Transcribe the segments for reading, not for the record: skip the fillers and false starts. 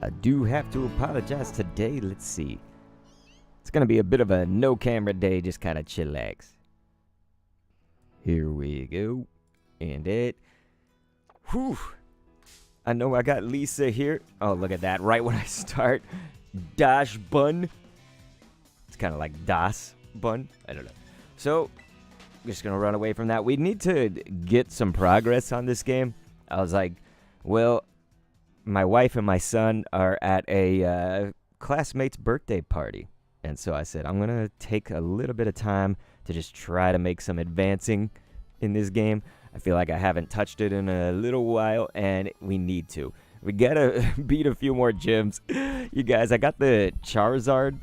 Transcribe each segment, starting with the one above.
I do have to apologize today. Let's see. It's going to be a bit of a no camera day, just kind of chillax. Here we go. And it. Whew. I know I got Lisa here. Oh, look at that. Right when I start. Dash bun. It's kind of like Das bun. I don't know. So, we're just going to run away from that. We need to get some progress on this game. I was like, well, my wife and my son are at a classmate's birthday party. And so I said, I'm going to take a little bit of time to just try to make some advancing in this game. I feel like I haven't touched it in a little while, and we need to. We got to beat a few more gyms. You guys, I got the Charizard.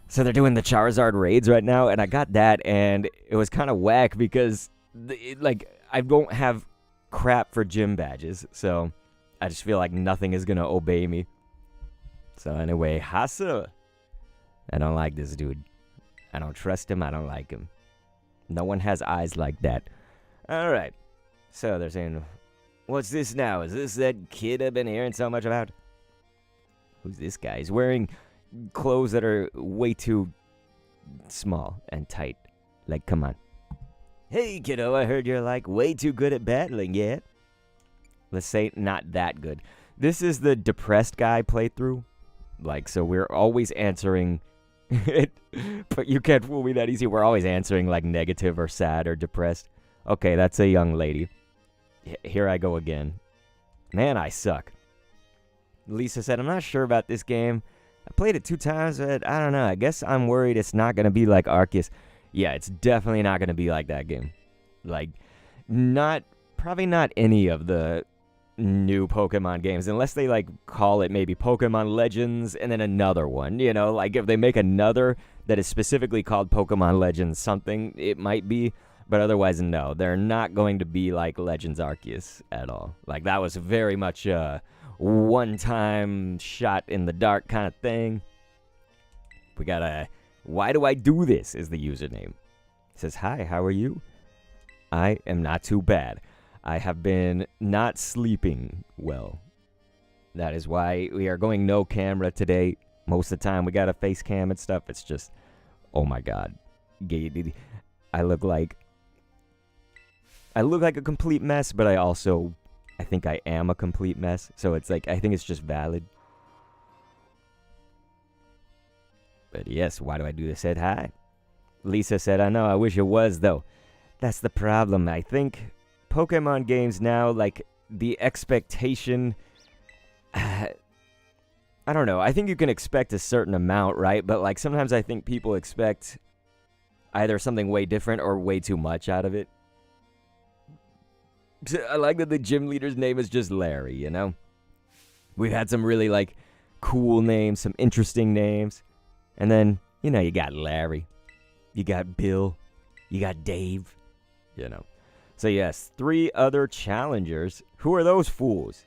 So they're doing the Charizard raids right now, and I got that, and it was kind of whack because, I don't have crap for gym badges. So I just feel like nothing is going to obey me. So anyway, Hasa. I don't like this dude. I don't trust him. I don't like him. No one has eyes like that. Alright. So they're saying, what's this now? Is this that kid I've been hearing so much about? Who's this guy? He's wearing clothes that are way too small and tight. Like, come on. Hey, kiddo, I heard you're, like, way too good at battling, yeah? Let's say not that good. This is the depressed guy playthrough. Like, so we're always answering... But you can't fool me that easy. We're always answering, like, negative or sad or depressed. Okay, that's a young lady. Here I go again. Man, I suck. Lisa said, I'm not sure about this game. I played it 2 times, but I don't know. I guess I'm worried it's not going to be like Arceus. Yeah, it's definitely not going to be like that game. Like, probably not any of the new Pokemon games, unless they, like, call it maybe Pokemon Legends and then another one, you know? Like, if they make another that is specifically called Pokemon Legends something, it might be, but otherwise, no. They're not going to be like Legends Arceus at all. Like, that was very much a one-time shot in the dark kind of thing. We got a... Why do I do this is the username. It says, hi, how are you? I am not too bad. I have been not sleeping well. That is why we are going no camera today. Most of the time we got a face cam and stuff. It's just, oh my god. I look like a complete mess, but I think I am a complete mess. So it's like, I think it's just valid. But yes, why do I do this? Said hi. Lisa said, I know, I wish it was though. That's the problem. I think Pokemon games now, like, the expectation, I don't know. I think you can expect a certain amount, right? But, like, sometimes I think people expect either something way different or way too much out of it. I like that the gym leader's name is just Larry, you know? We've had some really, like, cool names, some interesting names. And then, you know, you got Larry. You got Bill. You got Dave. You know. So, yes, 3 other challengers. Who are those fools?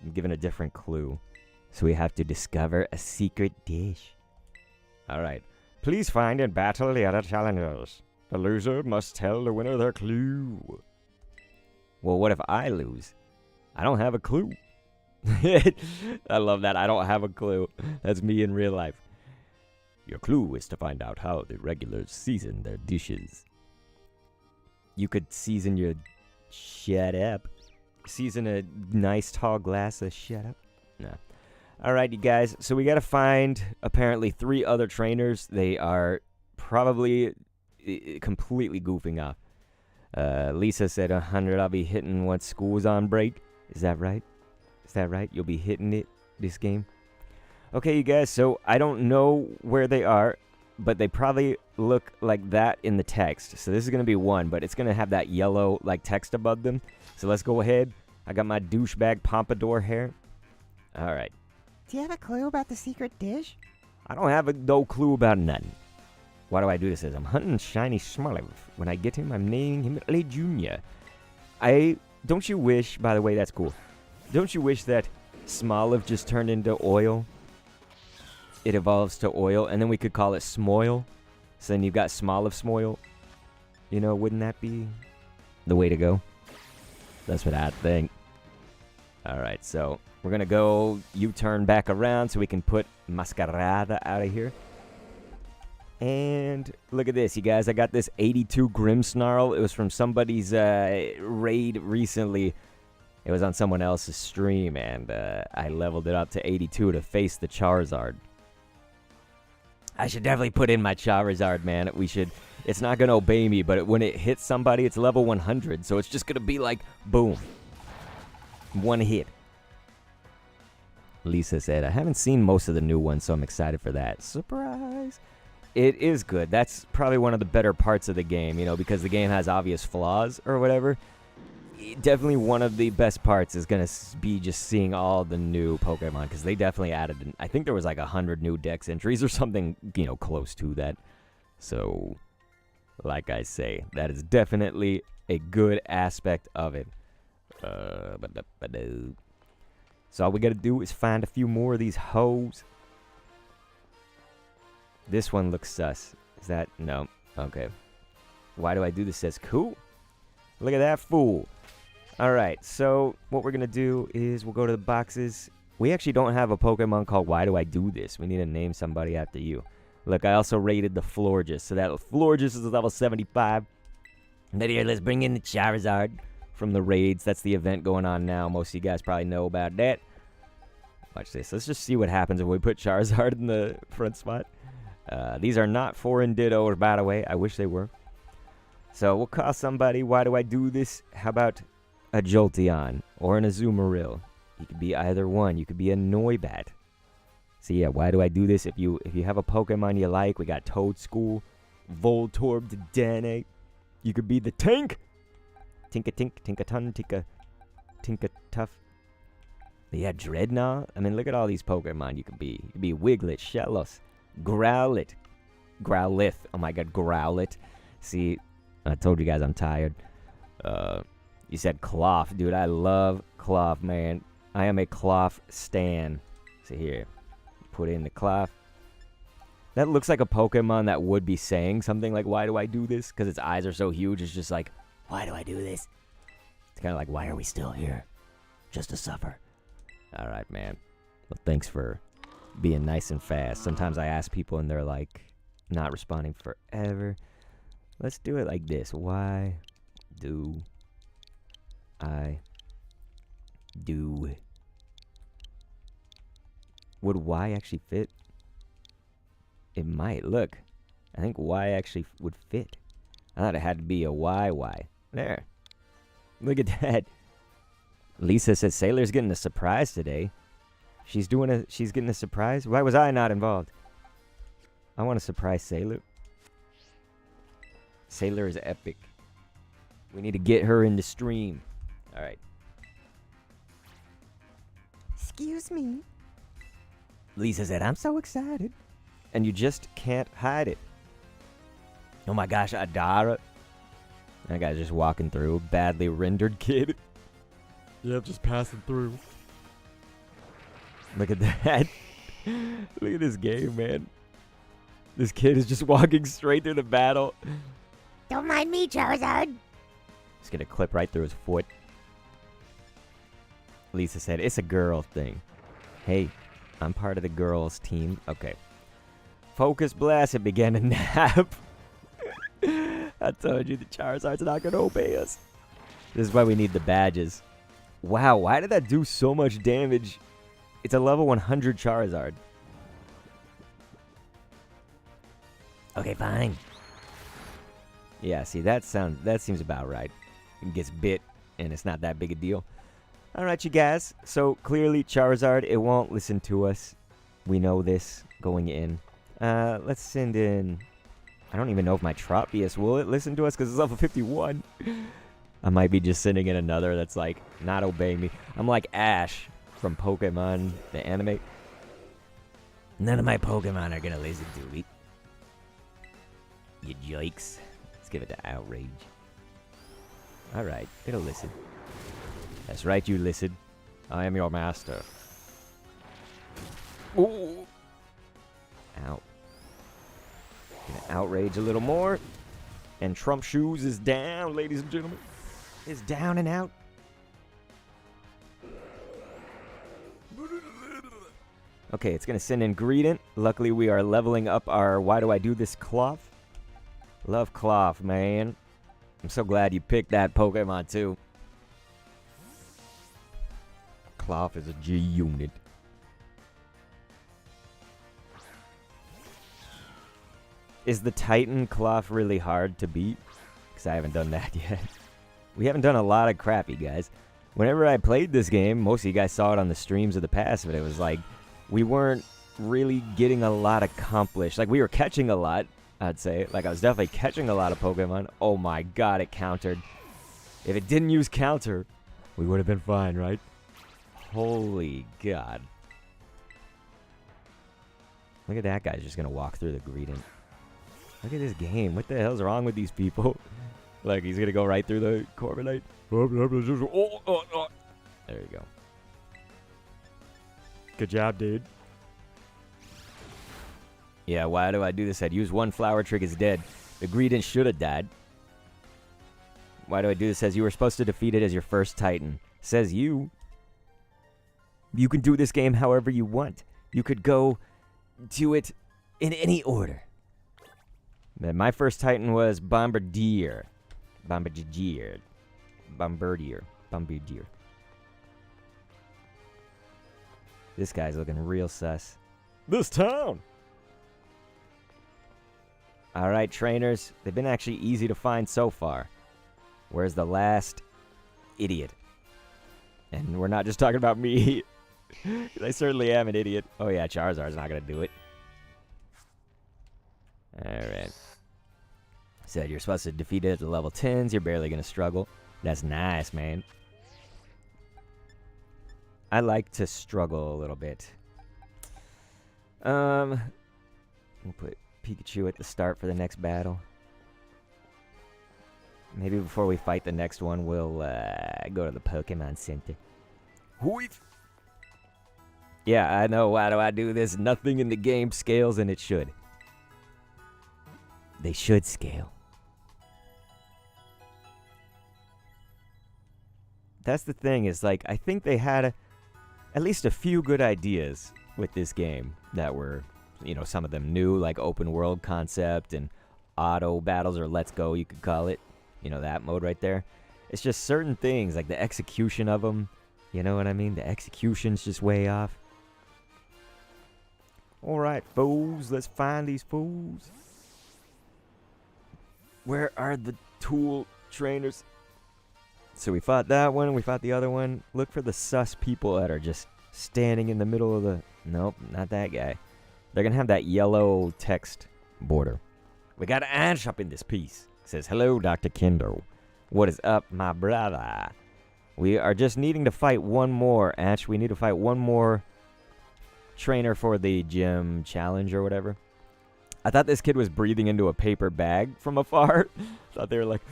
I'm given a different clue. So we have to discover a secret dish. Alright. Please find and battle the other challengers. The loser must tell the winner their clue. Well, what if I lose? I don't have a clue. I love that. I don't have a clue. That's me in real life. Your clue is to find out how the regulars season their dishes. You could season your... Shut up. Season a nice tall glass of shut up. No. Alright, you guys. So we gotta find, apparently, 3 other trainers. They are probably completely goofing off. Lisa said 100 I'll be hitting once school's on break. Is that right? Is that right? You'll be hitting it this game? Okay, you guys. So I don't know where they are, but they probably look like that in the text. So this is going to be 1, but it's going to have that yellow, like, text above them. So let's go ahead. I got my douchebag pompadour hair. All right. Do you have a clue about the secret dish? I don't have no clue about nothing. Why do I do this? I'm hunting Shiny Smoliv. When I get him, I'm naming him Lay Jr. Don't you wish, by the way, that's cool. Don't you wish that Smoliv just turned into oil? It evolves to oil, and then we could call it Smoil. So then you've got Smoliv Smoil. You know, wouldn't that be the way to go? That's what I think. Alright, so we're going to go U-turn back around so we can put Masquerada out of here. And look at this, you guys. I got this 82 Grimmsnarl. It was from somebody's raid recently. It was on someone else's stream, and I leveled it up to 82 to face the Charizard. I should definitely put in my Charizard, man. We should. It's not going to obey me, but when it hits somebody, it's level 100. So it's just going to be like, boom. One hit. Lisa said, I haven't seen most of the new ones, so I'm excited for that. Surprise. It is good. That's probably one of the better parts of the game, you know, because the game has obvious flaws or whatever. Definitely one of the best parts is going to be just seeing all the new Pokemon, because they definitely added, I think there was like 100 new dex entries or something, you know, close to that. So, like I say, that is definitely a good aspect of it. So all we got to do is find a few more of these hoes. This one looks sus. Is that? No. Okay. Why do I do this? Says cool. Look at that fool. Alright, so what we're going to do is we'll go to the boxes. We actually don't have a Pokemon called Why Do I Do This? We need to name somebody after you. Look, I also rated the Florges. So that Florges is level 75. But here, let's bring in the Charizard from the raids. That's the event going on now. Most of you guys probably know about that. Watch this. Let's just see what happens if we put Charizard in the front spot. These are not foreign dittos, by the way. I wish they were. So we'll call somebody. Why do I do this? How about a Jolteon or an Azumarill? You could be either one. You could be a Noibat. So yeah, why do I do this? If you have a Pokemon you like, we got Toadschool, Voltorb, Dedenne. You could be the Tank. Tinka-Tink, Tinka-Ton, Tinka-Tough. Yeah, Dreadnought. I mean, look at all these Pokemon you could be. You could be Wiglet, Shellos, Growlithe. Oh my god, Growlithe. See, I told you guys I'm tired. You said KLAWF. Dude, I love KLAWF, man. I am a KLAWF stan. So here, put in the KLAWF. That looks like a Pokemon that would be saying something like, why do I do this? Because its eyes are so huge, it's just like, why do I do this? It's kind of like, why are we still here? Just to suffer. Alright, man. Well, thanks for being nice and fast. Sometimes I ask people and they're like, not responding forever. Let's do it like this. Why do I do? Would Y actually fit? It might. Look. I think Y actually would fit. I thought it had to be a YY. There. Look at that. Lisa says Sailor's getting a surprise today. She's getting a surprise? Why was I not involved? I want to surprise Sailor. Sailor is epic. We need to get her in the stream. Alright. Excuse me. Lisa said, I'm so excited. And you just can't hide it. Oh my gosh, Adara. That guy's just walking through. Badly rendered kid. Yep, just passing through. Look at that. Look at this game, man. This kid is just walking straight through the battle. Don't mind me, Charizard. Just gonna clip right through his foot. Lisa said, it's a girl thing. Hey, I'm part of the girls team. Okay. Focus blast. It began to nap. I told you the Charizard's not gonna obey us. This is why we need the badges. Wow, why did that do so much damage? It's a level 100 Charizard. Okay, fine. Yeah, see, that seems about right. It gets bit, and it's not that big a deal. Alright, you guys. So, clearly, Charizard, it won't listen to us. We know this going in. Let's send in... I don't even know if my Tropius will it listen to us because it's level 51. I might be just sending in another that's like not obeying me. I'm like Ash from Pokemon, the anime. None of my Pokemon are gonna listen to me. You jokes. Let's give it to Outrage. Alright, it'll listen. That's right, you listen. I am your master. Ooh. Ow. Gonna outrage a little more. And Trump Shoes is down, ladies and gentlemen. Is down and out. Okay, it's going to send ingredient. Luckily, we are leveling up our why do I do this KLAWF. Love KLAWF, man. I'm so glad you picked that Pokemon, too. KLAWF is a G unit. Is the Titan KLAWF really hard to beat? Because I haven't done that yet. We haven't done a lot of crappy, guys. Whenever I played this game, most of you guys saw it on the streams of the past, but it was like, we weren't really getting a lot accomplished. Like, we were catching a lot, I'd say. Like, I was definitely catching a lot of Pokemon. Oh my god, it countered. If it didn't use counter, we would have been fine, right? Holy god. Look at that guy's just going to walk through the greeting. Look at this game. What the hell's wrong with these people? Like, he's going to go right through the Corviknight. There you go. Good job, dude. Yeah, why do I do this? I'd use one flower trick is dead. The Greedent should have died. Why do I do this? Says you were supposed to defeat it as your first Titan. Says you. You can do this game however you want. You could go to it in any order. Then my first Titan was Bombardier. Bombardier. This guy's looking real sus. This town! Alright, trainers. They've been actually easy to find so far. Where's the last idiot? And we're not just talking about me. I certainly am an idiot. Oh yeah, Charizard's not going to do it. Alright. Said you're supposed to defeat it at the level 10s. You're barely going to struggle. That's nice, man. I like to struggle a little bit. We'll put Pikachu at the start for the next battle. Maybe before we fight the next one, we'll go to the Pokemon Center. Hooif! Yeah, I know. Why do I do this? Nothing in the game scales, and it should. They should scale. That's the thing, is like, I think they had at least a few good ideas with this game that were, you know, some of them new, like open world concept and auto battles, or let's go, you could call it. You know, that mode right there. It's just certain things, like the execution of them. You know what I mean? The execution's just way off. Alright, fools. Let's find these fools. Where are the tool trainers? So we fought that one, we fought the other one. Look for the sus people that are just standing in the middle of the... Nope, not that guy. They're going to have that yellow text border. We got an Ash up in this piece. Says, hello, Dr. Kendo. What is up, my brother? We are just needing to fight one more, Ash. We need to fight one more trainer for the gym challenge or whatever. I thought this kid was breathing into a paper bag from afar. Thought they were like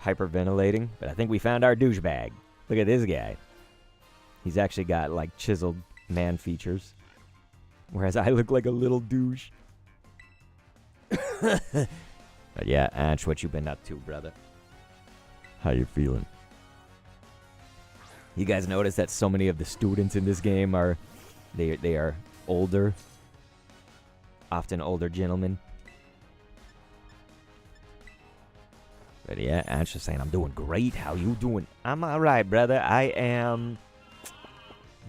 hyperventilating. But I think we found our douchebag. Look at this guy. He's actually got like chiseled man features. Whereas I look like a little douche. But yeah, Ash, what you been up to, brother? How you feeling? You guys notice that so many of the students in this game are... They are older. Often older gentlemen. But yeah, Ash is saying, I'm doing great. How you doing? I'm alright, brother. I am...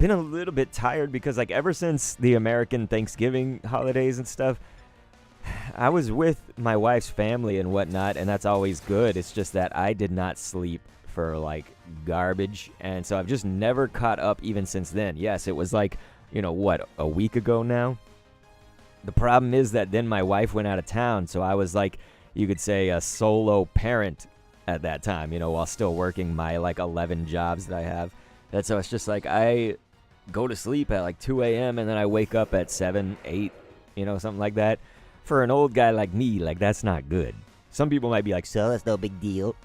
Been a little bit tired because, like, ever since the American Thanksgiving holidays and stuff, I was with my wife's family and whatnot, and that's always good. It's just that I did not sleep for, like, garbage, and so I've just never caught up even since then. Yes, it was like, you know, what, a week ago now? The problem is that then my wife went out of town, so I was like, you could say, a solo parent at that time, you know, while still working my, like, 11 jobs that I have. And so it's just like, I go to sleep at, like, 2 a.m., and then I wake up at 7, 8, you know, something like that. For an old guy like me, like, that's not good. Some people might be like, so that's no big deal.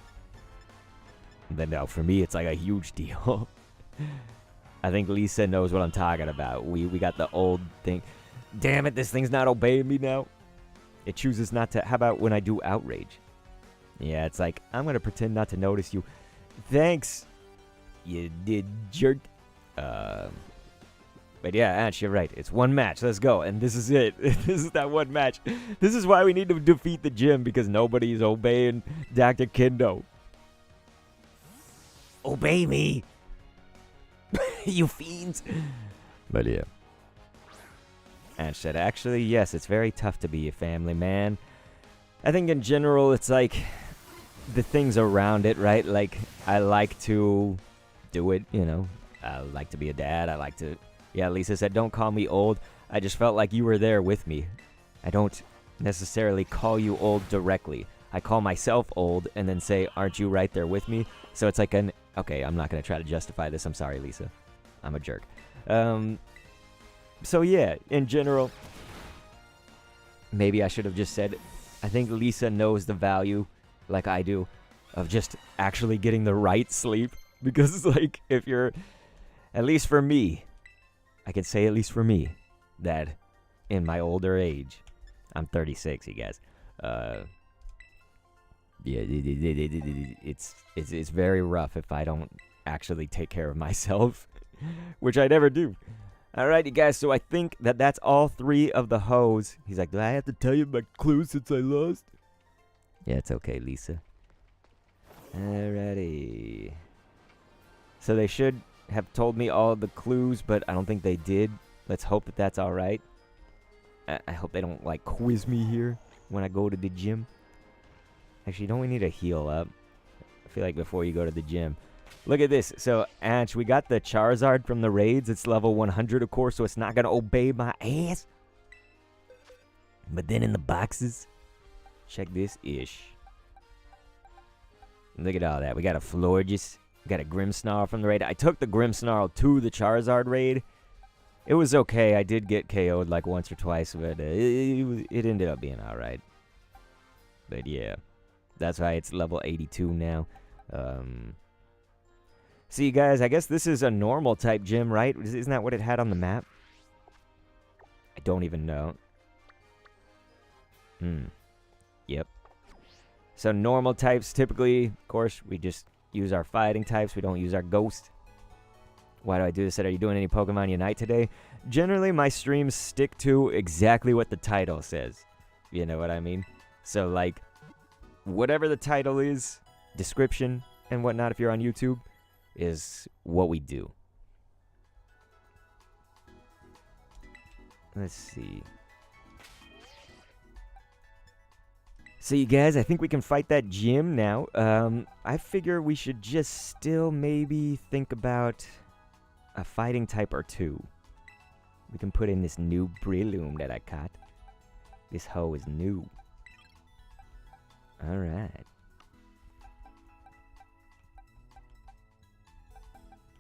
But no, for me, it's like a huge deal. I think Lisa knows what I'm talking about. We got the old thing. Damn it, this thing's not obeying me now. It chooses not to. How about when I do outrage? Yeah, it's like, I'm going to pretend not to notice you. Thanks, you did jerk. But yeah, Ash, you're right. It's one match. Let's go. And this is it. This is that one match. This is why we need to defeat the gym, because nobody's obeying Dr. Kendo. Obey me. You fiends. But yeah. Ash said, actually, yes, it's very tough to be a family man. I think in general, it's like the things around it, right? Like, I like to do it, you know. I like to be a dad. I like to... Yeah, Lisa said, don't call me old. I just felt like you were there with me. I don't necessarily call you old directly. I call myself old and then say, aren't you right there with me? So it's like an... Okay, I'm not going to try to justify this. I'm sorry, Lisa. I'm a jerk. So yeah, in general, maybe I should have just said, I think Lisa knows the value, like I do, of just actually getting the right sleep. Because, like, if you're... At least for me... I can say at least for me, that in my older age, I'm 36, you guys. Yeah, it's very rough if I don't actually take care of myself, which I never do. Alright, you guys, so I think that that's all 3 of the hoes. He's like, do I have to tell you my clues since I lost? Yeah, it's okay, Lisa. Alrighty. So they should have told me all the clues, but I don't think they did. Let's hope that that's alright. I hope they don't, like, quiz me here when I go to the gym. Actually, don't we need to heal up? I feel like before you go to the gym. Look at this. So, Ash, we got the Charizard from the raids. It's level 100, of course, so it's not going to obey my ass. But then in the boxes, check this ish. Look at all that. We got a Florges. We got a Grimmsnarl from the raid. I took the Grimmsnarl to the Charizard raid. It was okay. I did get KO'd like once or twice, but it ended up being alright. But yeah, that's why it's level 82 now. See, guys, I guess this is a normal type gym, right? Isn't that what it had on the map? I don't even know. Yep. So normal types, typically, of course, we just use our fighting types. We don't use our ghost. Why do I do this? Are you doing any Pokemon Unite today? Generally, my streams stick to exactly what the title says. You know what I mean? So, like, whatever the title is, description and whatnot, if you're on YouTube, is what we do. Let's see. So you guys, I think we can fight that gym now. I figure we should just still maybe think about a fighting type or two. We can put in this new Breloom that I caught. This hoe is new. Alright.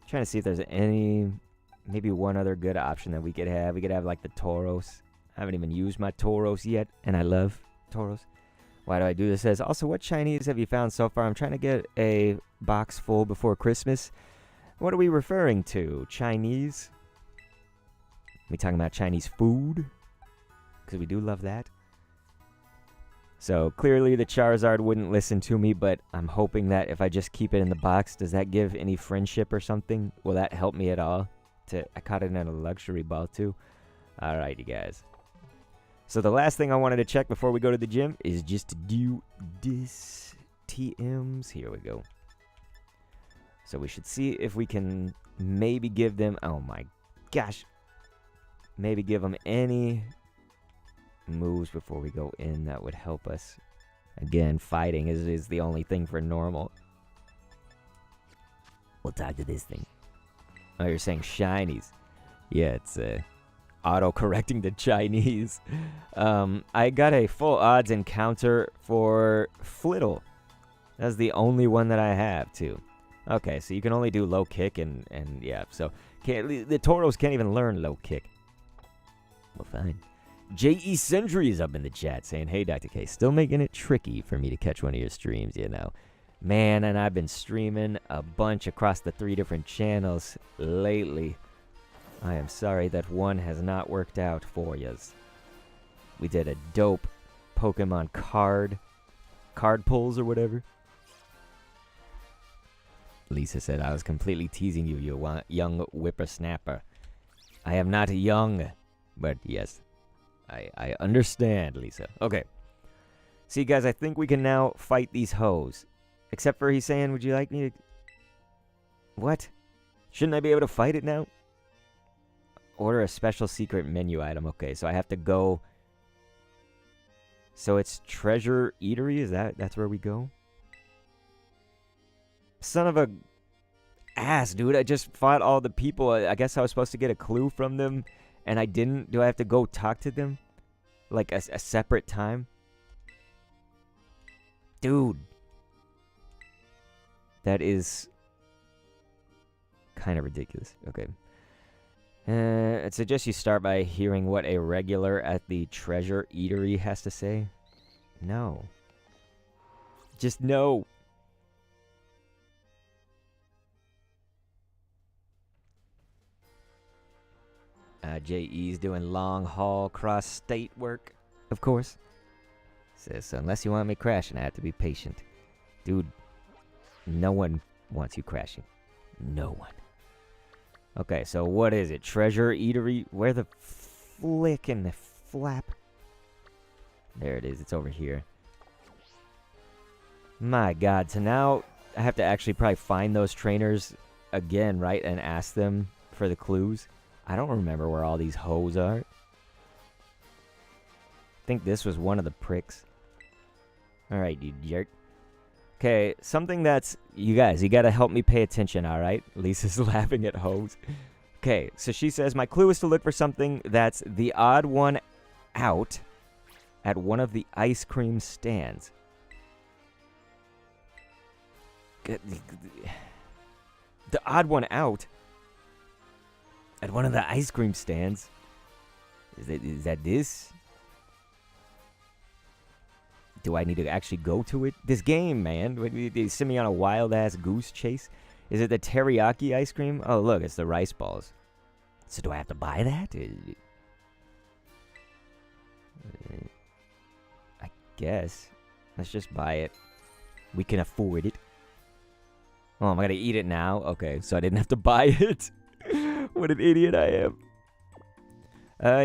Trying to see if there's any, maybe one other good option that we could have. We could have like the Tauros. I haven't even used my Tauros yet, and I love Tauros. Why do I do this? It says, also, what Chinese have you found so far? I'm trying to get a box full before Christmas. What are we referring to? Chinese? We talking about Chinese food? Because we do love that. So, clearly the Charizard wouldn't listen to me, but I'm hoping that if I just keep it in the box, does that give any friendship or something? Will that help me at all? I caught it in a luxury ball, too. Alright, you guys. So the last thing I wanted to check before we go to the gym is just to do this TMs. Here we go. So we should see if we can maybe give them, oh my gosh, maybe give them any moves before we go in that would help us. Again, fighting is the only thing for normal. We'll talk to this thing. Oh, you're saying shinies. Yeah, it's auto-correcting the Chinese. I got a full odds encounter for Flittle. That's the only one that I have, too. Okay, so you can only do low kick and yeah, so the Tauros can't even learn low kick. Well, fine. J.E. Sentry is up in the chat saying, hey, Dr. K, still making it tricky for me to catch one of your streams, you know. Man, and I've been streaming a bunch across the 3 different channels lately. I am sorry that one has not worked out for yous. We did a dope Pokemon card pulls or whatever. Lisa said, I was completely teasing you, you young whippersnapper. I am not young. But yes, I understand, Lisa. Okay. See, guys, I think we can now fight these hoes. Except for he's saying, would you like me to... What? Shouldn't I be able to fight it now? Order a special secret menu item. Okay, so I have to go... So it's Treasure Eatery? That's where we go? Son of a... ass, dude. I just fought all the people. I guess I was supposed to get a clue from them, and I didn't. Do I have to go talk to them? Like a separate time? Dude. That is kind of ridiculous. Okay. It suggests you start by hearing what a regular at the Treasure Eatery has to say. No. Just no. J.E.'s doing long haul cross state work, of course. Says, so unless you want me crashing, I have to be patient. Dude, no one wants you crashing. No one. Okay, so what is it? Treasure Eatery? Where the flick in the flap? There it is. It's over here. My God. So now I have to actually probably find those trainers again, right? And ask them for the clues. I don't remember where all these hoes are. I think this was one of the pricks. Alright, you jerk. Okay, something that's... You guys, you gotta help me pay attention, alright? Lisa's laughing at hoes. Okay, so she says, my clue is to look for something that's the odd one out at one of the ice cream stands. The odd one out at one of the ice cream stands? Is that this? Do I need to actually go to it? This game, man. They send me on a wild-ass goose chase. Is it the teriyaki ice cream? Oh, look, it's the rice balls. So do I have to buy that? I guess. Let's just buy it. We can afford it. Oh, am I gonna eat it now? Okay, so I didn't have to buy it. What an idiot I am.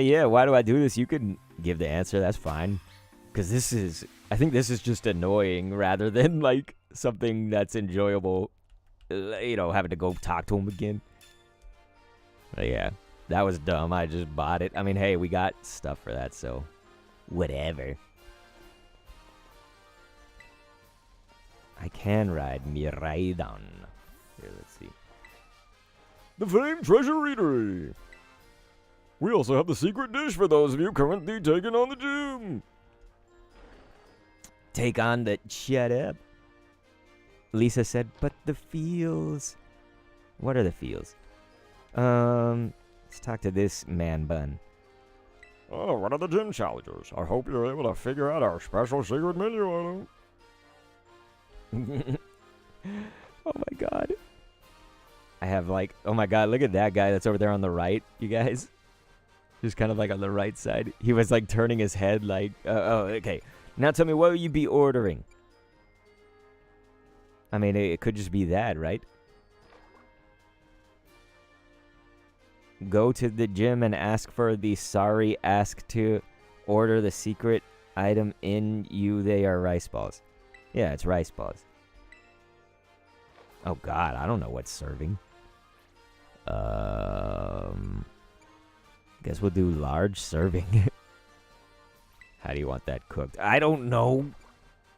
Yeah, why do I do this? You can give the answer, that's fine. Because this is... I think this is just annoying rather than, like, something that's enjoyable. You know, having to go talk to him again. But yeah, that was dumb. I just bought it. I mean, hey, we got stuff for that, so... Whatever. I can ride Miraidon. Here, let's see. The famed Treasure Eatery. We also have the secret dish for those of you currently taking on the gym. Take on the... Shut up. Lisa said, but the feels... What are the feels? Let's talk to this man bun. Oh, what are the gym challenges? I hope you're able to figure out our special secret menu item. Oh my God. I have like... Oh my God, look at that guy that's over there on the right, you guys. Just kind of like on the right side. He was like turning his head like... oh, okay. Now tell me, what will you be ordering? I mean, it could just be that, right? Go to the gym and ask for the sorry ask to order the secret item in you. They are rice balls. Yeah, it's rice balls. Oh God, I don't know what's serving. Guess we'll do large serving. How do you want that cooked? I don't know.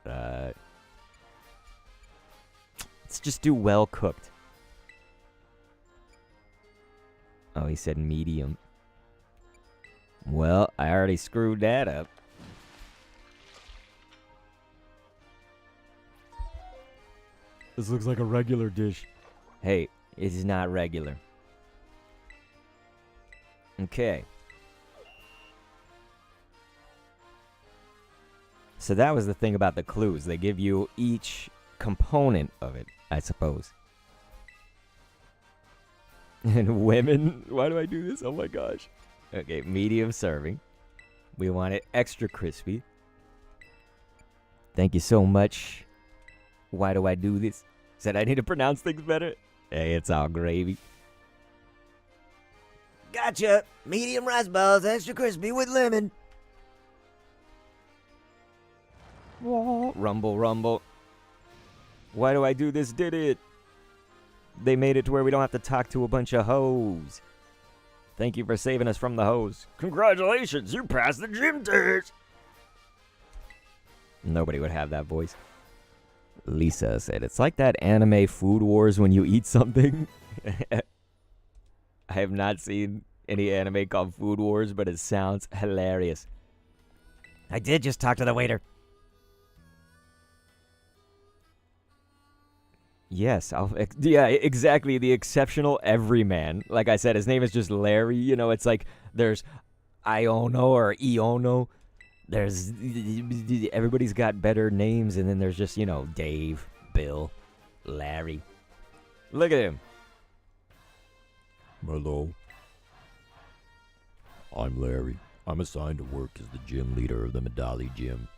Let's just do well cooked. Oh, he said medium. Well, I already screwed that up. This looks like a regular dish. Hey, it is not regular. Okay. So that was the thing about the clues. They give you each component of it, I suppose. And women, why do I do this? Oh my gosh. Okay, medium serving. We want it extra crispy. Thank you so much. Why do I do this? Said I need to pronounce things better. Hey, it's all gravy. Gotcha. Medium rice balls, extra crispy with lemon. Whoa. Rumble, rumble. Why do I do this? Did it? They made it to where we don't have to talk to a bunch of hoes. Thank you for saving us from the hoes. Congratulations, you passed the gym test. Nobody would have that voice. Lisa said, it's like that anime Food Wars when you eat something. I have not seen any anime called Food Wars, but it sounds hilarious. I did just talk to the waiter. Yes, yeah, exactly. The exceptional everyman. Like I said, his name is just Larry. You know, it's like there's Iono or Iono. There's everybody's got better names, and then there's just, you know, Dave, Bill, Larry. Look at him. Hello. I'm Larry. I'm assigned to work as the gym leader of the Medali Gym.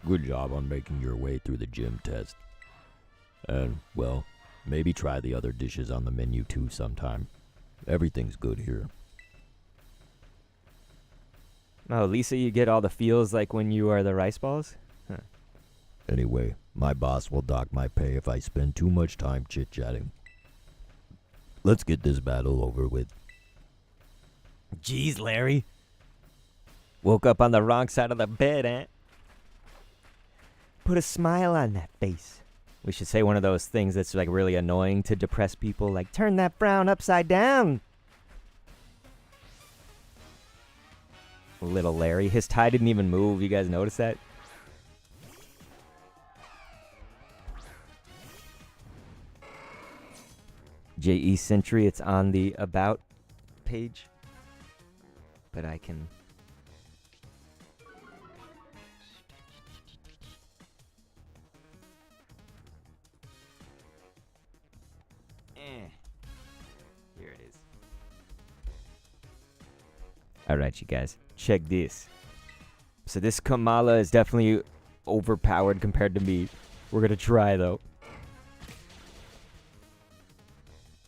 Good job on making your way through the gym test. And, well, maybe try the other dishes on the menu too sometime. Everything's good here. Oh, Lisa, you get all the feels like when you are the rice balls? Huh. Anyway, my boss will dock my pay if I spend too much time chit-chatting. Let's get this battle over with. Jeez, Larry. Woke up on the wrong side of the bed, eh? Put a smile on that face. We should say one of those things that's like really annoying to depress people, like turn that frown upside down. Little Larry. His tie didn't even move. You guys notice that? JE Century, it's on the About page. But I can... Here it is. Alright, you guys. Check this. So this Kamala is definitely overpowered compared to me. We're gonna try, though.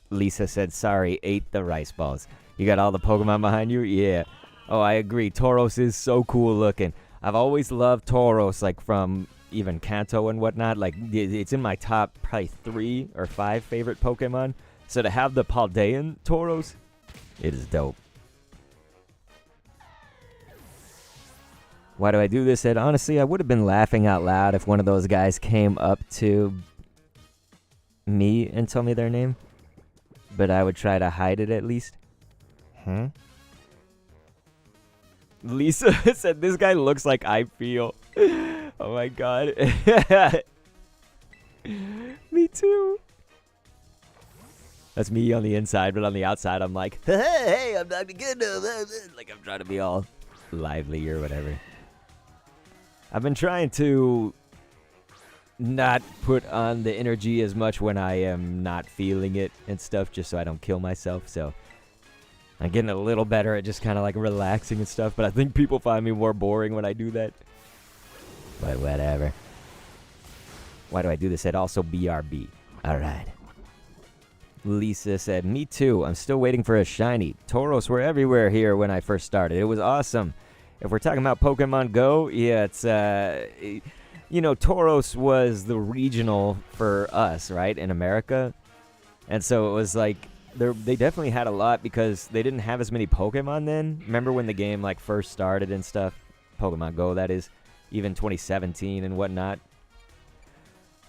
Lisa said, sorry, ate the rice balls. You got all the Pokemon behind you? Yeah. Oh, I agree. Tauros is so cool looking. I've always loved Tauros, like from even Kanto and whatnot. Like, it's in my top probably 3 or 5 favorite Pokemon. So to have the Paldean Tauros, it is dope. Why do I do this, Ed? Honestly, I would have been laughing out loud if one of those guys came up to me and told me their name. But I would try to hide it at least. Huh? Lisa said, this guy looks like I feel. Oh my god. Me too. That's me on the inside, but on the outside I'm like, hey, I'm Dr. Gendo. Like I'm trying to be all lively or whatever. I've been trying to not put on the energy as much when I am not feeling it and stuff, just so I don't kill myself. So I'm getting a little better at just kind of like relaxing and stuff, but I think people find me more boring when I do that. But whatever. Why do I do this? At also BRB. Alright. Lisa said, me too. I'm still waiting for a shiny. Tauros were everywhere here when I first started. It was awesome. If we're talking about Pokemon Go, yeah, it's, you know, Tauros was the regional for us, right, in America. And so it was like, they definitely had a lot because they didn't have as many Pokemon then. Remember when the game, like, first started and stuff? Pokemon Go, that is. Even 2017 and whatnot.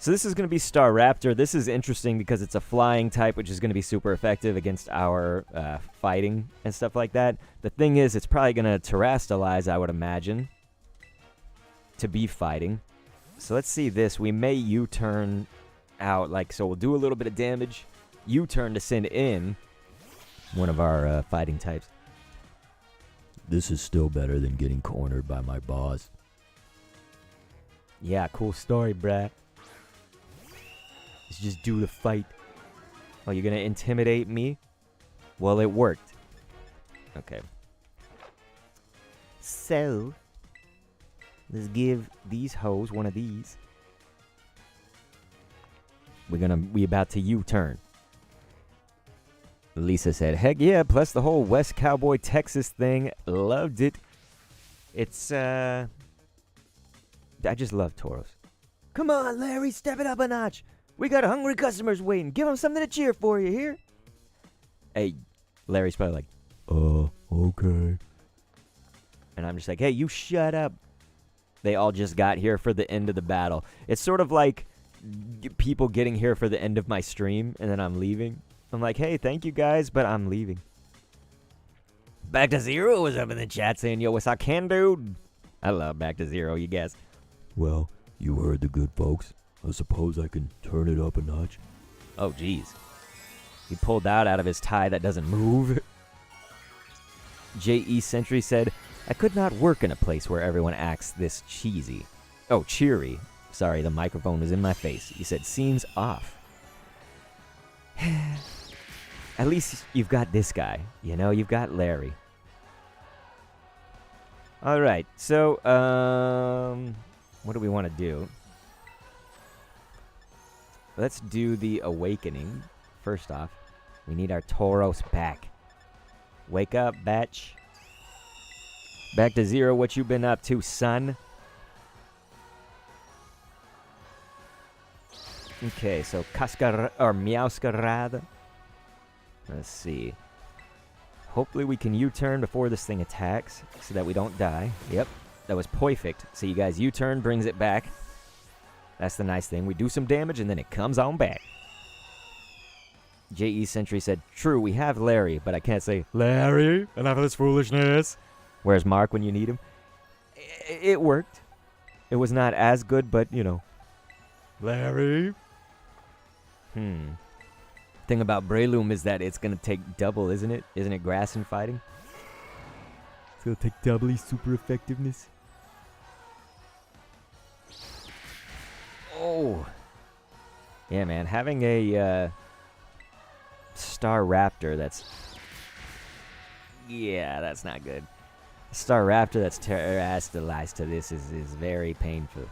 So this is going to be Staraptor. This is interesting because it's a flying type, which is going to be super effective against our fighting and stuff like that. The thing is, it's probably going to terrestrialize, I would imagine, to be fighting. So let's see this. We may U-turn out, like, so we'll do a little bit of damage, U-turn to send in one of our fighting types. This is still better than getting cornered by my boss. Yeah, cool story, bruh. Let's just do the fight. Oh, you're gonna intimidate me? Well, it worked. Okay. So, let's give these hoes one of these. We about to U-turn. Lisa said, heck yeah, plus the whole West Cowboy Texas thing. Loved it. It's, I just love Toros. Come on, Larry, step it up a notch. We got hungry customers waiting. Give them something to cheer for you here. Hey, Larry's probably like, okay. And I'm just like, hey, you shut up. They all just got here for the end of the battle. It's sort of like people getting here for the end of my stream, and then I'm leaving. I'm like, hey, thank you guys, but I'm leaving. Back to Zero was up in the chat saying, yo, what's up, can dude? I love Back to Zero, you guys. Well, you heard the good folks. I suppose I can turn it up a notch. Oh, jeez. He pulled that out of his tie that doesn't move. J.E. Sentry said, I could not work in a place where everyone acts this cheesy. Oh, cheery. Sorry, the microphone was in my face. He said, seems off. At least you've got this guy. You know, you've got Larry. Alright, so, what do we want to do? Let's do the awakening. First off, we need our Tauros back. Wake up, batch. Back to Zero, what you been up to, son? Okay, so Meowscarada. Let's see. Hopefully we can U-turn before this thing attacks so that we don't die. Yep, that was perfect. So you guys U-turn, brings it back. That's the nice thing. We do some damage and then it comes on back. J.E. Sentry said, true, we have Larry, but I can't say, Larry, enough of this foolishness. Where's Mark when you need him? It worked. It was not as good, but, you know. Larry? Thing about Breloom is that it's going to take double, isn't it? Isn't it grass and fighting? It's going to take doubly super effectiveness. Oh. Yeah, man. Having a Star Raptor that's... Yeah, that's not good. A Star Raptor that's terrestrialized to this is very painful.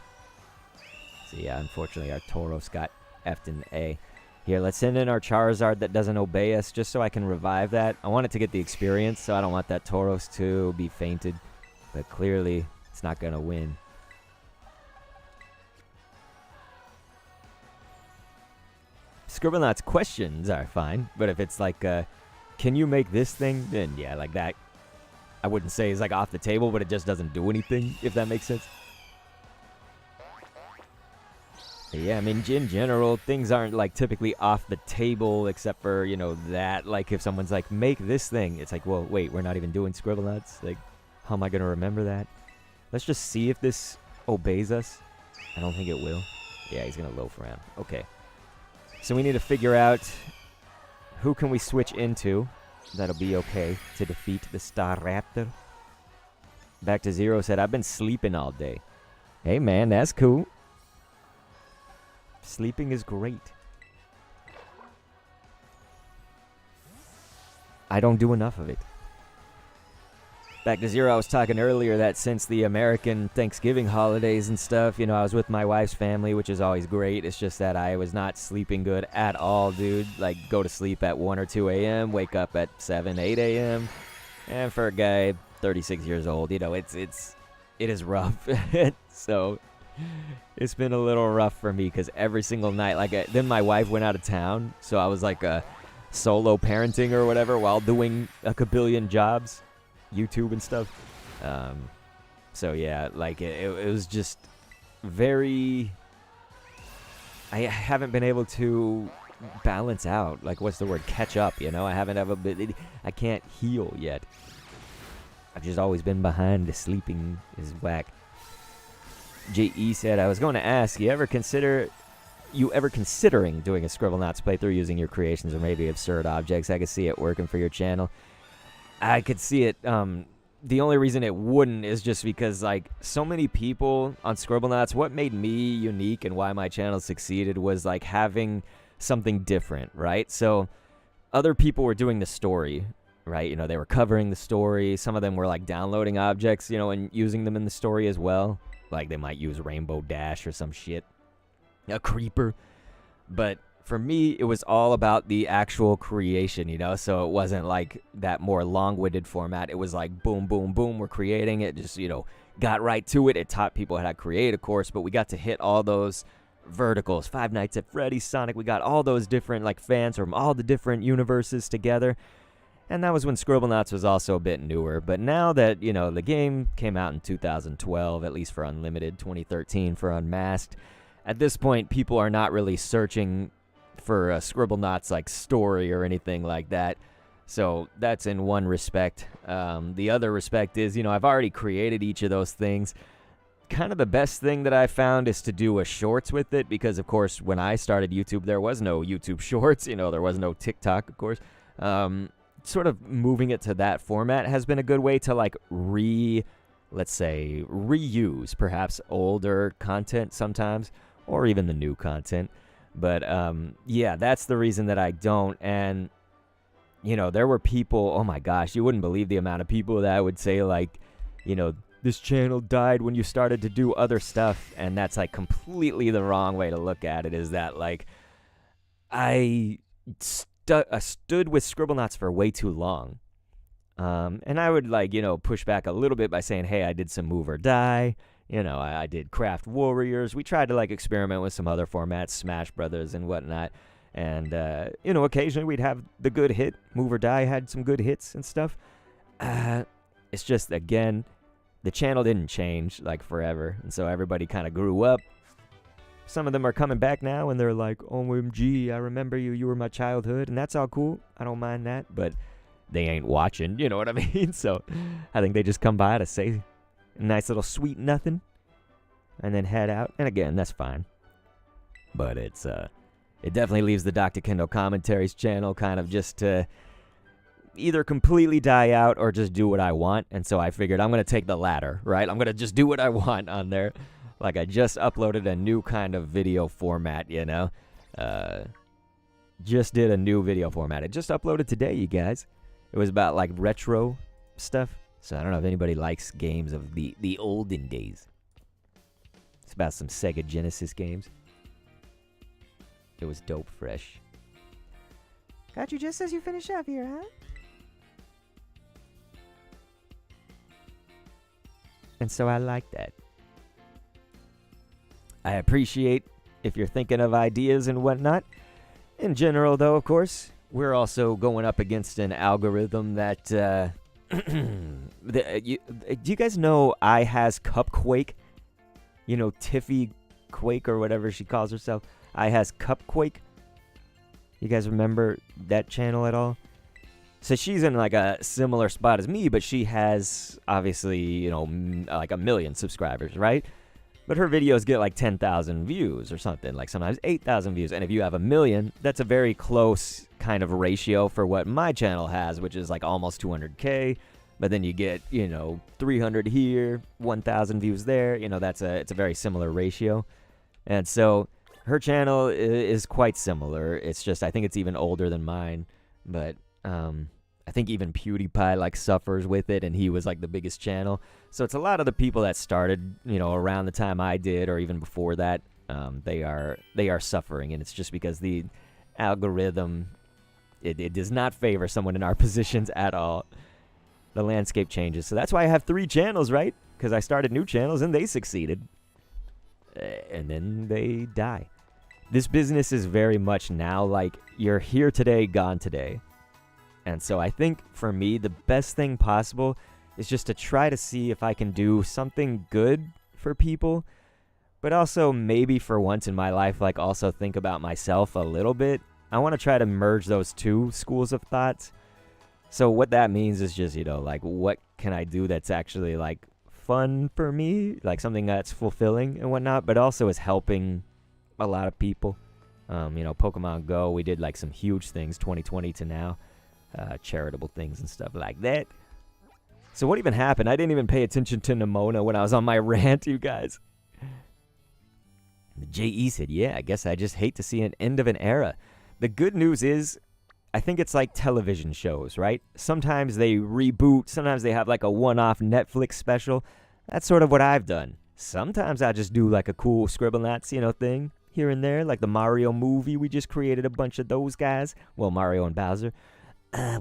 So yeah, unfortunately our Tauros got F'd in the A. Here, let's send in our Charizard that doesn't obey us just so I can revive that. I want it to get the experience, so I don't want that Tauros to be fainted. But clearly, it's not going to win. Scribblenauts questions are fine, but if it's like, can you make this thing? Then yeah, like that. I wouldn't say it's like off the table, but it just doesn't do anything, if that makes sense. Yeah, I mean, in general, things aren't, like, typically off the table except for, you know, that. Like, if someone's like, make this thing, it's like, well, wait, we're not even doing Scribblenauts? Like, how am I going to remember that? Let's just see if this obeys us. I don't think it will. Yeah, he's going to loaf around. Okay. So we need to figure out who can we switch into. That'll be okay to defeat the Staraptor. Back to Zero said, I've been sleeping all day. Hey, man, that's cool. Sleeping is great. I don't do enough of it. Back to Zero, I was talking earlier that since the American Thanksgiving holidays and stuff, you know, I was with my wife's family, which is always great. It's just that I was not sleeping good at all, dude. Like, go to sleep at 1 or 2 a.m., wake up at 7, 8 a.m. And for a guy 36 years old, you know, it is rough. So... it's been a little rough for me because every single night, like, then my wife went out of town, so I was like solo parenting or whatever while doing a kabillion jobs, YouTube and stuff. So yeah, like it was just very. I haven't been able to balance out. Like, what's the word? Catch up. You know, I haven't ever been. I can't heal yet. I've just always been behind. The sleeping is whack. J.E. said, I was going to ask, you ever considering doing a Scribblenauts playthrough using your creations or maybe absurd objects? I could see it working for your channel. I could see it. The only reason it wouldn't is just because, like, so many people on Scribblenauts, what made me unique and why my channel succeeded was, like, having something different, right? So other people were doing the story, right? You know, they were covering the story. Some of them were, like, downloading objects, you know, and using them in the story as well. Like, they might use Rainbow Dash or some shit. A creeper. But for me, it was all about the actual creation, you know? So it wasn't like that more long-winded format. It was like boom, boom, boom, we're creating it. Just, got right to it. It taught people how to create, of course, but we got to hit all those verticals. Five Nights at Freddy's, Sonic. We got all those different like fans from all the different universes together. And that was when Scribblenauts was also a bit newer. But now that, the game came out in 2012, at least for Unlimited, 2013 for Unmasked, at this point, people are not really searching for a Scribblenauts like story or anything like that. So that's in one respect. The other respect is, I've already created each of those things. Kind of the best thing that I found is to do a shorts with it because, of course, when I started YouTube, there was no YouTube shorts. There was no TikTok, of course. Sort of moving it to that format has been a good way to like reuse perhaps older content sometimes, or even the new content. But yeah, that's the reason that I don't. And there were people, oh my gosh, you wouldn't believe the amount of people that would say like, this channel died when you started to do other stuff. And that's like completely the wrong way to look at it, is that like I stood with Scribblenauts for way too long. And I would like, push back a little bit by saying, hey, I did some Move or Die. I did Craft Warriors. We tried to like experiment with some other formats, Smash Brothers and whatnot. And, occasionally we'd have the good hit. Move or Die had some good hits and stuff. It's just, again, the channel didn't change like forever. And so everybody kind of grew up. Some of them are coming back now and they're like, OMG, I remember you. You were my childhood. And that's all cool. I don't mind that. But they ain't watching. You know what I mean? So I think they just come by to say a nice little sweet nothing and then head out. And again, that's fine. But it definitely leaves the Dr. Kendall Commentaries channel kind of just to either completely die out or just do what I want. And so I figured I'm going to take the latter, right? I'm going to just do what I want on there. Like I just uploaded a new kind of video format, just did a new video format. It just uploaded today, you guys. It was about like retro stuff. So I don't know if anybody likes games of the olden days. It's about some Sega Genesis games. It was dope fresh. Got you just as you finish up here, huh? And so I like that. I appreciate if you're thinking of ideas and whatnot. In general, though, of course, we're also going up against an algorithm that... do you guys know I has Cupquake? Tiffy Quake or whatever she calls herself. I has Cupquake. You guys remember that channel at all? So she's in like a similar spot as me, but she has obviously, like 1 million subscribers, right? But her videos get like 10,000 views or something, like sometimes 8,000 views. And if you have 1 million, that's a very close kind of ratio for what my channel has, which is like almost 200K. But then you get, 300 here, 1,000 views there. It's a very similar ratio. And so her channel is quite similar. It's just, I think it's even older than mine. But I think even PewDiePie like suffers with it, and he was like the biggest channel. So it's a lot of the people that started, around the time I did, or even before that. They are suffering, and it's just because the algorithm it does not favor someone in our positions at all. The landscape changes, so that's why I have 3 channels, right? Because I started new channels and they succeeded, and then they die. This business is very much now like you're here today, gone today. And so I think for me, the best thing possible is just to try to see if I can do something good for people, but also maybe for once in my life, like also think about myself a little bit. I want to try to merge those two schools of thoughts. So what that means is just, like what can I do that's actually like fun for me, like something that's fulfilling and whatnot, but also is helping a lot of people. Pokemon Go, we did like some huge things 2020 to now. Charitable things and stuff like that. So what even happened? I didn't even pay attention to Nimona when I was on my rant, you guys. J.E. said, yeah, I guess I just hate to see an end of an era. The good news is, I think it's like television shows, right? Sometimes they reboot. Sometimes they have like a one-off Netflix special. That's sort of what I've done. Sometimes I just do like a cool Scribblenauts, thing. here and there, like the Mario movie. We just created a bunch of those guys. Well, Mario and Bowser.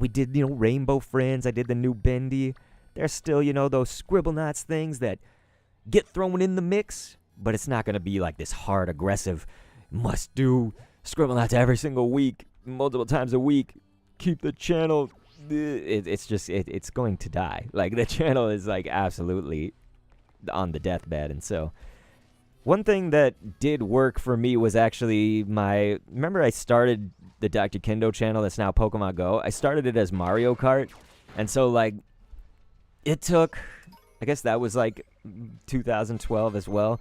We did, Rainbow Friends. I did the new Bendy. There's still, those Scribblenauts things that get thrown in the mix, but it's not going to be like this hard, aggressive, must do Scribblenauts every single week, multiple times a week. Keep the channel. It's going to die. Like, the channel is like absolutely on the deathbed. And so one thing that did work for me was actually remember I started the Dr. Kendo channel that's now Pokemon Go. I started it as Mario Kart. And so, like, it took, I guess that was like 2012 as well.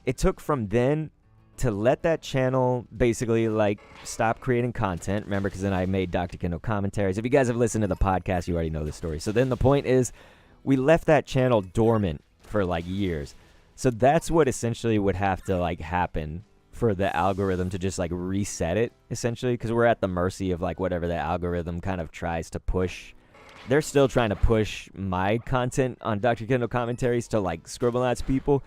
It took from then to let that channel basically, like, stop creating content. Remember, because then I made Dr. Kendo commentaries. If you guys have listened to the podcast, you already know the story. So then the point is, we left that channel dormant for, like, years. So that's what essentially would have to, like, happen for the algorithm to just, like, reset it, essentially, because we're at the mercy of, like, whatever the algorithm kind of tries to push. They're still trying to push my content on Dr. Kendo commentaries to, like, Scribblenauts people,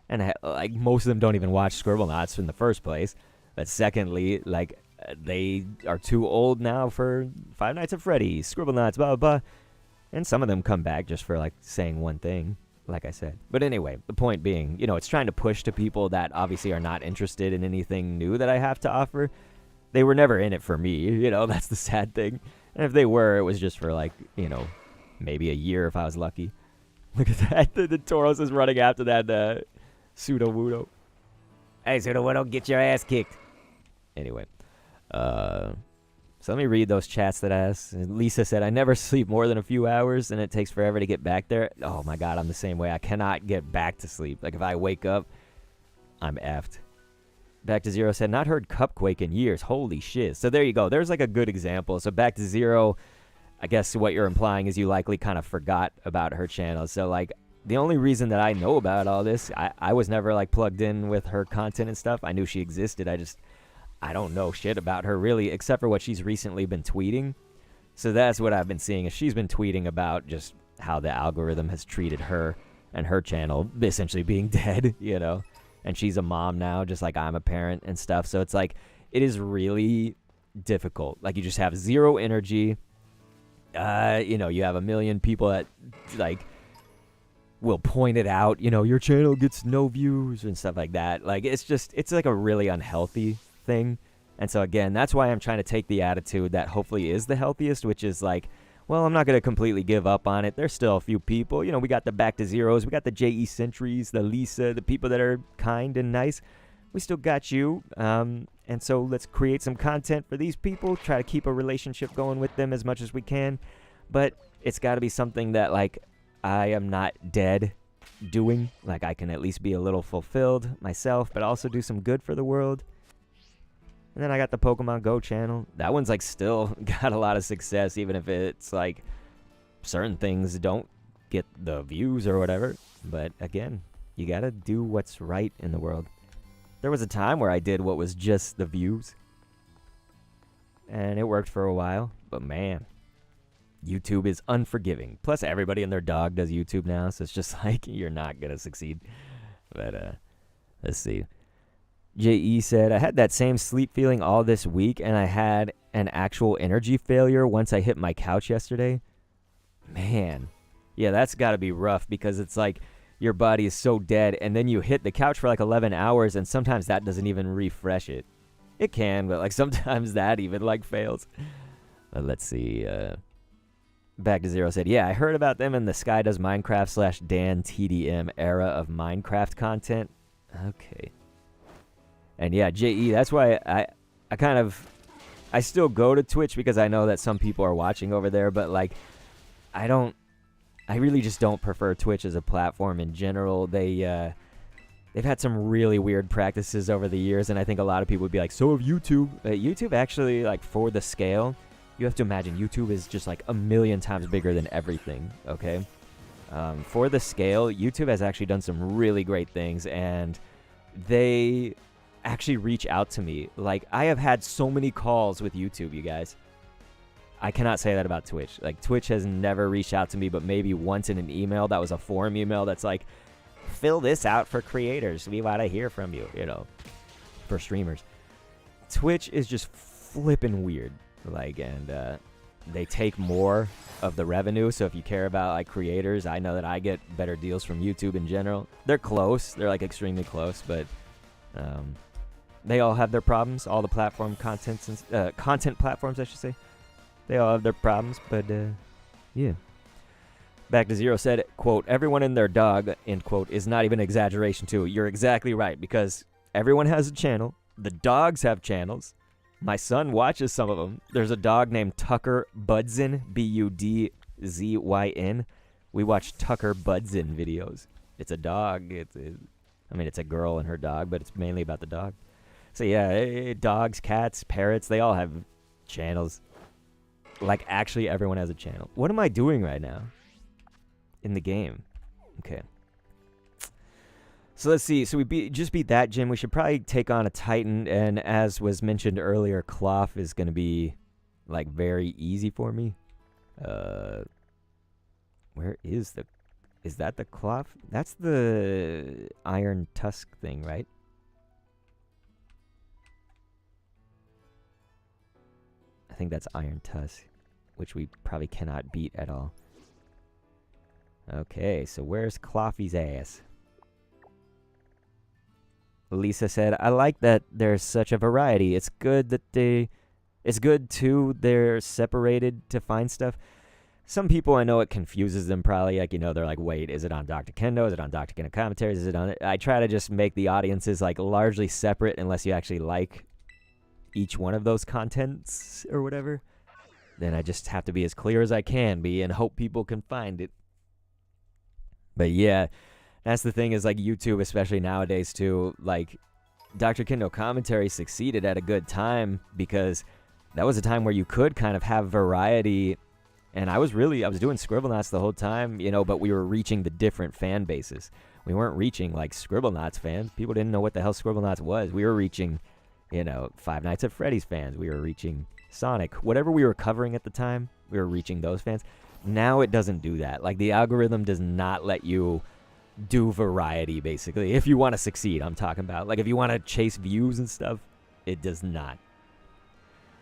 and, like, most of them don't even watch Scribblenauts in the first place. But secondly, like, they are too old now for Five Nights at Freddy's, Scribblenauts, blah, blah, blah. And some of them come back just for, like, saying one thing, like I said. But anyway, the point being, it's trying to push to people that obviously are not interested in anything new that I have to offer. They were never in it for me, that's the sad thing. And if they were, it was just for, like, maybe a year if I was lucky. Look at that. The Tauros is running after that Pseudo-Wudo. Hey, Pseudo-Wudo, get your ass kicked. Anyway. So let me read those chats that I asked. Lisa said, I never sleep more than a few hours, and it takes forever to get back there. Oh, my God, I'm the same way. I cannot get back to sleep. Like, if I wake up, I'm effed. Back to Zero said, not heard Cupquake in years. Holy shit. So there you go. There's, like, a good example. So Back to Zero, I guess what you're implying is you likely kind of forgot about her channel. So, like, the only reason that I know about all this, I was never, like, plugged in with her content and stuff. I knew she existed. I don't know shit about her, really, except for what she's recently been tweeting. So that's what I've been seeing, is she's been tweeting about just how the algorithm has treated her and her channel essentially being dead, And she's a mom now, just like I'm a parent and stuff. So it's like, it is really difficult. Like, you just have zero energy. You have a million people that, like, will point it out. Your channel gets no views and stuff like that. Like, it's like a really unhealthy thing. And so again, that's why I'm trying to take the attitude that hopefully is the healthiest, which is like, well, I'm not going to completely give up on it. There's still a few people. We got the Back to Zeros. We got the JE Sentries, the Lisa, the people that are kind and nice. We still got you. And so let's create some content for these people. Try to keep a relationship going with them as much as we can. But it's got to be something that, like, I am not dead doing. Like, I can at least be a little fulfilled myself, but also do some good for the world. And then I got the Pokemon Go channel. That one's, like, still got a lot of success, even if it's, like, certain things don't get the views or whatever. But, again, you gotta do what's right in the world. There was a time where I did what was just the views. And it worked for a while. But, man, YouTube is unforgiving. Plus, everybody and their dog does YouTube now, so it's just like, you're not gonna succeed. But, let's see. JE said, I had that same sleep feeling all this week, and I had an actual energy failure once I hit my couch yesterday. Man. Yeah, that's got to be rough, because it's like your body is so dead, and then you hit the couch for like 11 hours, and sometimes that doesn't even refresh it. It can, but like sometimes that even like fails. Let's see. Back to Zero said, yeah, I heard about them in the Sky Does Minecraft / Dan TDM era of Minecraft content. Okay. And yeah, JE, that's why I still go to Twitch, because I know that some people are watching over there, but like, I really just don't prefer Twitch as a platform in general. They've had some really weird practices over the years, and I think a lot of people would be like, so have YouTube. YouTube actually, like, for the scale, you have to imagine YouTube is just like a million times bigger than everything, okay? For the scale, YouTube has actually done some really great things, and they actually reach out to me. Like, I have had so many calls with YouTube, you guys. I cannot say that about Twitch. Like, Twitch has never reached out to me, but maybe once in an email that was a forum email that's like, fill this out for creators. We want to hear from you, for streamers. Twitch is just flipping weird. Like, and they take more of the revenue. So if you care about like creators, I know that I get better deals from YouTube in general. They're close. They're like extremely close, but they all have their problems. All the content platforms, I should say. They all have their problems, but yeah. Back to Zero said, quote, everyone and their dog, end quote, is not even an exaggeration too. You're exactly right, because everyone has a channel. The dogs have channels. My son watches some of them. There's a dog named Tucker Budzin, Budzyn. We watch Tucker Budzin videos. It's a dog. It's a girl and her dog, but it's mainly about the dog. So yeah, dogs, cats, parrots, they all have channels. Like, actually, everyone has a channel. What am I doing right now? In the game. Okay. So let's see. So we just beat that gym. We should probably take on a Titan. And as was mentioned earlier, KLAWF is going to be, like, very easy for me. Where is the... Is that the KLAWF? That's the Iron Tusk thing, right? I think that's Iron Tusk, which we probably cannot beat at all. Okay, so where's KLAWF's ass? Lisa said, I like that there's such a variety. It's good that it's good too they're separated to find stuff. Some people, I know it confuses them probably, like, you know, they're like, wait, is it on Dr. Kendo? Is it on Dr. Kendo commentaries? Is it on... I try to just make the audiences like largely separate unless you actually like each one of those contents or whatever. Then I just have to be as clear as I can be and hope people can find it. But yeah, that's the thing is, like, YouTube, especially nowadays too, like, Dr. Kendo commentary succeeded at a good time because that was a time where you could kind of have variety. And I was doing Scribblenauts the whole time, you know, but we were reaching the different fan bases. We weren't reaching, like, Scribblenauts fans. People didn't know what the hell Scribblenauts was. We were reaching, you know, Five Nights at Freddy's fans. We were reaching Sonic. Whatever we were covering at the time, we were reaching those fans. Now it doesn't do that. Like, the algorithm does not let you do variety, basically. If you want to succeed, I'm talking about. Like, if you want to chase views and stuff, it does not.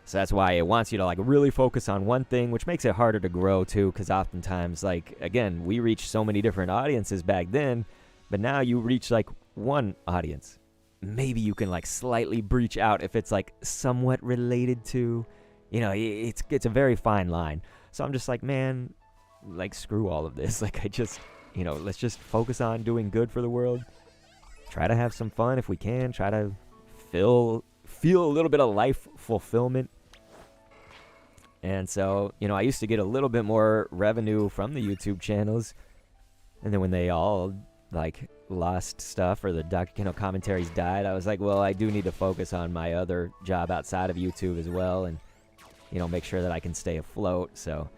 So that's why it wants you to, like, really focus on one thing, which makes it harder to grow, too, because oftentimes, like, again, we reached so many different audiences back then, but now you reach, like, one audience. Maybe you can, like, slightly breach out if it's, like, somewhat related to, you know, it's a very fine line. So I'm just like, man, like, screw all of this. Like, you know, let's just focus on doing good for the world. Try to have some fun if we can. Try to feel a little bit of life fulfillment. And so, you know, I used to get a little bit more revenue from the YouTube channels. And then when they all, like, lost stuff or the Dr. Kendo commentaries died, I was like, well, I do need to focus on my other job outside of YouTube as well. And, you know, make sure that I can stay afloat. So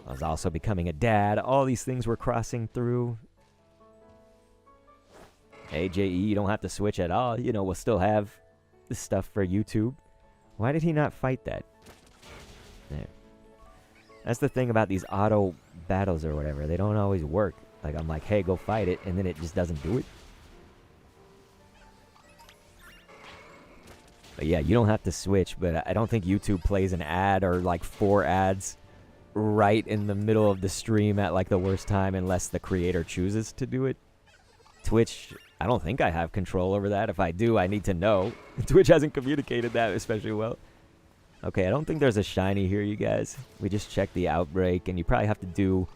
I was also becoming a dad. All these things were crossing through. AJE, you don't have to switch at all. You know, we'll still have this stuff for YouTube. Why did he not fight that? There. That's the thing about these auto battles or whatever. They don't always work. Like, I'm like, hey, go fight it, and then it just doesn't do it. But yeah, you don't have to switch, but I don't think YouTube plays an ad or, like, 4 ads right in the middle of the stream at, like, the worst time unless the creator chooses to do it. Twitch, I don't think I have control over that. If I do, I need to know. Twitch hasn't communicated that especially well. Okay, I don't think there's a shiny here, you guys. We just checked the outbreak, and you probably have to do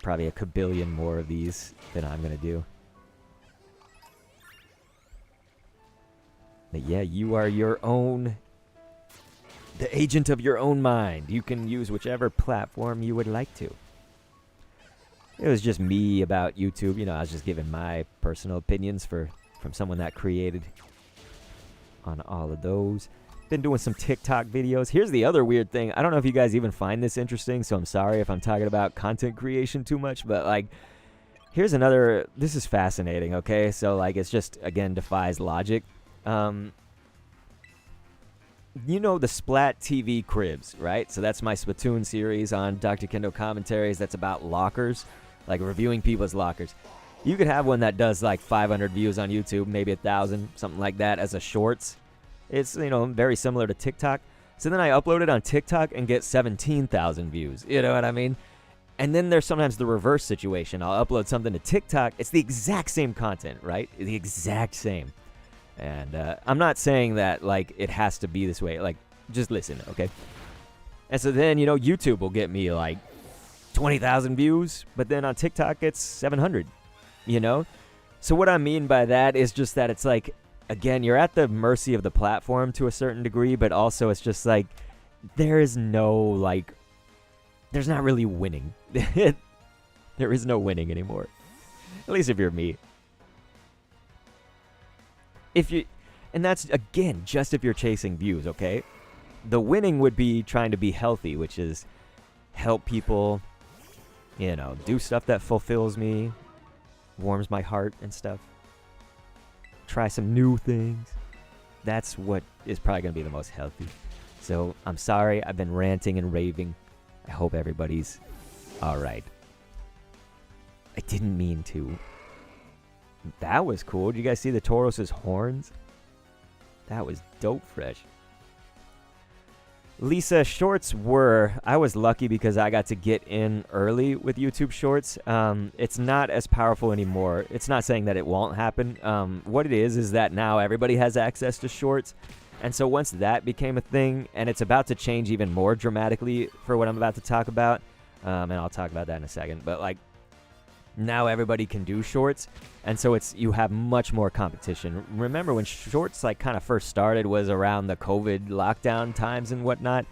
probably a kabillion more of these than I'm going to do. But yeah, you are your own, the agent of your own mind. You can use whichever platform you would like to. It was just me about YouTube. You know, I was just giving my personal opinions from someone that created on all of those. Been doing some TikTok videos. Here's the other weird thing. I don't know if you guys even find this interesting, so I'm sorry if I'm talking about content creation too much, but, like, here's another... This is fascinating, okay? So, like, it's just, again, defies logic. You know the Splat TV Cribs, right? So that's my Splatoon series on Dr. Kendo commentaries. That's about lockers, like reviewing people's lockers. You could have one that does like 500 views on YouTube, maybe 1,000, something like that as a shorts. It's, very similar to TikTok. So then I upload it on TikTok and get 17,000 views. You know what I mean? And then there's sometimes the reverse situation. I'll upload something to TikTok. It's the exact same content, right? The exact same. And I'm not saying that, like, it has to be this way. Like, just listen, okay? And so then, YouTube will get me, like, 20,000 views. But then on TikTok, it's 700, So what I mean by that is just that it's like, again, you're at the mercy of the platform to a certain degree. But also it's just like, there is no, like, there's not really winning. There is no winning anymore. At least if you're me. And that's, again, just if you're chasing views, okay? The winning would be trying to be healthy, which is help people, do stuff that fulfills me, warms my heart and stuff. Try some new things. That's what is probably going to be the most healthy. So, I'm sorry, I've been ranting and raving. I hope everybody's alright. I didn't mean to. That was cool. Did you guys see the Tauros' horns? That was dope fresh. Lisa, shorts I was lucky because I got to get in early with YouTube shorts. It's not as powerful anymore. It's not saying that it won't happen. What it is that now everybody has access to shorts. And so once that became a thing, and it's about to change even more dramatically for what I'm about to talk about, and I'll talk about that in a second, but like, now everybody can do shorts, and so you have much more competition. Remember when shorts like kind of first started was around the COVID lockdown times and whatnot,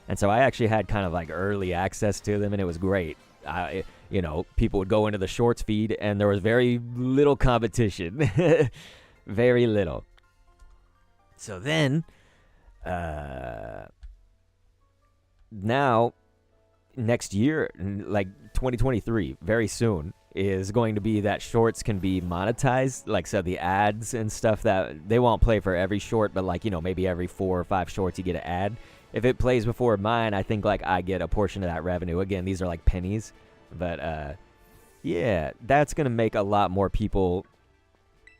and so I actually had kind of like early access to them, and it was great. People would go into the shorts feed, and there was very little competition, very little. So then, now, next year, like 2023, very soon, is going to be that shorts can be monetized. Like, so the ads and stuff that they won't play for every short, but like, maybe every 4 or 5 shorts you get an ad. If it plays before mine, I think like I get a portion of that revenue. Again, these are like pennies, but yeah, that's going to make a lot more people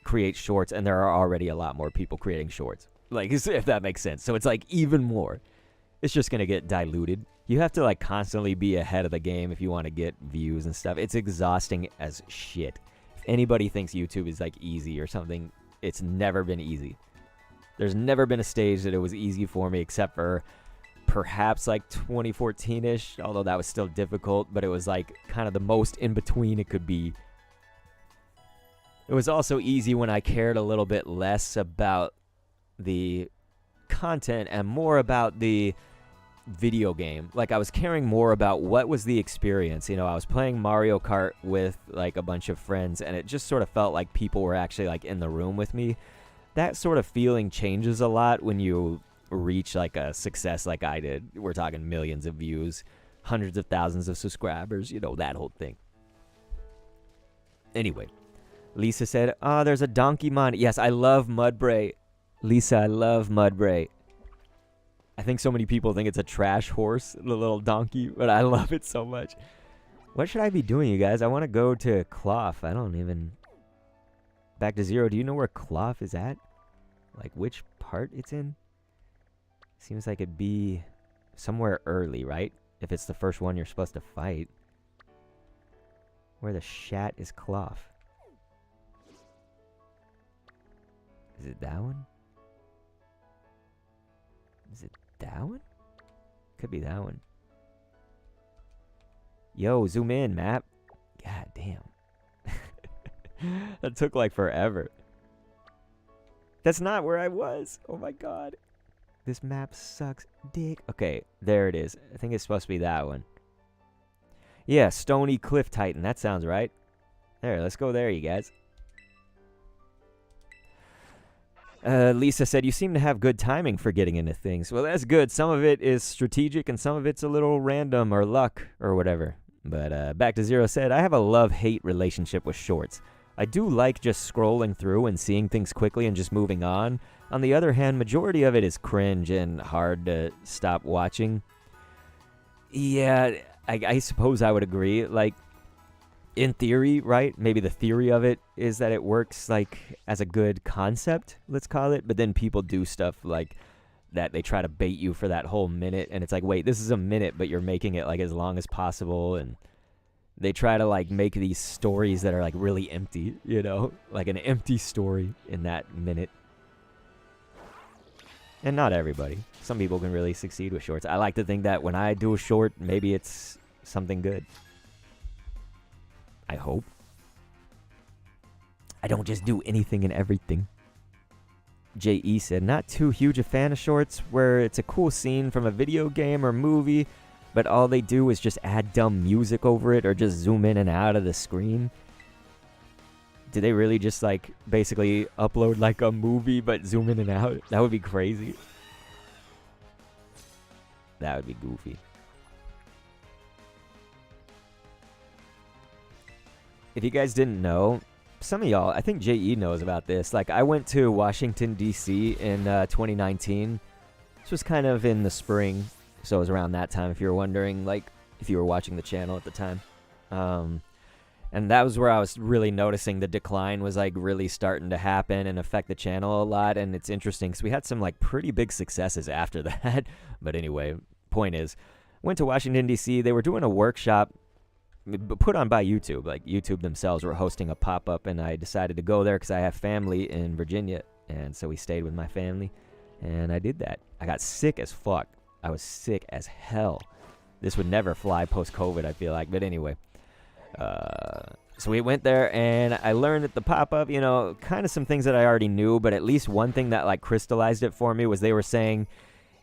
create shorts, and there are already a lot more people creating shorts. Like, if that makes sense. So it's like even more. It's just going to get diluted. You have to like constantly be ahead of the game if you want to get views and stuff. It's exhausting as shit. If anybody thinks YouTube is like easy or something, it's never been easy. There's never been a stage that it was easy for me except for perhaps like 2014-ish, although that was still difficult, but it was like kind of the most in between it could be. It was also easy when I cared a little bit less about the content and more about the video game. Like, I was caring more about what was the experience. I was playing Mario Kart with like a bunch of friends, and it just sort of felt like people were actually like in the room with me. That sort of feeling changes a lot when you reach like a success like I did. We're talking millions of views, hundreds of thousands of subscribers, that whole thing. Anyway, Lisa said, "Oh, there's a donkey mon." Yes, I love Mudbray. Lisa, I love Mudbray. I think so many people think it's a trash horse, the little donkey, but I love it so much. What should I be doing, you guys? I want to go to KLAWF. I don't even... Back to Zero, do you know where KLAWF is at? Like, which part it's in? Seems like it'd be somewhere early, right? If it's the first one you're supposed to fight. Where the shat is KLAWF? Is it that one? Is it that one? Could be that one. Yo, zoom in, map. God damn. That took like forever. That's not where I was. Oh my god. This map sucks dick. Okay, there it is. I think it's supposed to be that one. Yeah, Stony Cliff Titan. That sounds right. There, let's go there, you guys. Lisa said, "You seem to have good timing for getting into things." Well, that's good. Some of it is strategic, and some of it's a little random or luck or whatever. But Back to Zero said, "I have a love-hate relationship with shorts. I do like just scrolling through and seeing things quickly and just moving on. On the other hand, majority of it is cringe and hard to stop watching." Yeah, I suppose I would agree. Like, in theory, right? Maybe the theory of it is that it works like as a good concept, let's call it. But then people do stuff like that. They try to bait you for that whole minute. And it's like, wait, this is a minute, but you're making it like as long as possible. And they try to like make these stories that are like really empty, you know, like an empty story in that minute. And not everybody. Some people can really succeed with shorts. I like to think that when I do a short, maybe it's something good. I hope. I don't just do anything and everything. J.E. said, not too huge a fan of shorts where it's a cool scene from a video game or movie, but all they do is just add dumb music over it or just zoom in and out of the screen. Did they really just like basically upload like a movie but zoom in and out? That would be crazy. That would be goofy. If you guys didn't know, some of y'all, I think J.E. knows about this. Like, I went to Washington, D.C. in 2019. This was kind of in the spring, so it was around that time, if you were wondering, like, if you were watching the channel at the time. And that was where I was really noticing the decline was, like, really starting to happen and affect the channel a lot. And it's interesting, because we had some, like, pretty big successes after that. But anyway, point is, went to Washington, D.C. They were doing a workshop put on by YouTube. Like, YouTube themselves were hosting a pop-up, and I decided to go there because I have family in Virginia, and so we stayed with my family, and I did that. I got sick as fuck. I was sick as hell. This would never fly post-COVID, I feel like, but anyway. So we went there, and I learned at the pop-up, you know, kind of some things that I already knew, but at least one thing that, like, crystallized it for me was they were saying,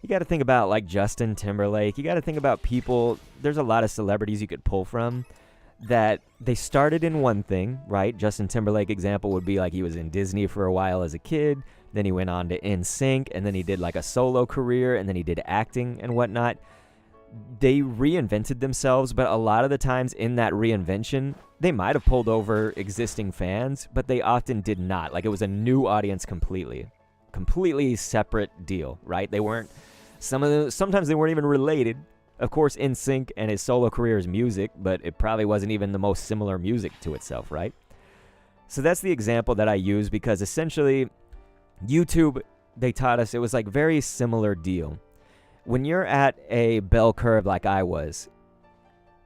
you got to think about, like, Justin Timberlake. You got to think about people. There's a lot of celebrities you could pull from that they started in one thing, right? Justin Timberlake example would be, like, he was in Disney for a while as a kid. Then he went on to NSYNC, and then he did, like, a solo career, and then he did acting and whatnot. They reinvented themselves, but a lot of the times in that reinvention, they might have pulled over existing fans, but they often did not. Like, it was a new audience completely separate deal, right? They weren't, sometimes they weren't even related. Of course, NSYNC and his solo career is music, but it probably wasn't even the most similar music to itself, right? So that's the example that I use, because essentially YouTube, they taught us it was like very similar deal. When you're at a bell curve like I was,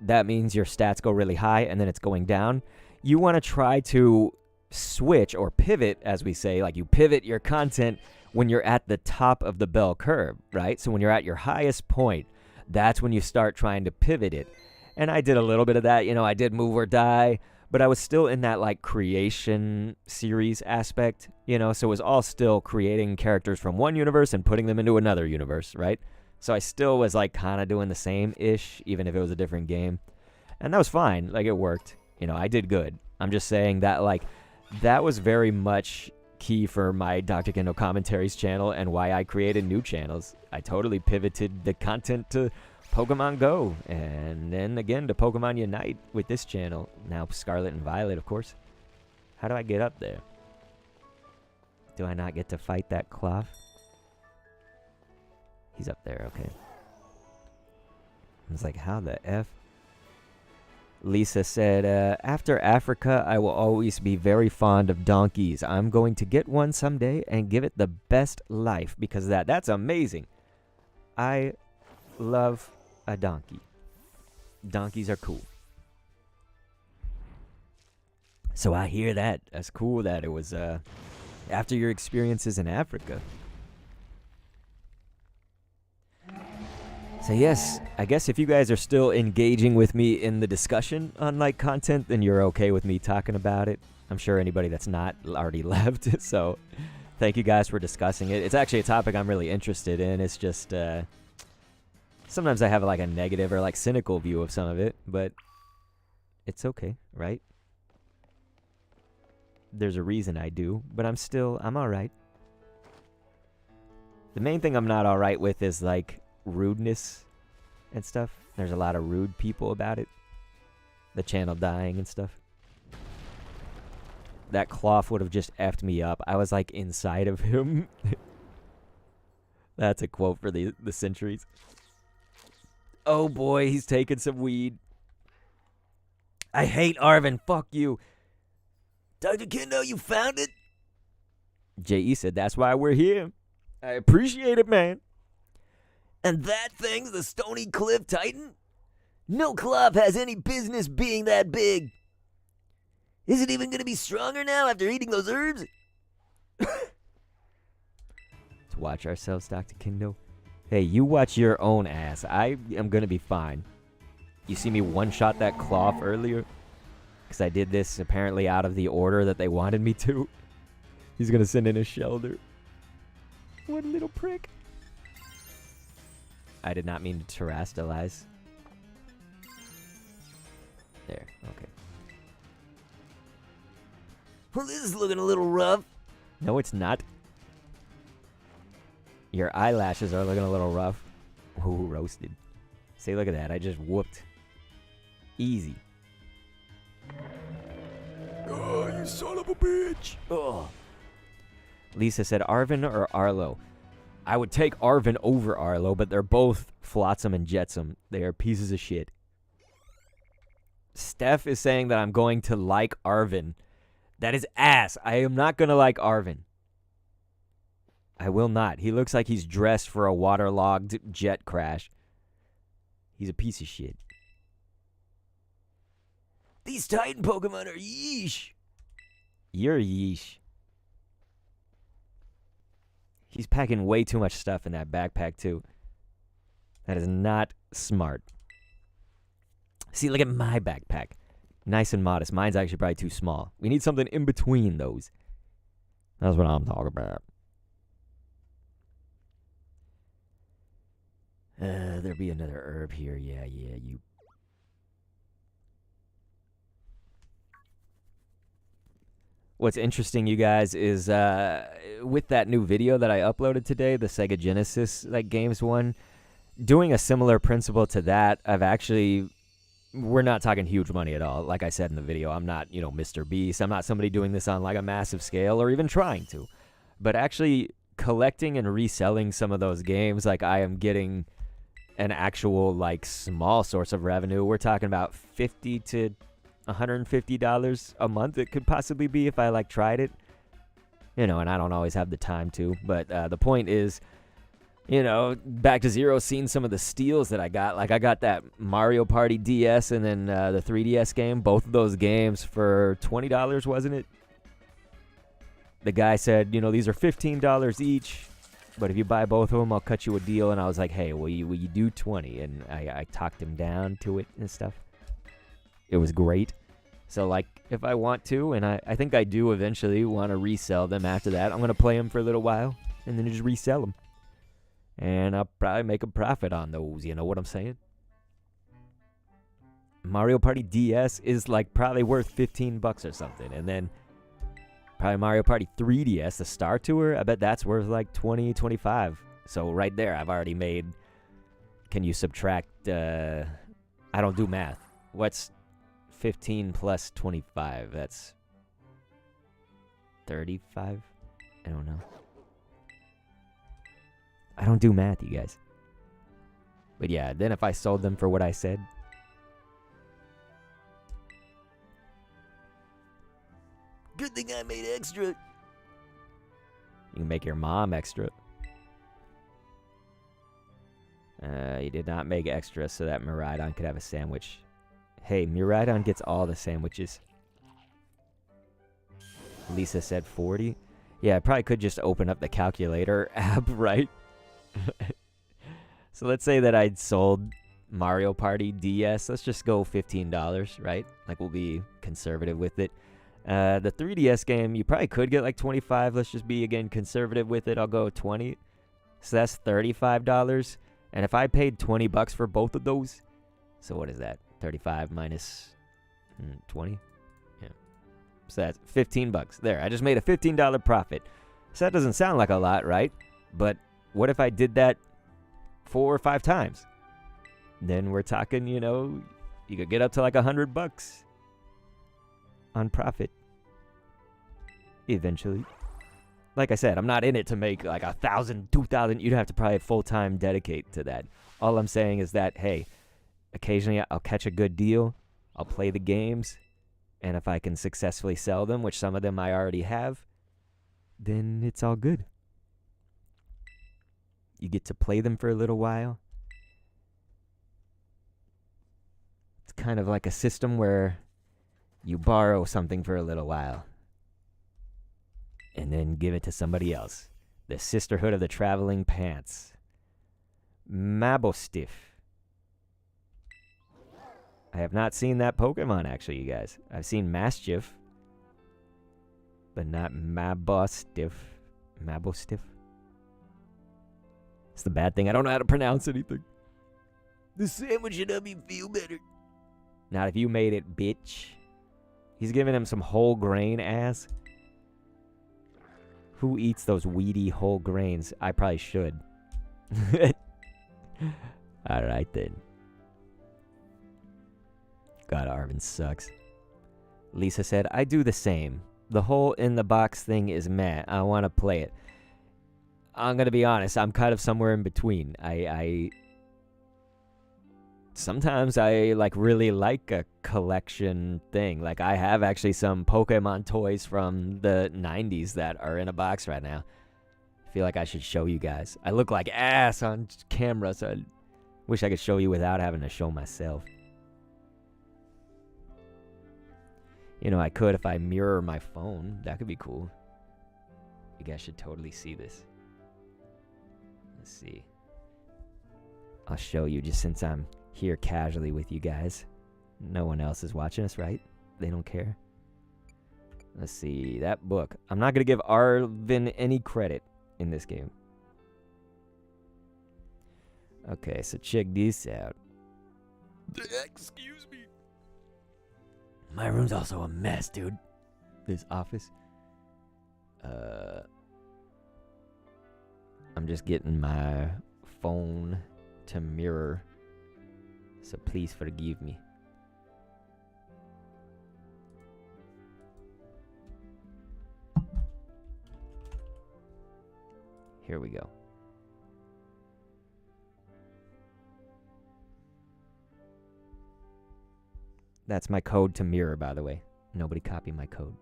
that means your stats go really high and then it's going down. You want to try to switch or pivot, as we say, like you pivot your content when you're at the top of the bell curve, right? So when you're at your highest point, that's when you start trying to pivot it. And I did a little bit of that, you know, I did Move or Die, but I was still in that like creation series aspect, you know, so it was all still creating characters from one universe and putting them into another universe, right? So I still was like kind of doing the same-ish, even if it was a different game. And that was fine, like it worked, you know, I did good. I'm just saying that like, that was very much key for my Dr. Kendo Commentaries channel and why I created new channels. I totally pivoted the content to Pokemon Go and then again to Pokemon Unite with this channel. Now Scarlet and Violet, of course. How do I get up there? Do I not get to fight that KLAWF? He's up there, okay. I was like, how the F? Lisa said, after Africa, I will always be very fond of donkeys. I'm going to get one someday and give it the best life because of that. That's amazing. I love a donkey. Donkeys are cool. So I hear that. That's cool that it was after your experiences in Africa. So yes, I guess if you guys are still engaging with me in the discussion on like content, then you're okay with me talking about it. I'm sure anybody that's not already left. So thank you guys for discussing it. It's actually a topic I'm really interested in. It's just sometimes I have like a negative or like cynical view of some of it, but it's okay, right? There's a reason I do, but I'm all right. The main thing I'm not all right with is like rudeness and stuff. There's a lot of rude people about it. The channel dying and stuff. That KLAWF would have just effed me up. I was like inside of him. That's a quote for the centuries. Oh boy, he's taking some weed. I hate Arvin. Fuck you. Dr. Kendo, you found it? J.E. said, that's why we're here. I appreciate it, man. And that thing's the Stony Cliff Titan? No KLAWF has any business being that big. Is it even going to be stronger now after eating those herbs? Let's watch ourselves, Dr. Kendo. Hey, you watch your own ass. I am going to be fine. You see me one-shot that KLAWF earlier? Because I did this apparently out of the order that they wanted me to. He's going to send in a shelter. What a little prick. I did not mean to terrestrialize. There, okay. Well, this is looking a little rough. No, it's not. Your eyelashes are looking a little rough. Ooh, roasted. See, look at that. I just whooped. Easy. Oh, you son of a bitch. Ugh. Lisa said, Arvin or Arlo? I would take Arvin over Arlo, but they're both flotsam and jetsam. They are pieces of shit. Steph is saying that I'm going to like Arvin. That is ass. I am not going to like Arvin. I will not. He looks like he's dressed for a waterlogged jet crash. He's a piece of shit. These Titan Pokemon are yeesh. You're yeesh. He's packing way too much stuff in that backpack, too. That is not smart. See, look at my backpack. Nice and modest. Mine's actually probably too small. We need something in between those. That's what I'm talking about. There'll be another herb here. Yeah, you. What's interesting, you guys, is with that new video that I uploaded today, the Sega Genesis games one, doing a similar principle to that. We're not talking huge money at all. Like I said in the video, I'm not, Mr. Beast. I'm not somebody doing this on a massive scale or even trying to. But actually collecting and reselling some of those games, I am getting an actual small source of revenue. We're talking about $50 to $150 a month it could possibly be if I tried it. And I don't always have the time to. But the point is, back to zero, seeing some of the steals that I got. I got that Mario Party DS and then the 3DS game. Both of those games for $20, wasn't it? The guy said, these are $15 each. But if you buy both of them, I'll cut you a deal. And I was like, hey, will you do 20? And I talked him down to it and stuff. It was great. So, if I want to, and I think I do eventually want to resell them after that, I'm going to play them for a little while and then just resell them. And I'll probably make a profit on those, you know what I'm saying? Mario Party DS is probably worth $15 or something. And then probably Mario Party 3DS, the Star Tour, I bet that's worth $20, $25. So right there, I've already made, can you subtract, I don't do math. What's 15 plus 25? That's 35? I don't know. I don't do math, you guys. But yeah, then if I sold them for what I said. Good thing I made extra. You can make your mom extra. You did not make extra so that Miraidon could have a sandwich. Hey, Miraidon gets all the sandwiches. Lisa said 40. Yeah, I probably could just open up the calculator app, right? So let's say that I'd sold Mario Party DS. Let's just go $15, right? We'll be conservative with it. The 3DS game, you probably could get 25. Let's just be, again, conservative with it. I'll go 20. So that's $35. And if I paid $20 for both of those, so what is that? 35 minus 20? Yeah. So that's $15. There, I just made a $15 profit. So that doesn't sound like a lot, right? But what if I did that 4 or 5 times? Then we're talking, you could get up to $100 on profit. Eventually. Like I said, I'm not in it to make $1,000, $2,000. You'd have to probably full-time dedicate to that. All I'm saying is that, hey, occasionally I'll catch a good deal. I'll play the games, and if I can successfully sell them, which some of them I already have, then it's all good. You get to play them for a little while. It's kind of like a system where you borrow something for a little while and then give it to somebody else. The Sisterhood of the Traveling Pants. Mabostiff. I have not seen that Pokemon, actually, you guys. I've seen Mastiff, but not Mabostiff. Mabostiff? It's the bad thing. I don't know how to pronounce anything. The sandwich should help me feel better. Not if you made it, bitch. He's giving him some whole grain ass. Who eats those weedy whole grains? I probably should. Alright then. God, Arvin sucks. Lisa said, I do the same. The whole in the box thing is meh. I want to play it. I'm going to be honest. I'm kind of somewhere in between. Sometimes I really like a collection thing. Like I have actually some Pokemon toys from the 90s that are in a box right now. I feel like I should show you guys. I look like ass on camera, so I wish I could show you without having to show myself. You know, I could if I mirror my phone. That could be cool. You guys should totally see this. Let's see. I'll show you just since I'm here casually with you guys. No one else is watching us, right? They don't care. Let's see. That book. I'm not going to give Arvin any credit in this game. Okay, so check this out. Excuse me. My room's also a mess, dude. This office. I'm just getting my phone to mirror. So please forgive me. Here we go. That's my code to mirror, by the way. Nobody copy my code.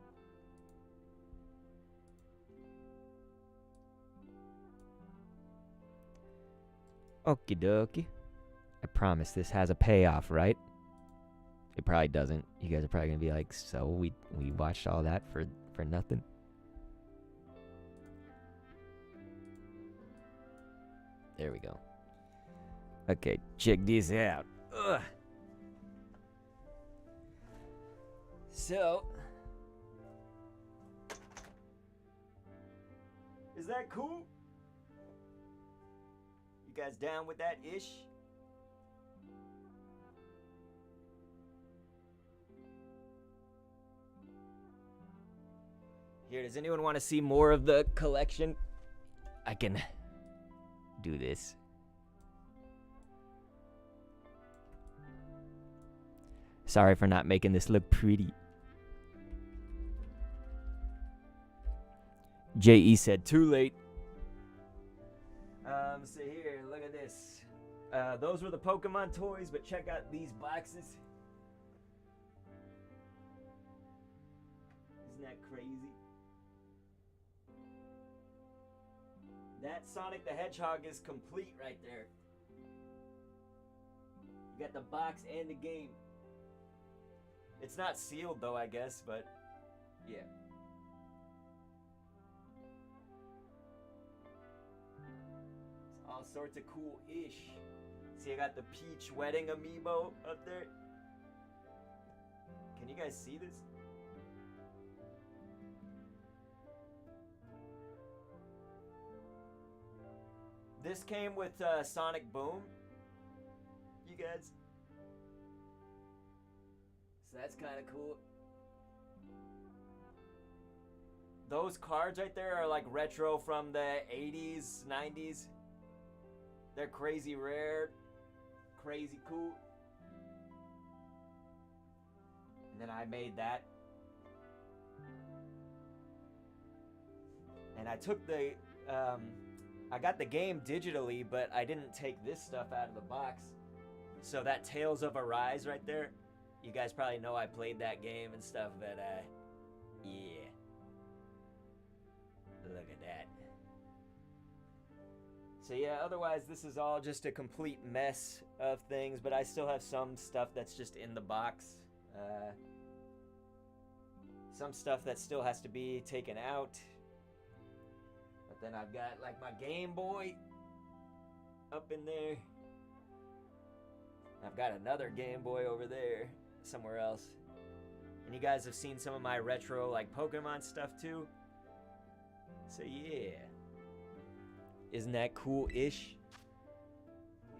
Okie dokie. I promise this has a payoff, right? It probably doesn't. You guys are probably gonna be like, so we watched all that for nothing? There we go. Okay, check this out. Ugh. So, is that cool? You guys down with that ish? Here, does anyone want to see more of the collection? I can do this. Sorry for not making this look pretty. J.E. said, too late. So here, look at this. Those were the Pokemon toys, but check out these boxes. Isn't that crazy? That Sonic the Hedgehog is complete right there. You got the box and the game. It's not sealed though, I guess, but yeah. It's all sorts of cool-ish. See, I got the Peach Wedding amiibo up there. Can you guys see this? This came with Sonic Boom. You guys. So that's kind of cool. Those cards right there are like retro from the 80s, 90s. They're crazy rare, crazy cool. And then I made that. And I took the, I got the game digitally, but I didn't take this stuff out of the box. So that Tales of Arise right there, You guys probably know I played that game and stuff, but, yeah. Look at that. So yeah, otherwise this is all just a complete mess of things, but I still have some stuff that's just in the box. Some stuff that still has to be taken out. But then I've got like my Game Boy up in there. I've got another Game Boy over there somewhere else. And you guys have seen some of my retro like Pokemon stuff too. So yeah. Isn't that cool-ish?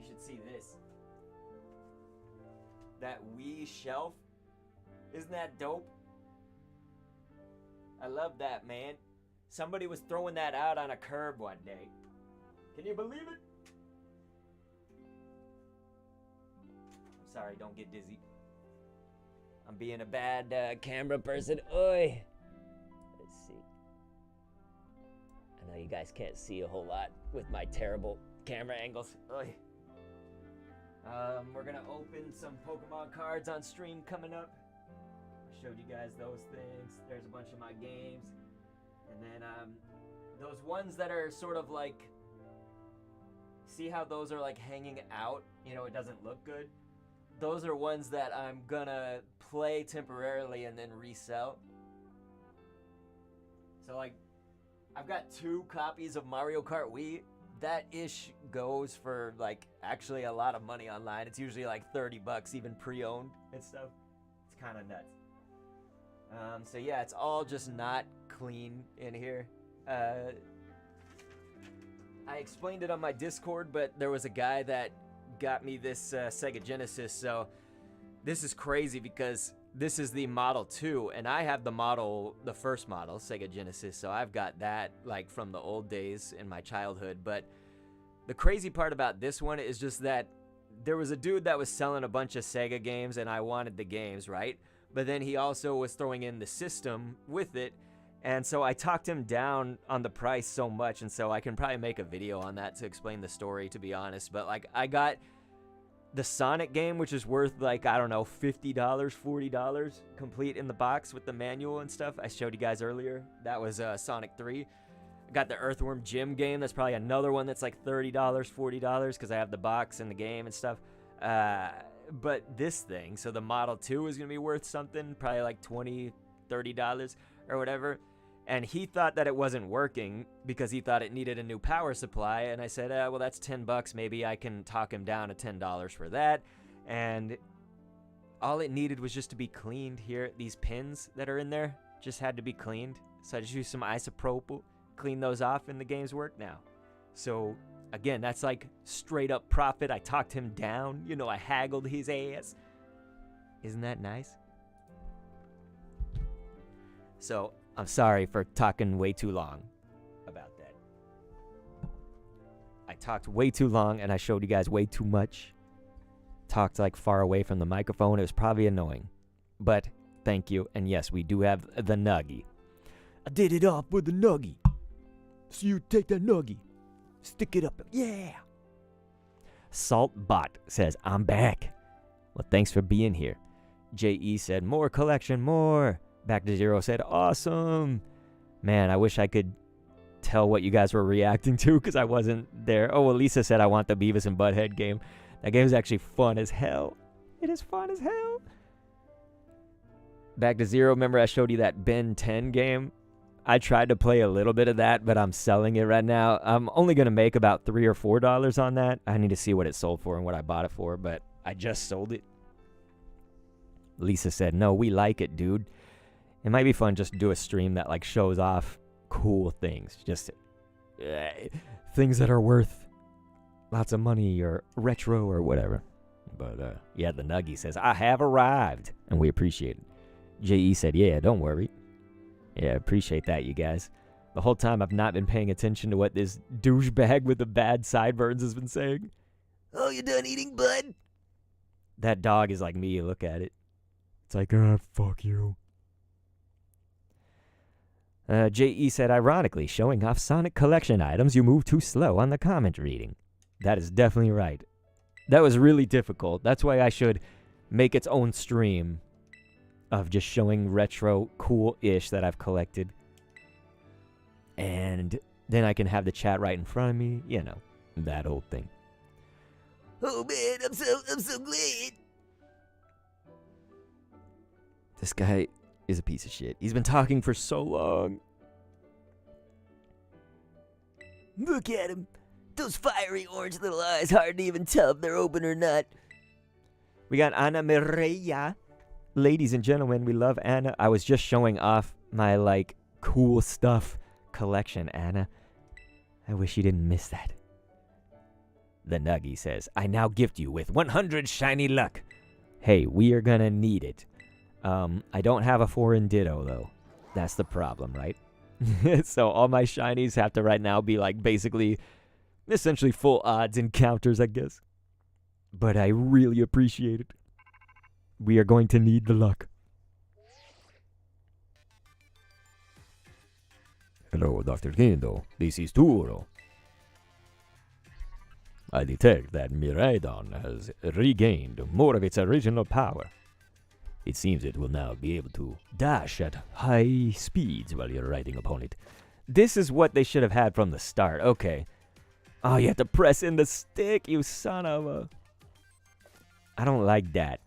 You should see this. That Wii shelf. Isn't that dope? I love that, man. Somebody was throwing that out on a curb one day. Can you believe it? I'm sorry, don't get dizzy. I'm being a bad camera person. Oi. Let's see. I know you guys can't see a whole lot with my terrible camera angles. Oi. We're gonna open some Pokemon cards on stream coming up. I showed you guys those things. There's a bunch of my games. And then those ones that are sort of like, see how those are like hanging out? You know, it doesn't look good. Those are ones that I'm gonna play temporarily and then resell. So like, I've got 2 copies of Mario Kart Wii. That ish goes for like actually a lot of money online. It's usually like $30 even pre-owned and stuff. It's kind of nuts. So yeah, it's all just not clean in here. I explained it on my Discord, but there was a guy that got me this Sega Genesis. So this is crazy because this is the Model 2, and I have the first model, Sega Genesis, so I've got that like from the old days in my childhood. But the crazy part about this one is just that there was a dude that was selling a bunch of Sega games, and I wanted the games, right? But then he also was throwing in the system with it, and so I talked him down on the price so much, and so I can probably make a video on that to explain the story, to be honest. But like, I got the Sonic game, which is worth like, I don't know, $50, $40 complete in the box with the manual and stuff. I showed you guys earlier. That was Sonic 3. I got the Earthworm Jim game. That's probably another one that's like $30, $40 because I have the box and the game and stuff. But this thing, so the Model 2 is going to be worth something, probably like $20, $30 or whatever. And he thought that it wasn't working because he thought it needed a new power supply. And I said, well, that's $10. Maybe I can talk him down to $10 for that. And all it needed was just to be cleaned here. These pins that are in there just had to be cleaned. So I just used some isopropyl, clean those off, and the games work now. So again, that's like straight up profit. I talked him down. You know, I haggled his ass. Isn't that nice? So I'm sorry for talking way too long about that. I talked way too long and I showed you guys way too much. Talked like far away from the microphone. It was probably annoying. But thank you. And yes, we do have the Nuggie. I did it all for the Nuggie. So you take that Nuggie. Stick it up. Yeah. Saltbot says, I'm back. Well, thanks for being here. J.E. said, more collection, more. Back to Zero said, awesome. Man, I wish I could tell what you guys were reacting to because I wasn't there. Oh, well, Lisa said I want the Beavis and Butthead game. That game is actually fun as hell. It is fun as hell. Back to Zero, remember I showed you that Ben 10 game? I tried to play a little bit of that, but I'm selling it right now. I'm only going to make about $3 or $4 on that. I need to see what it sold for and what I bought it for, but I just sold it. Lisa said, no, we like it, dude. It might be fun just to do a stream that like shows off cool things. Just things that are worth lots of money or retro or whatever. But yeah, the Nuggie says, I have arrived. And we appreciate it. J.E. said, yeah, don't worry. Yeah, appreciate that, you guys. The whole time I've not been paying attention to what this douchebag with the bad sideburns has been saying. Oh, you done eating, bud? That dog is like me. Look at it. It's like, fuck you. J.E. said, ironically, showing off Sonic collection items, you move too slow on the comment reading. That is definitely right. That was really difficult. That's why I should make its own stream of just showing retro cool-ish that I've collected. And then I can have the chat right in front of me, you know, that old thing. Oh man, I'm so glad. This guy is a piece of shit. He's been talking for so long. Look at him. Those fiery orange little eyes, hard to even tell if they're open or not. We got Anna Mireya. Ladies and gentlemen, we love Anna. I was just showing off my, like, cool stuff collection, Anna. I wish you didn't miss that. The Nuggy says, I now gift you with 100 shiny luck. Hey, we are gonna need it. I don't have a foreign ditto, though. That's the problem, right? So all my shinies have to right now be, like, basically, essentially full odds encounters, I guess. But I really appreciate it. We are going to need the luck. Hello, Dr. Kendo. This is Turo. I detect that Miraidon has regained more of its original power. It seems it will now be able to dash at high speeds while you're riding upon it. This is what they should have had from the start. Okay. Oh, you have to press in the stick, you son of a... I don't like that.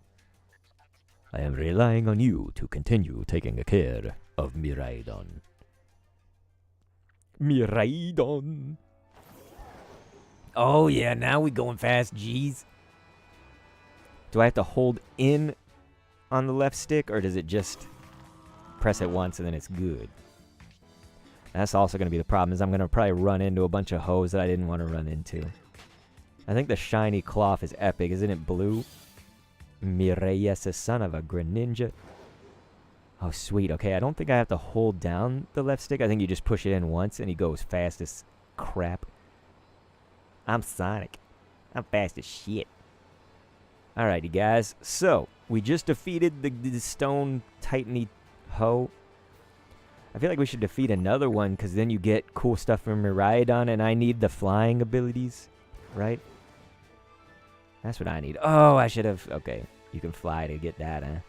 I am relying on you to continue taking care of Miraidon. Miraidon. Oh, yeah, now we going fast, jeez. Do I have to hold in on the left stick, or does it just press it once and then it's good? That's also going to be the problem, is I'm going to probably run into a bunch of hoes that I didn't want to run into. I think the shiny KLAWF is epic. Isn't it blue? Mireya, son of a Greninja. Oh, sweet. Okay, I don't think I have to hold down the left stick. I think you just push it in once and he goes fast as crap. I'm Sonic. I'm fast as shit. Alrighty, guys. So, we just defeated the stone titany hoe. I feel like we should defeat another one, because then you get cool stuff from Miraidon, and I need the flying abilities, right? That's what I need. Oh, I should have... Okay, you can fly to get that, huh?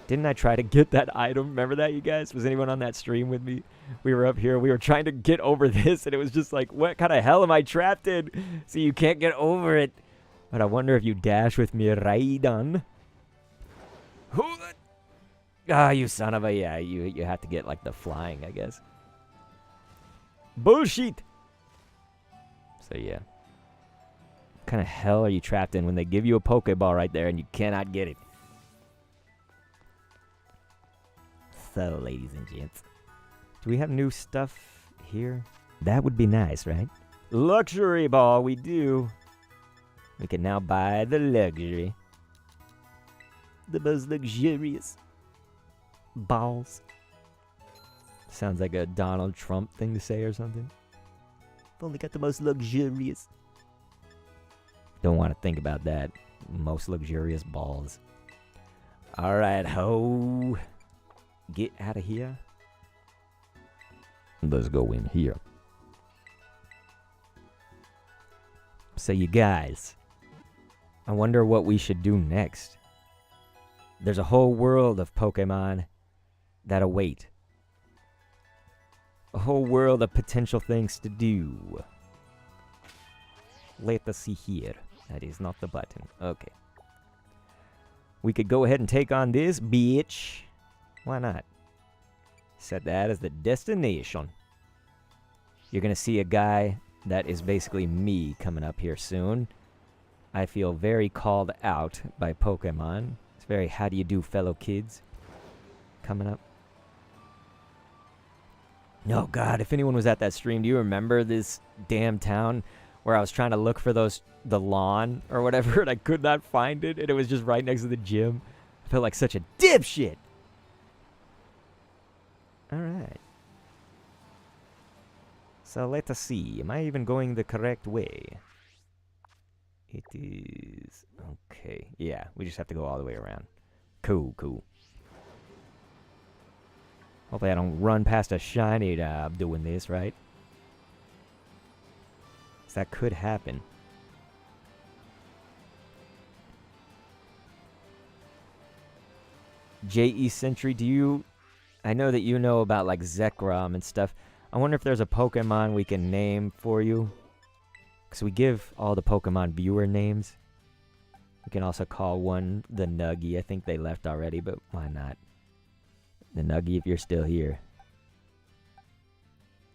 Didn't I try to get that item? Remember that, you guys? Was anyone on that stream with me? We were up here. We were trying to get over this, and it was just like, what kind of hell am I trapped in? So you can't get over it. But I wonder if you dash with Miraidon. Ah, you son of a... Yeah, you have to get, like, the flying, I guess. Bullshit! So, yeah. What kind of hell are you trapped in when they give you a Pokeball right there and you cannot get it? So, ladies and gents. Do we have new stuff here? That would be nice, right? Luxury ball, we do. We can now buy the luxury. The most luxurious balls. Sounds like a Donald Trump thing to say or something. I've only got the most luxurious. Don't want to think about that. Most luxurious balls. Alright, ho. Get out of here. Let's go in here. So you guys, I wonder what we should do next. There's a whole world of Pokemon that await. A whole world of potential things to do. Let us see here. That is not the button. Okay. We could go ahead and take on this bitch. Why not? Set that as the destination. You're going to see a guy that is basically me coming up here soon. I feel very called out by Pokemon. It's very how do you do, fellow kids, coming up. Oh God, if anyone was at that stream, do you remember this damn town where I was trying to look for the lawn or whatever, and I could not find it, and it was just right next to the gym? I felt like such a dipshit. Alright. So let us see. Am I even going the correct way? It is... Okay. Yeah, we just have to go all the way around. Cool, cool. Hopefully I don't run past a shiny doing this, right? 'Cause that could happen. J.E. Sentry, do you... I know that you know about, like, Zekrom and stuff. I wonder if there's a Pokemon we can name for you. Because we give all the Pokemon viewer names. We can also call one the Nuggy. I think they left already, but why not? The Nuggy, if you're still here.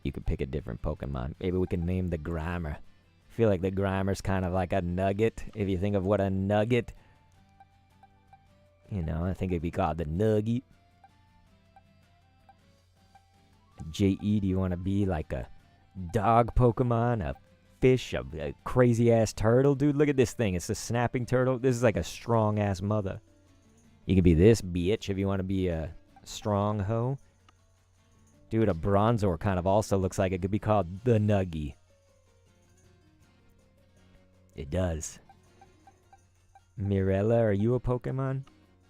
You could pick a different Pokemon. Maybe we can name the Grimer. I feel like the Grimer's kind of like a nugget. If you think of what a nugget... You know, I think it'd be called the Nuggy. J.E., do you want to be like a dog Pokemon? A fish? A crazy-ass turtle? Dude, look at this thing. It's a snapping turtle. This is like a strong-ass mother. You could be this bitch if you want to be a strong hoe. Dude, a Bronzor kind of also looks like it could be called the Nuggy. It does. Mirella, are you a Pokemon?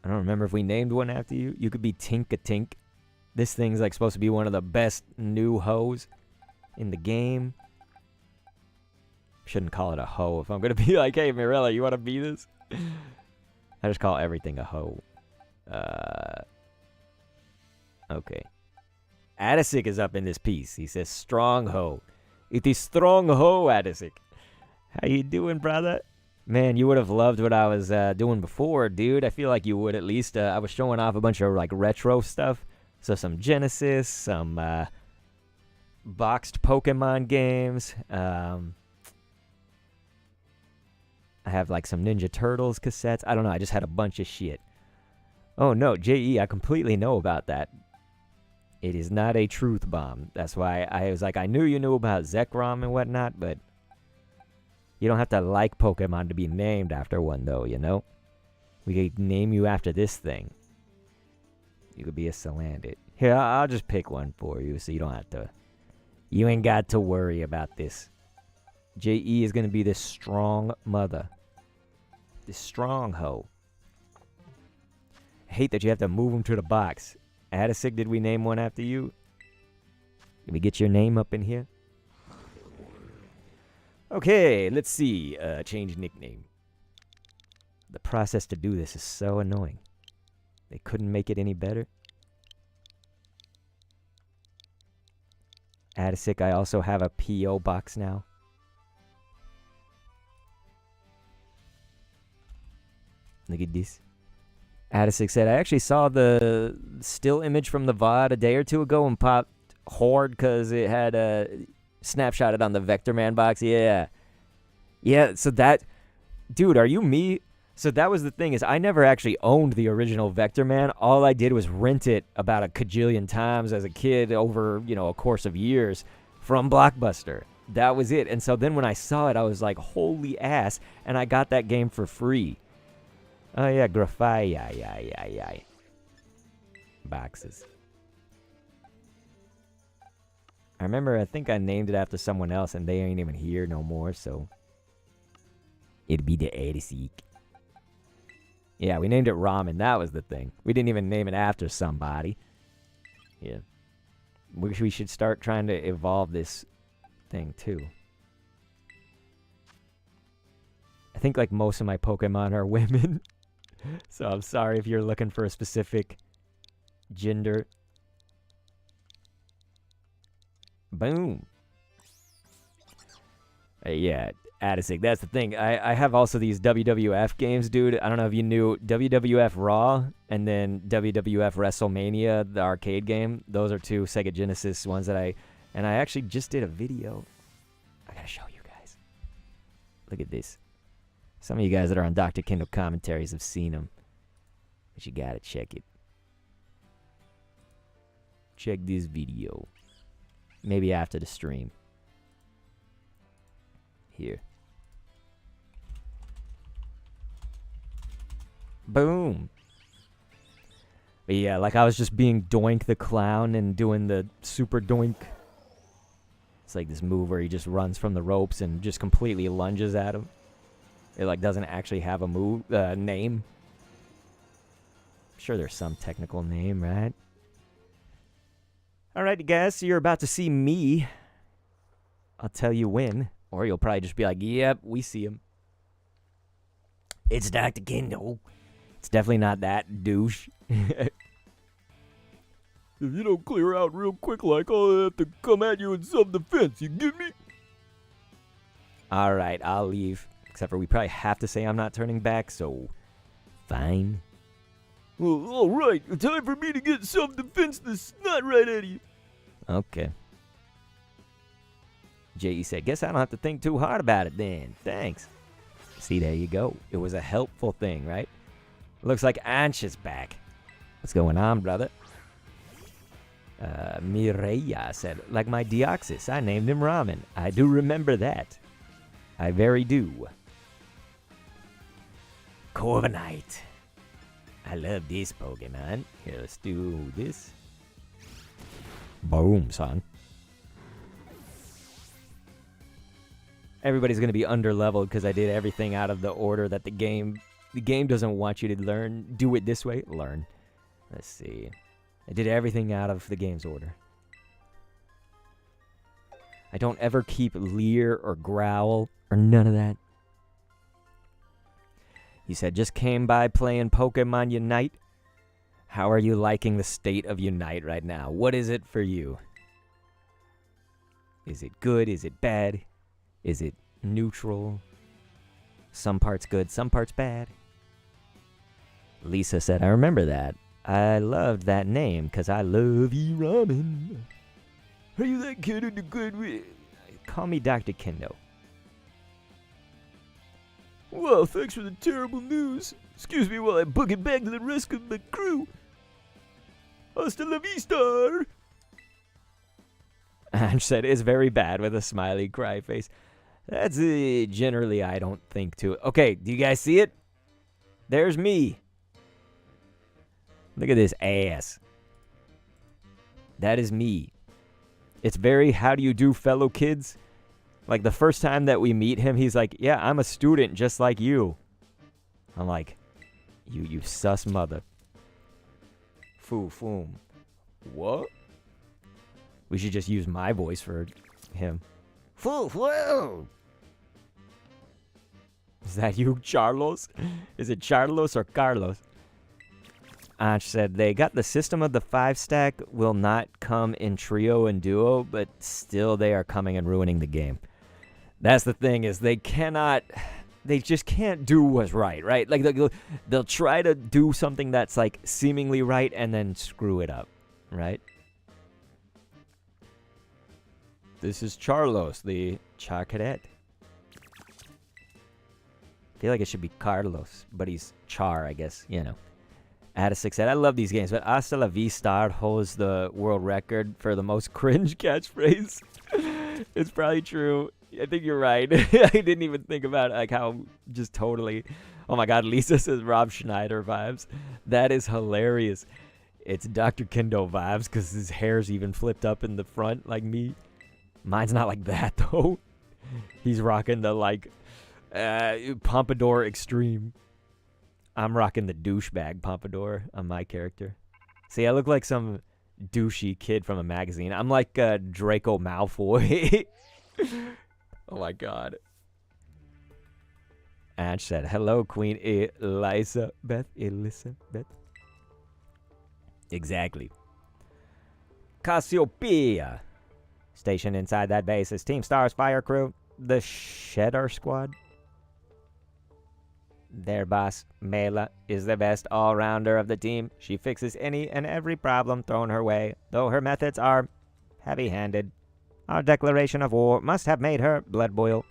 I don't remember if we named one after you. You could be Tink-a-Tink. This thing's like supposed to be one of the best new hoes in the game. Shouldn't call it a hoe if I'm going to be like, hey, Mirella, you want to be this? I just call everything a hoe. Okay. Adisic is up in this piece. He says, strong hoe. It is strong hoe, Adisic. How you doing, brother? Man, you would have loved what I was doing before, dude. I feel like you would at least. I was showing off a bunch of like retro stuff. So some Genesis, some boxed Pokemon games. I have like some Ninja Turtles cassettes. I don't know. I just had a bunch of shit. Oh no, J.E., I completely know about that. It is not a truth bomb. That's why I was like, I knew you knew about Zekrom and whatnot, but you don't have to like Pokemon to be named after one, though, you know? We could name you after this thing. You could be a Salandit. Here, I'll just pick one for you so you don't have to... You ain't got to worry about this. J.E. is going to be this strong mother. This strong hoe. I hate that you have to move him to the box. Adisic, did we name one after you? Can we get your name up in here? Okay, let's see. Change nickname. The process to do this is so annoying. They couldn't make it any better. Adisic, I also have a P.O. box now. Look at this. Adisic said, I actually saw the still image from the VOD a day or two ago and popped hard because it had snapshotted on the Vector Man box. Yeah. Yeah, so that... Dude, are you me? So that was the thing, is I never actually owned the original Vector Man. All I did was rent it about a cajillion times as a kid over, you know, a course of years from Blockbuster. That was it. And so then when I saw it, I was like, holy ass. And I got that game for free. Oh, yeah, Graphite. Boxes. I remember, I think I named it after someone else, and they ain't even here no more, so... It'd be the Adisic. Yeah, we named it Ramen. That was the thing. We didn't even name it after somebody. Yeah. We should start trying to evolve this thing, too. I think, like, most of my Pokemon are women. So I'm sorry if you're looking for a specific gender. Boom. Yeah, Adisic, that's the thing. I have also these WWF games, dude. I don't know if you knew WWF Raw and then WWF WrestleMania, the arcade game. Those are two Sega Genesis ones that I actually just did a video. I gotta show you guys. Look at this. Some of you guys that are on Dr. Kindle commentaries have seen them. But you gotta check it. Check this video. Maybe after the stream. Here. Boom. But yeah, like I was just being Doink the Clown and doing the super Doink. It's like this move where he just runs from the ropes and just completely lunges at him. It like doesn't actually have a name. I'm sure there's some technical name, right? Alright, guys, so you're about to see me. I'll tell you when. Or you'll probably just be like, yep, we see him. It's Dr. Kindle. It's definitely not that douche. If you don't clear out real quick like I'll have to come at you in self-defense, you get me? Alright, I'll leave. Except for we probably have to say I'm not turning back, so fine. Well, alright, time for me to get self-defense the snot right out of you. Okay. J.E. said, guess I don't have to think too hard about it then. Thanks. See, there you go. It was a helpful thing, right? Looks like Ansh is back. What's going on, brother? Mireya said, like my Deoxys, I named him Ramen. I do remember that. I very do. Corviknight. I love this Pokemon. Here, let's do this. Boom, son. Everybody's going to be under-leveled because I did everything out of the order that the game doesn't want you to learn. Do it this way. Learn. Let's see. I did everything out of the game's order. I don't ever keep Leer or Growl or none of that. He said, just came by playing Pokemon Unite. How are you liking the state of Unite right now? What is it for you? Is it good? Is it bad? Is it neutral? Some parts good, some parts bad. Lisa said, I remember that. I loved that name because I love ramen. Are you that kid in the good with? Call me Dr. Kendo. Well, thanks for the terrible news. Excuse me while I book it back to the rest of the crew. Hasta la vista. Ange said, it's very bad with a smiley cry face. That's generally I don't think too. Okay, do you guys see it? There's me. Look at this ass. That is me. It's very, how do you do, fellow kids? Like, the first time that we meet him, he's like, yeah, I'm a student just like you. I'm like, you sus mother. Foom. What? We should just use my voice for him. Foo. Is that you, Charlos? Is it Charlos or Carlos? Anch said, they got the system of the 5-stack will not come in trio and duo, but still they are coming and ruining the game. That's the thing, is they just can't do what's right? Like, they'll try to do something that's, like, seemingly right and then screw it up, right? This is Charlos, the Charcadet. I feel like it should be Carlos, but he's Char, I guess, you know. Add a 6 I love these games, but Hasta la Vista holds the world record for the most cringe catchphrase. It's probably true. I think you're right. I didn't even think about like how just totally. Oh my God, Lisa says Rob Schneider vibes. That is hilarious. It's Dr. Kendo vibes because his hair's even flipped up in the front like me. Mine's not like that though. He's rocking the like pompadour extreme. I'm rocking the douchebag pompadour on my character. See, I look like some douchey kid from a magazine. I'm like Draco Malfoy. Oh my God. Ash said, hello, Queen Elizabeth. Exactly. Cassiopeia. Stationed inside that base is Team Star's fire crew, the Shedder Squad. Their boss, Mela, is the best all-rounder of the team. She fixes any and every problem thrown her way, though her methods are heavy-handed. Our declaration of war must have made her blood boil.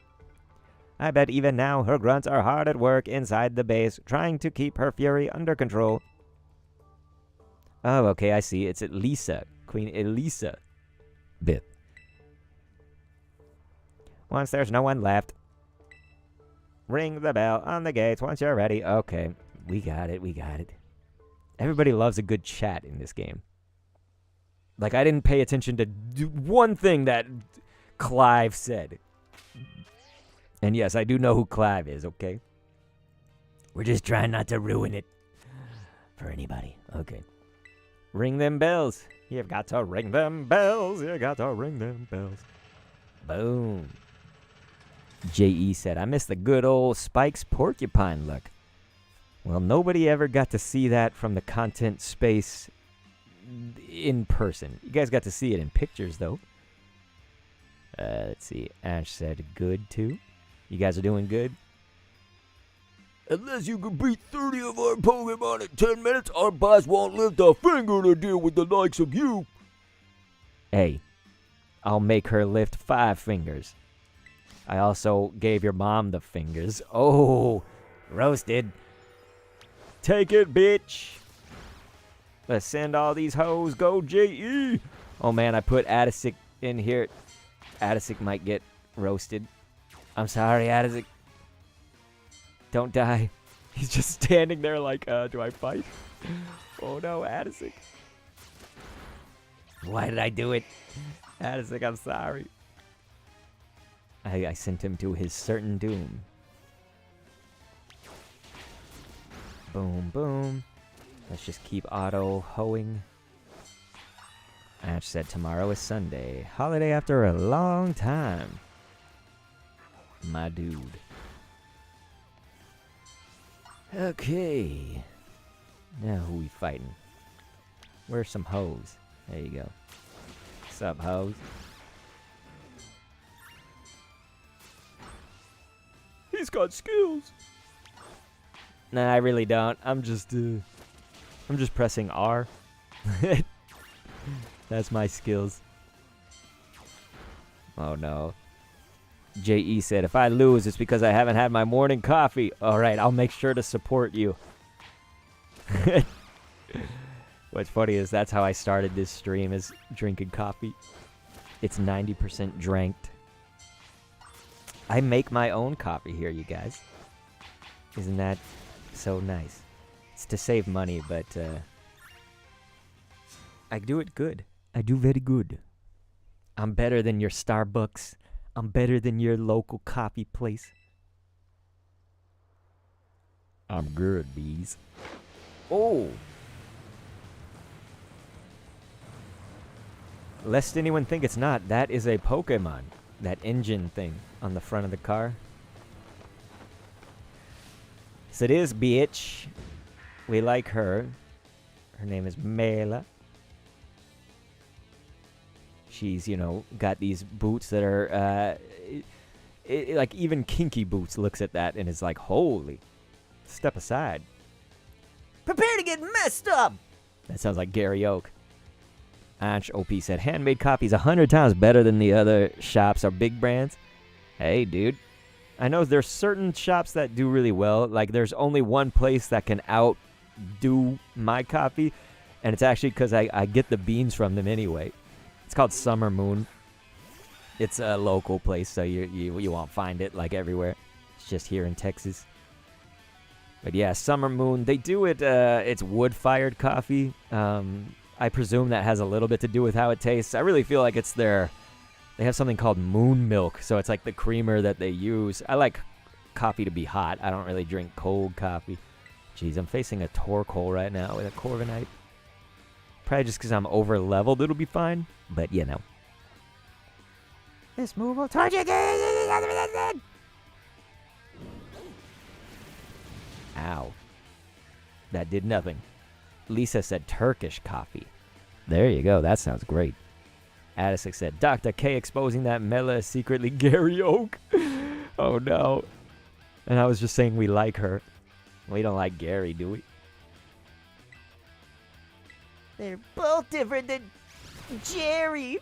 I bet even now her grunts are hard at work inside the base, trying to keep her fury under control. Oh, okay, I see. It's Elisa. Queen Elisa. Bit. Once there's no one left, ring the bell on the gates once you're ready. Okay, we got it. Everybody loves a good chat in this game. Like, I didn't pay attention to one thing that Clive said. And yes, I do know who Clive is, okay? We're just trying not to ruin it for anybody. Okay. Ring them bells. You've got to ring them bells. Boom. J.E. said, I miss the good old Spike's porcupine look. Well, nobody ever got to see that from the content space in person. You guys got to see it in pictures, though. Let's see. Ash said good, too. You guys are doing good? Unless you can beat 30 of our Pokemon in 10 minutes, our boss won't lift a finger to deal with the likes of you. Hey, I'll make her lift 5 fingers. I also gave your mom the fingers. Oh, roasted. Take it, bitch. Let's send all these hoes. Go, J.E. Oh, man, I put Adisic in here. Adisic might get roasted. I'm sorry, Adisic. Don't die. He's just standing there like, do I fight? Oh, no, Adisic. Why did I do it? Adisic, I'm sorry. I sent him to his certain doom. Boom, boom. Let's just keep auto-hoeing. Ash said tomorrow is Sunday. Holiday after a long time. My dude. Okay. Now who we fighting? Where's some hoes? There you go. What's up, hoes? He's got skills. Nah, I really don't. I'm just pressing R. That's my skills. Oh no. J.E. said, if I lose, it's because I haven't had my morning coffee. Alright, I'll make sure to support you. What's funny is that's how I started this stream, is drinking coffee. It's 90% dranked. I make my own coffee here, you guys. Isn't that so nice? It's to save money, but I do it good. I do very good. I'm better than your Starbucks. I'm better than your local coffee place. I'm good, bees. Oh! Lest anyone think it's not, that is a Pokemon. That engine thing on the front of the car. So it is, bitch. We like her. Her name is Mela. She's, you know, got these boots that are, like even Kinky Boots looks at that and is like, holy, step aside. Prepare to get messed up. That sounds like Gary Oak. Anch OP said, handmade copies 100 times better than the other shops or big brands. Hey, dude. I know there's certain shops that do really well. Like, there's only one place that can outdo my coffee, and it's actually because I get the beans from them anyway. It's called Summer Moon. It's a local place, so you won't find it, like, everywhere. It's just here in Texas. But, yeah, Summer Moon. They do it, it's wood-fired coffee. I presume that has a little bit to do with how it tastes. I really feel like it's they have something called moon milk, so it's like the creamer that they use. I like coffee to be hot. I don't really drink cold coffee. Jeez, I'm facing a Torkoal right now with a Corviknight. Probably just because I'm over-leveled, it'll be fine. But, you know. This move will target. Ow. That did nothing. Lisa said Turkish coffee. There you go. That sounds great. Addisic said, Dr. K exposing that Mela is secretly Gary Oak. Oh, no. And I was just saying we like her. We don't like Gary, do we? They're both different than Jerry.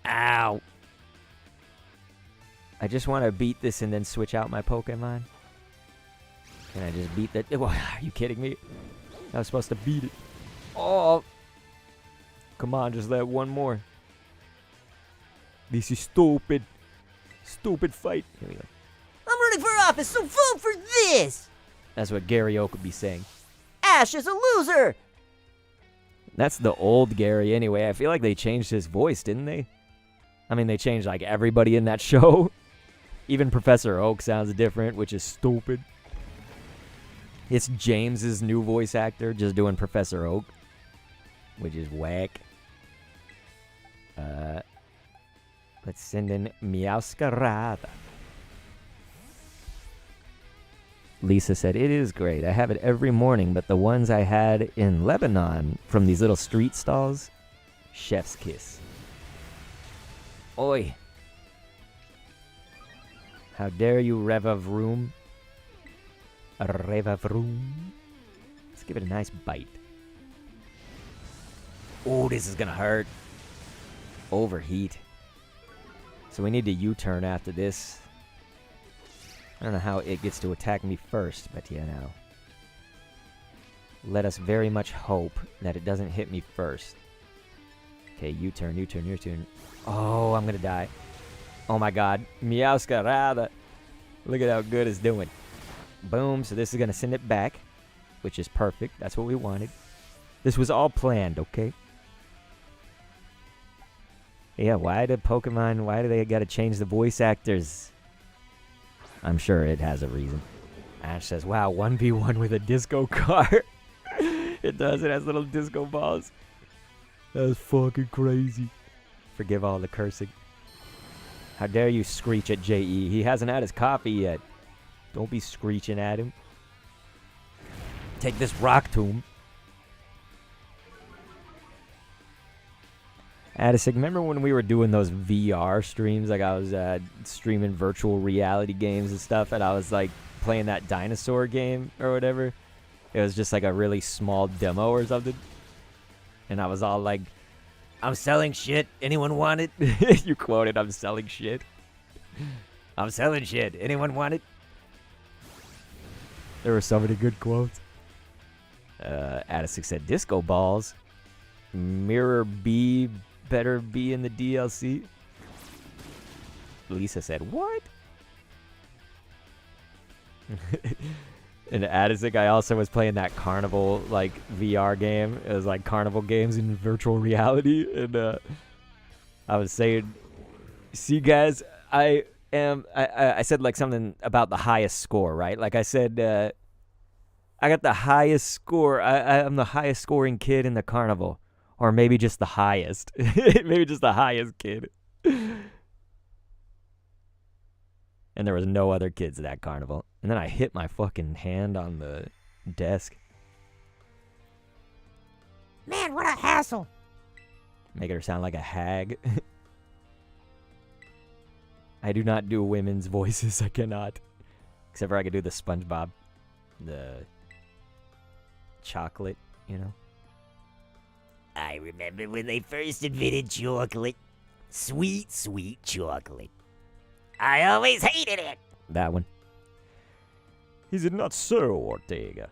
Ow. I just want to beat this and then switch out my Pokemon. Can I just beat that? Are you kidding me? I was supposed to beat it. Oh. Come on, just let one more. This is stupid. Stupid fight. Here we go. I'm running for office, so vote for this. That's what Gary Oak would be saying. Ash is a loser. That's the old Gary anyway. I feel like they changed his voice, didn't they? I mean, they changed like everybody in that show. Even Professor Oak sounds different, which is stupid. It's James's new voice actor just doing Professor Oak, which is whack. Let's send in Meowscarada. Lisa said, it is great. I have it every morning, but the ones I had in Lebanon from these little street stalls, chef's kiss. Oi. How dare you, Revavroom? Revavroom. Let's give it a nice bite. Oh, this is gonna hurt. Overheat. So we need to U-turn after this. I don't know how it gets to attack me first, but you know. Let us very much hope that it doesn't hit me first. Okay, U-turn, U-turn, U-turn. Oh, I'm gonna die. Oh my god. Meowscarada. Look at how good it's doing. Boom, so this is gonna send it back, which is perfect. That's what we wanted. This was all planned, okay? Yeah, why do they gotta change the voice actors? I'm sure it has a reason. Ash says, wow, 1v1 with a disco car. It does, it has little disco balls. That's fucking crazy. Forgive all the cursing. How dare you screech at J.E. He hasn't had his coffee yet. Don't be screeching at him. Take this rock tomb. Addison, remember when we were doing those VR streams? Like I was streaming virtual reality games and stuff, and I was like playing that dinosaur game or whatever. It was just like a really small demo or something. And I was all like, I'm selling shit. Anyone want it? You quoted, I'm selling shit. I'm selling shit. Anyone want it? There were so many good quotes. Addison said, disco balls. Mirror B better be in the DLC. Lisa said, what? And Addison, I also was playing that Carnival like VR game. It was like Carnival games in virtual reality, and I was saying, see guys, I said like something about the highest score, right? Like I said, I got the highest score. I'm the highest scoring kid in the carnival, or maybe just the highest. Maybe just the highest kid. And there was no other kids at that carnival. And then I hit my fucking hand on the desk. Man, what a hassle. Making her sound like a hag. I do not do women's voices. I cannot. Except for I could do the SpongeBob. The chocolate, you know. I remember when they first invented chocolate. Sweet, sweet chocolate. I always hated it. That one. Is it not so, Ortega?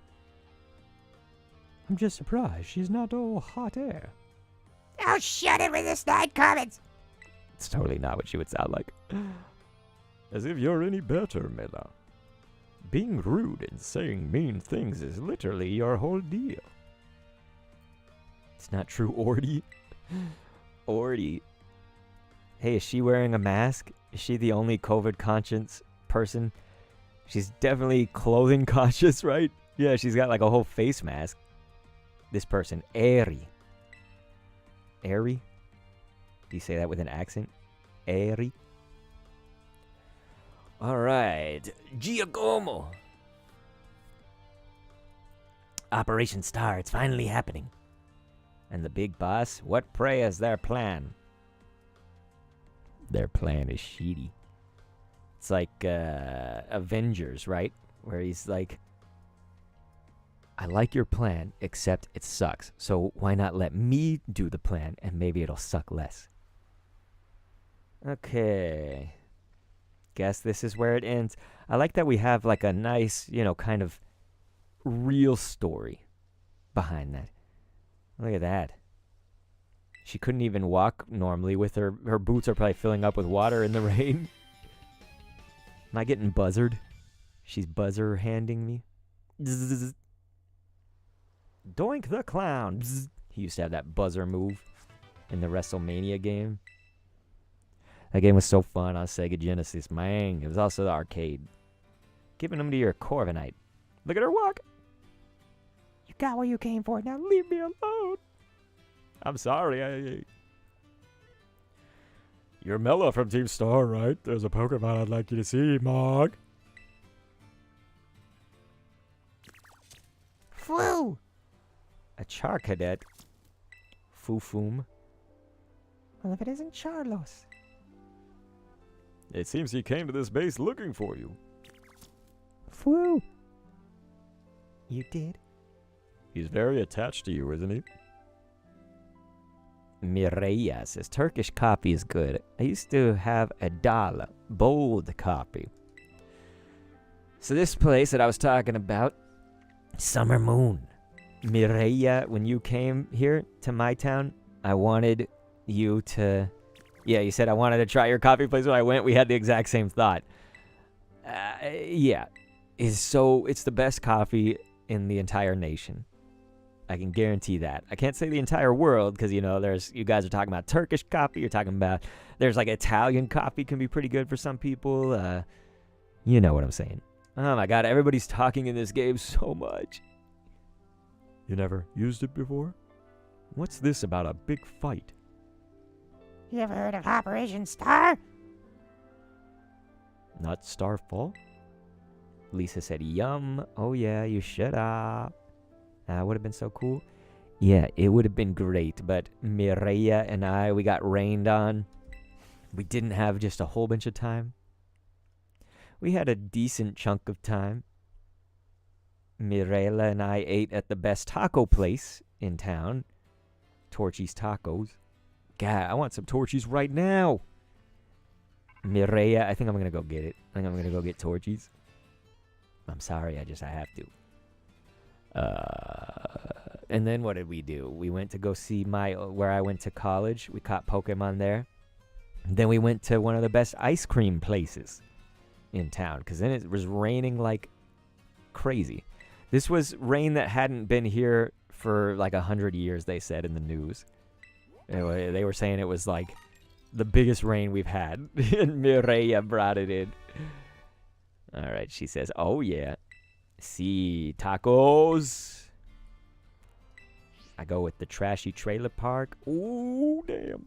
I'm just surprised she's not all hot air. Oh, shut it with the snide comments. It's totally not what she would sound like. As if you're any better, Mela. Being rude and saying mean things is literally your whole deal. It's not true, Orty. Orty. Hey, is she wearing a mask? Is she the only COVID conscious person? She's definitely clothing conscious, right? Yeah, she's got like a whole face mask. This person, Airy. Airy? Do you say that with an accent? Airy? Alright. Giacomo. Operation Star, it's finally happening. And the big boss, what pray is their plan? Their plan is shitty. It's like Avengers, right? Where he's like, I like your plan, except it sucks. So why not let me do the plan and maybe it'll suck less? Okay. Guess this is where it ends. I like that we have like a nice, you know, kind of real story behind that. Look at that. She couldn't even walk normally with her boots are probably filling up with water in the rain. Am I getting buzzard? She's buzzer handing me. Zzz. Doink the clown. Zzz. He used to have that buzzer move in the WrestleMania game. That game was so fun on Sega Genesis, man. It was also the arcade. Giving them to your Corviknight. Look at her walk. You got what you came for. Now leave me alone. I'm sorry. You're Mela from Team Star, right? There's a Pokemon I'd like you to see, Mog. Flu! A Charcadet. Fufum. Well, if it isn't Charlos. It seems he came to this base looking for you. Flu! You did? He's very attached to you, isn't he? Mireia says Turkish copy is good. I used to have a Dala, bold copy. So this place that I was talking about, Summer Moon. Mireia, when you came here to my town, I wanted you to... Yeah, you said I wanted to try your coffee place when I went. We had the exact same thought. Yeah. It's the best coffee in the entire nation. I can guarantee that. I can't say the entire world because, you know, you guys are talking about Turkish coffee. You're talking about, there's like Italian coffee can be pretty good for some people. You know what I'm saying. Oh my God, everybody's talking in this game so much. You never used it before? What's this about a big fight? You ever heard of Operation Star? Not Starfall? Lisa said, yum. Oh yeah, you shut up. That would have been so cool. Yeah, it would have been great, but Mireia and I, we got rained on. We didn't have just a whole bunch of time. We had a decent chunk of time. Mireia and I ate at the best taco place in town. Torchy's Tacos. God, I want some Torchy's right now. Mireia, I think I'm going to go get it. I think I'm going to go get Torchy's. I'm sorry, I have to. And then what did we do? We went to go see where I went to college. We caught Pokemon there. Then we went to one of the best ice cream places in town, because then it was raining like crazy. This was rain that hadn't been here for like 100 years, they said in the news. Anyway, they were saying it was like the biggest rain we've had. And Mireia brought it in. All right, she says, oh yeah. See, tacos. I go with the trashy trailer park. Ooh, damn.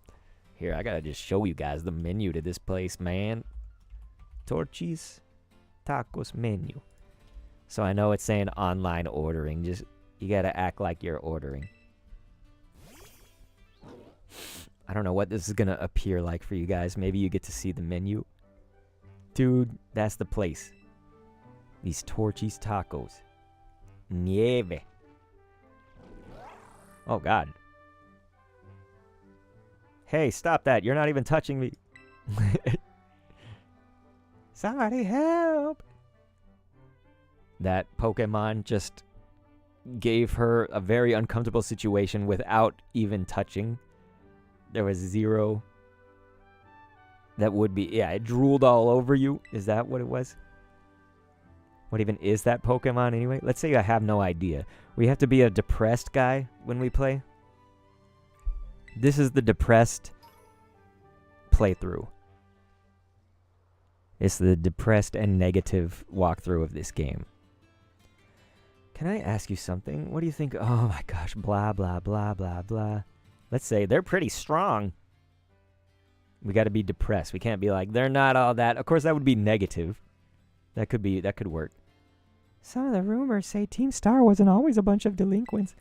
Here, I gotta just show you guys the menu to this place, man. Torchy's Tacos menu. So I know it's saying online ordering. Just, you gotta act like you're ordering. I don't know what this is gonna appear like for you guys. Maybe you get to see the menu. Dude, that's the place. These Torchy's Tacos. Nieve. Oh, God. Hey, stop that. You're not even touching me. Somebody help! That Pokemon just gave her a very uncomfortable situation without even touching. There was zero. That would be... Yeah, it drooled all over you. Is that what it was? What even is that Pokemon anyway? Let's say I have no idea. We have to be a depressed guy when we play. This is the depressed playthrough. It's the depressed and negative walkthrough of this game. Can I ask you something? What do you think? Oh my gosh, blah, blah, blah, blah, blah. Let's say they're pretty strong. We got to be depressed. We can't be like, they're not all that. Of course, that would be negative. That could work. Some of the rumors say Team Star wasn't always a bunch of delinquents.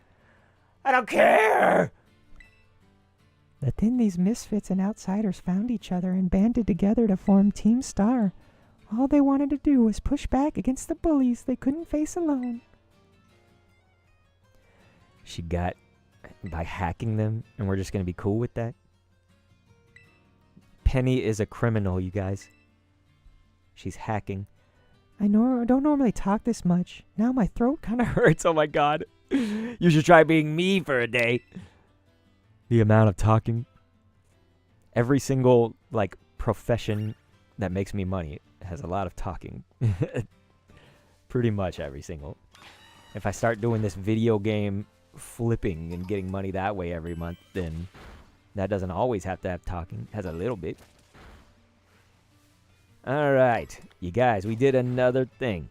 I don't care! But then these misfits and outsiders found each other and banded together to form Team Star. All they wanted to do was push back against the bullies they couldn't face alone. She got by hacking them, and we're just going to be cool with that? Penny is a criminal, you guys. She's hacking. I don't normally talk this much. Now my throat kind of hurts. Oh my God. You should try being me for a day. The amount of talking. Every single, like, profession that makes me money has a lot of talking. Pretty much every single. If I start doing this video game flipping and getting money that way every month, then that doesn't always have to have talking. It has a little bit. All right, you guys, we did another thing.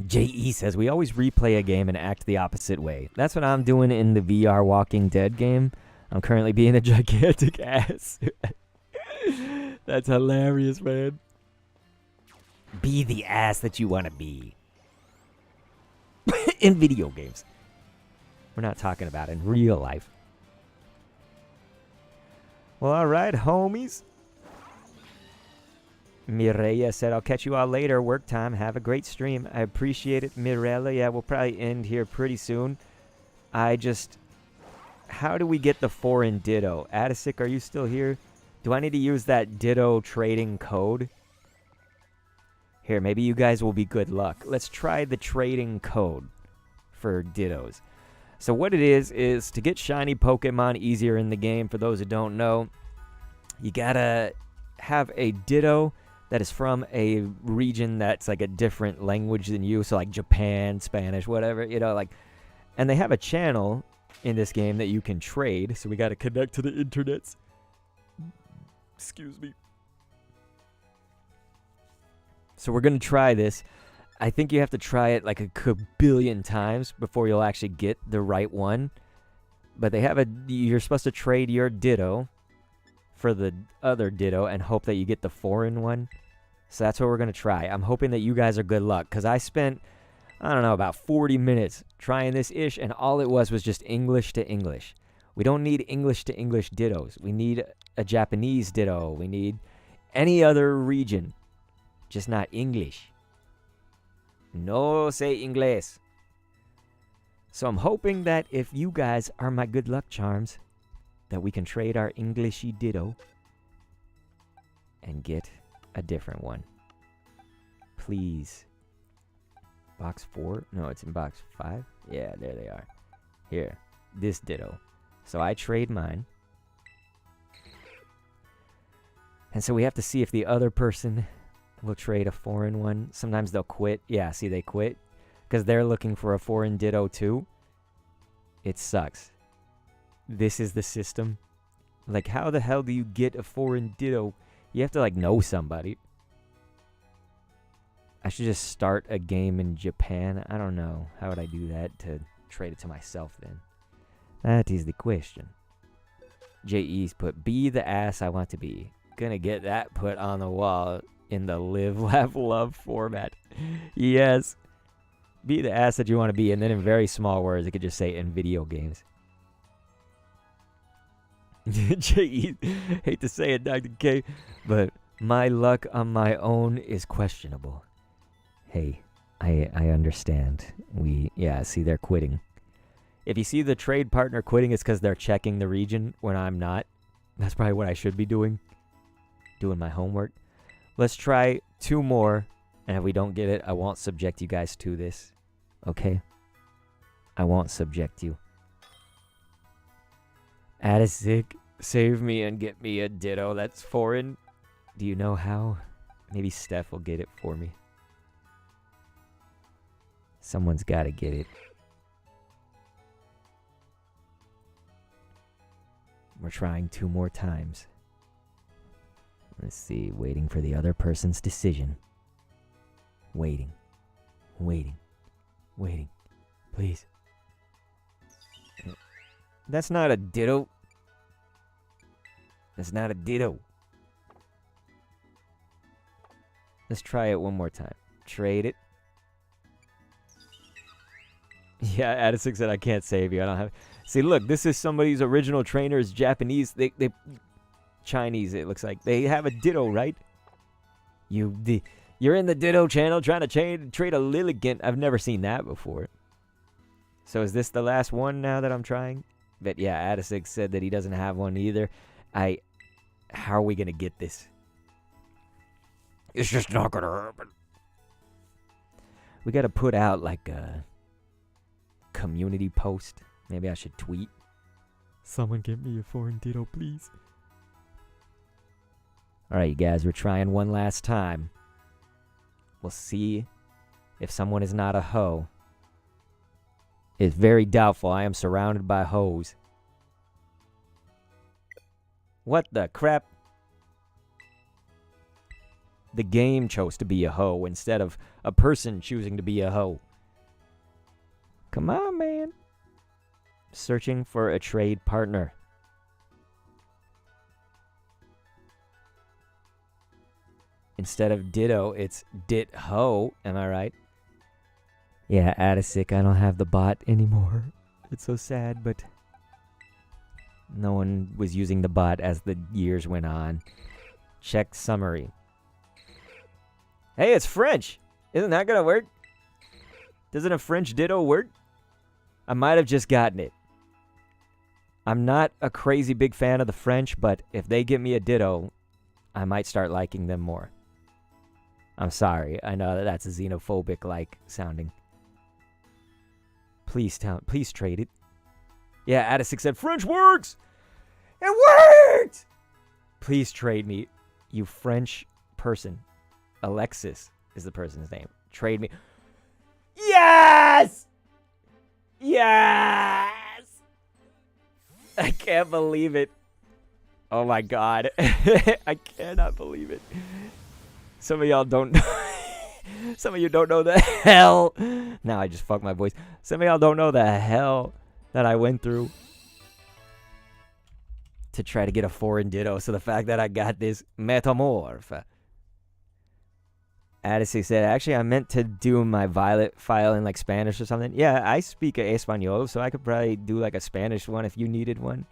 J.E. says, we always replay a game and act the opposite way. That's what I'm doing in the VR Walking Dead game. I'm currently being a gigantic ass. That's hilarious, man. Be the ass that you want to be. In video games. We're not talking about in real life. Well, all right, homies. Mireya said, I'll catch you all later. Work time. Have a great stream. I appreciate it, Mirella. Yeah, we'll probably end here pretty soon. How do we get the foreign ditto? Adisic, are you still here? Do I need to use that ditto trading code? Here, maybe you guys will be good luck. Let's try the trading code for dittos. So what it is to get shiny Pokemon easier in the game, for those who don't know, you gotta have a ditto that is from a region that's like a different language than you. So like Japan, Spanish, whatever, and they have a channel in this game that you can trade. So we gotta connect to the internets. Excuse me. So we're going to try this. I think you have to try it like a kabillion times before you'll actually get the right one. But you're supposed to trade your ditto for the other ditto and hope that you get the foreign one. So that's what we're going to try. I'm hoping that you guys are good luck, because I spent, I don't know, about 40 minutes trying this ish, and all it was just English to English. We don't need English to English dittos. We need a Japanese ditto. We need any other region. Just not English. No say Inglés. So I'm hoping that if you guys are my good luck charms, that we can trade our Englishy ditto and get a different one. Please. Box 4? No, it's in box 5. Yeah, there they are. Here, this ditto. So I trade mine. And so we have to see if the other person will trade a foreign one. Sometimes they'll quit. Yeah, see, they quit because they're looking for a foreign ditto too. It sucks. This is the system. Like, how the hell do you get a foreign ditto? You have to, like, know somebody. I should just start a game in Japan. I don't know. How would I do that to trade it to myself then? That is the question. J.E.'s put, be the ass I want to be. Gonna get that put on the wall in the live, laugh, love format. Yes. Be the ass that you want to be. And then in very small words, it could just say in video games. J.E., hate to say it, Dr. K, but my luck on my own is questionable. Hey, I understand. See, they're quitting. If you see the trade partner quitting, it's because they're checking the region when I'm not. That's probably what I should be doing. Doing my homework. Let's try 2 more, and if we don't get it, I won't subject you guys to this. Okay? I won't subject you. Adisic, save me and get me a ditto that's foreign. Do you know how? Maybe Steph will get it for me. Someone's got to get it. We're trying 2 more times. Let's see. Waiting for the other person's decision. Waiting. Waiting. Waiting. Please. That's not a ditto. That's not a ditto. Let's try it one more time. Trade it. Yeah, Adisic said I can't save you. I don't have. See, look, this is somebody's original trainer is Japanese. They Chinese. It looks like they have a ditto, right? You're in the ditto channel trying to trade a Lilligant. I've never seen that before. So is this the last one now that I'm trying? But yeah, Adisic said that he doesn't have one either. How are we gonna get this? It's just not gonna happen. We gotta put out like a community post. Maybe I should tweet. Someone give me a foreign ditto, please. Alright, you guys, we're trying one last time. We'll see if someone is not a hoe. It's very doubtful. I am surrounded by hoes. What the crap? The game chose to be a hoe instead of a person choosing to be a hoe. Come on, man. Searching for a trade partner. Instead of ditto, it's dit-ho. Am I right? Yeah, Adisic, I don't have the bot anymore. It's so sad, but no one was using the bot as the years went on. Check summary. Hey, it's French. Isn't that gonna work? Doesn't a French ditto work? I might have just gotten it. I'm not a crazy big fan of the French, but if they give me a ditto, I might start liking them more. I'm sorry. I know that's a xenophobic-like sounding. Please trade it. Yeah, Adisic said, French works! It worked! Please trade me, you French person. Alexis is the person's name. Trade me. Yes! Yes! I can't believe it. Oh my god. I cannot believe it. Some of y'all don't know. Some of you don't know the hell. Now I just fucked my voice. Some of y'all don't know the hell that I went through to try to get a foreign ditto. So the fact that I got this metamorph. Addison said, actually, I meant to do my Violet file in like Spanish or something. Yeah, I speak Espanol, so I could probably do like a Spanish one if you needed one.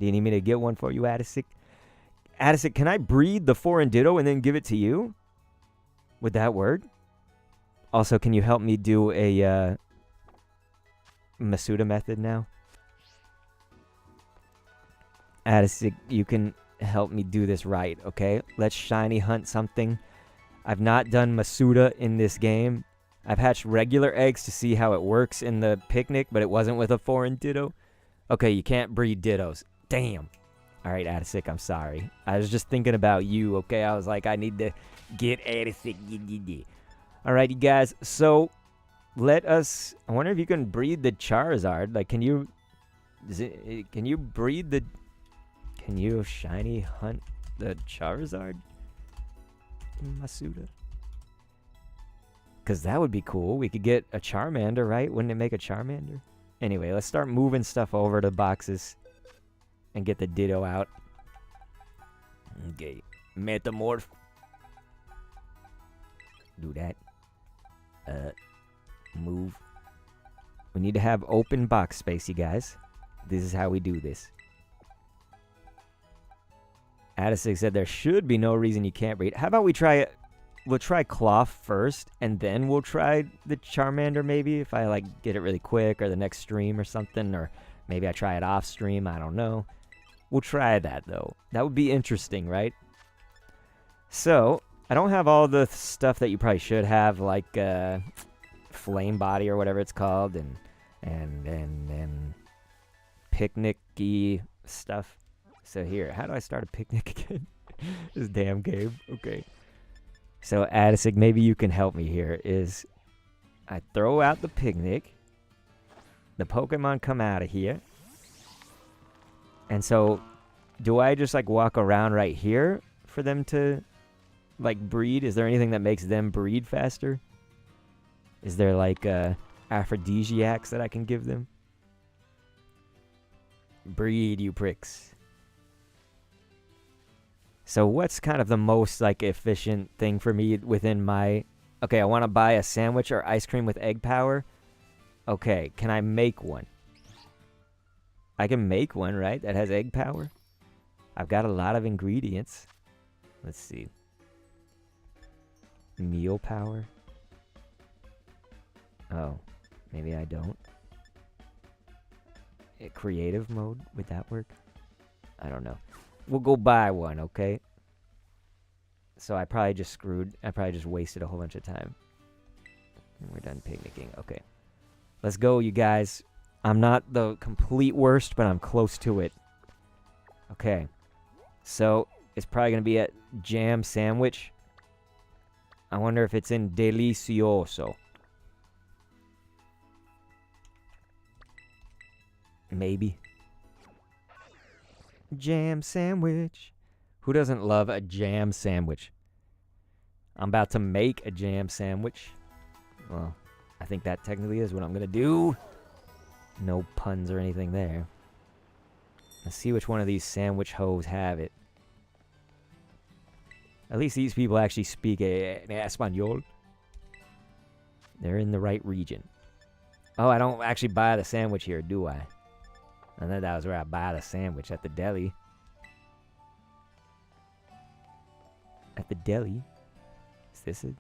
Do you need me to get one for you, Addison? Addison, can I breed the foreign ditto and then give it to you? Would that work? Also, can you help me do a Masuda method now? Addison, you can help me do this right, okay? Let's shiny hunt something. I've not done Masuda in this game. I've hatched regular eggs to see how it works in the picnic, but it wasn't with a foreign ditto. Okay, you can't breed dittos. Damn. All right, Adisic, I'm sorry. I was just thinking about you, okay? I was like, I need to get Adisic. All right, you guys. So let us... I wonder if you can breed the Charizard. Like, can you... Can you breed the... Can you shiny hunt the Charizard? Masuda. Because that would be cool. We could get a Charmander, right? Wouldn't it make a Charmander? Anyway, let's start moving stuff over to boxes and get the ditto out. Okay. Metamorph. Do that. Move. We need to have open box space, you guys. This is how we do this. Addison said there should be no reason you can't breed. How about we try it? We'll try KLAWF first, and then we'll try the Charmander maybe if I like get it really quick or the next stream or something, or maybe I try it off stream. I don't know. We'll try that though. That would be interesting, right? So I don't have all the stuff that you probably should have, like Flame Body or whatever it's called, and picnic-y stuff. So here, how do I start a picnic again? This damn game. Okay. So Addisic, maybe you can help me here. Is I throw out the picnic. The Pokemon come out of here. And so do I just like walk around right here for them to like breed? Is there anything that makes them breed faster? Is there like aphrodisiacs that I can give them? Breed, you pricks. So what's kind of the most like efficient thing for me within my... Okay, I want to buy a sandwich or ice cream with egg power. Okay, can I make one? I can make one, right? That has egg power. I've got a lot of ingredients. Let's see. Meal power. Oh, maybe I don't. Creative mode, would that work? I don't know. We'll go buy one, okay? So I probably just screwed. I probably just wasted a whole bunch of time. And we're done picnicking. Okay. Let's go, you guys. I'm not the complete worst, but I'm close to it. Okay. So it's probably going to be a jam sandwich. I wonder if it's in Delicioso. Maybe. Jam sandwich. Who doesn't love a jam sandwich? I'm about to make a jam sandwich. Well, I think that technically is what I'm going to do. No puns or anything there. Let's see which one of these sandwich hoes have it. At least these people actually speak Espanol. They're in the right region. Oh, I don't actually buy the sandwich here, do I? I thought that was where I buy the sandwich, at the deli. At the deli? Is this it?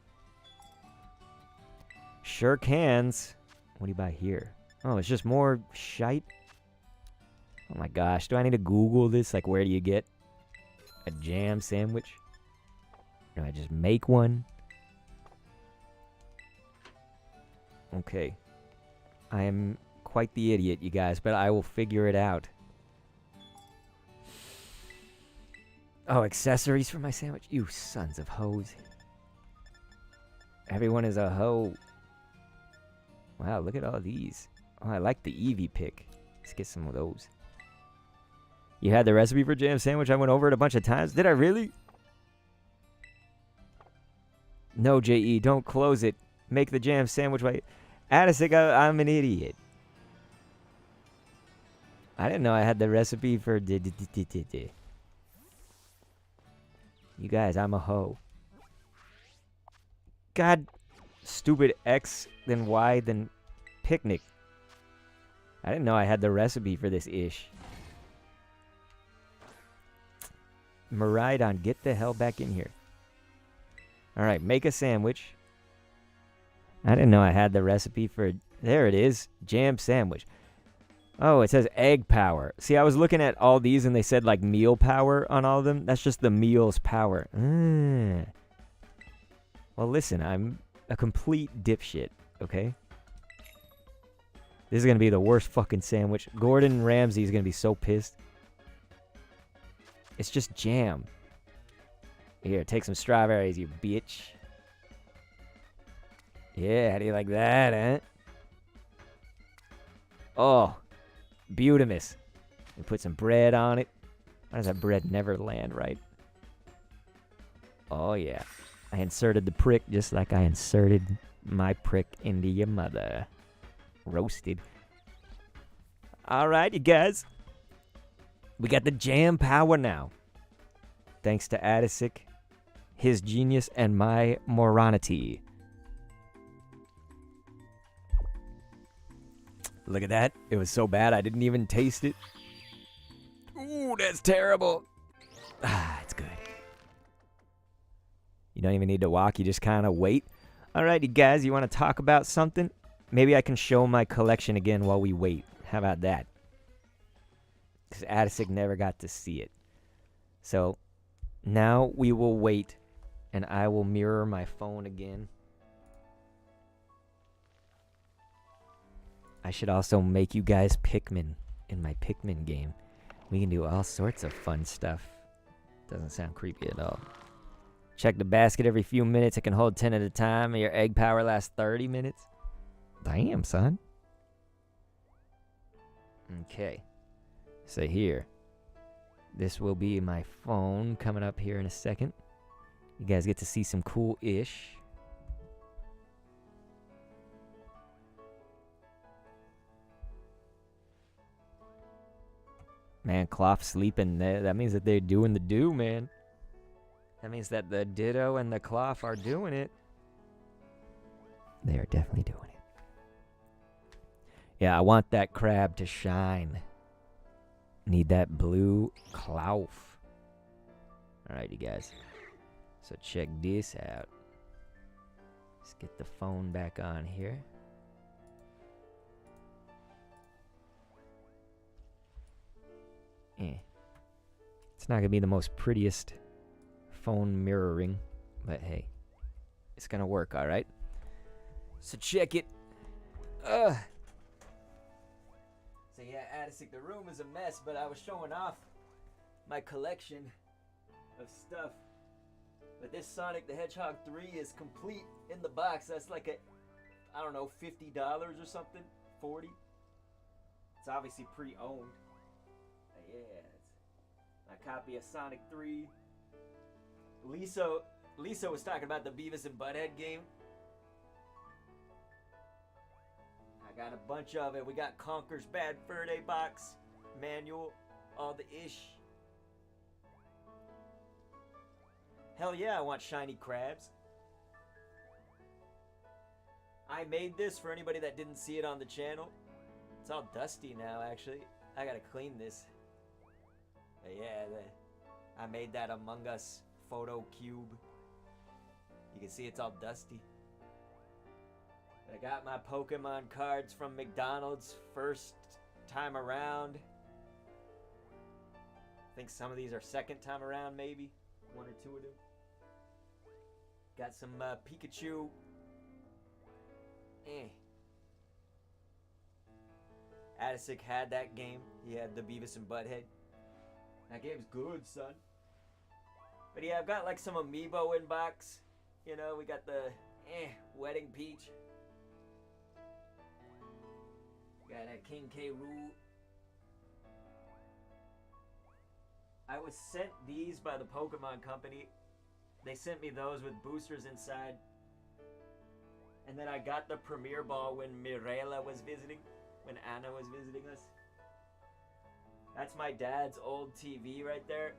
Sure cans. What do you buy here? Oh, it's just more shite. Oh my gosh, do I need to Google this? Like, where do you get a jam sandwich? Do I just make one? Okay. I am quite the idiot, you guys, but I will figure it out. Oh, accessories for my sandwich? You sons of hoes. Everyone is a hoe. Wow, look at all these. Oh, I like the Eevee pick. Let's get some of those. You had the recipe for jam sandwich? I went over it a bunch of times. Did I really? No, J.E., don't close it. Make the jam sandwich. Addison, I'm an idiot. I didn't know I had the recipe for... You guys, I'm a hoe. God, stupid X, then Y, then picnic. I didn't know I had the recipe for this ish. Maridon, get the hell back in here. Alright, make a sandwich. I didn't know I had the recipe for... There it is. Jam sandwich. Oh, it says egg power. See, I was looking at all these and they said like meal power on all of them. That's just the meal's power. Well, listen, I'm a complete dipshit, okay? This is going to be the worst fucking sandwich. Gordon Ramsay is going to be so pissed. It's just jam. Here, take some strawberries, you bitch. Yeah, how do you like that, huh? Oh, beautimous. And put some bread on it. Why does that bread never land right? Oh, yeah. I inserted the prick just like I inserted my prick into your mother. Roasted. All right, you guys. We got the jam power now. Thanks to Addisic, his genius, and my moronity. Look at that. It was so bad I didn't even taste it. Ooh, that's terrible. Ah, it's good. You don't even need to walk. You just kind of wait. All right, you guys, you want to talk about something? Maybe I can show my collection again while we wait. How about that? Because Addisic never got to see it. So now we will wait, and I will mirror my phone again. I should also make you guys Pikmin in my Pikmin game. We can do all sorts of fun stuff. Doesn't sound creepy at all. Check the basket every few minutes. It can hold 10 at a time. And your egg power lasts 30 minutes. Damn, son. Okay. So here. This will be my phone coming up here in a second. You guys get to see some cool-ish. Man, KLAWF sleeping. That means that they're doing the do, man. That means that the Ditto and the KLAWF are doing it. They are definitely doing it. Yeah, I want that crab to shine. Need that blue KLAWF. Alright, you guys. So check this out. Let's get the phone back on here. It's not going to be the most prettiest phone mirroring, but hey, it's going to work, all right? So check it. So yeah, Addisic, the room is a mess, but I was showing off my collection of stuff. But this Sonic the Hedgehog 3 is complete in the box. That's like I don't know, $50 or something, 40. It's obviously pre-owned. Yeah, it's my copy of Sonic 3. Lisa was talking about the Beavis and Butthead game. I got a bunch of it. We got Conker's Bad Fur Day box, manual, all the ish. Hell yeah, I want shiny crabs. I made this for anybody that didn't see it on the channel. It's all dusty now, actually. I gotta clean this. But yeah, I made that Among Us photo cube. You can see it's all dusty. But I got my Pokemon cards from McDonald's first time around. I think some of these are second time around, maybe. One or two of them. Got some Pikachu. Addisick had that game. He had the Beavis and Butthead. That game's good, son. But yeah, I've got like some amiibo in box. You know, we got the Wedding Peach. Got a King K. Rool. I was sent these by the Pokemon Company. They sent me those with boosters inside. And then I got the Premier Ball when Mirella was visiting. When Anna was visiting us. That's my dad's old TV right there.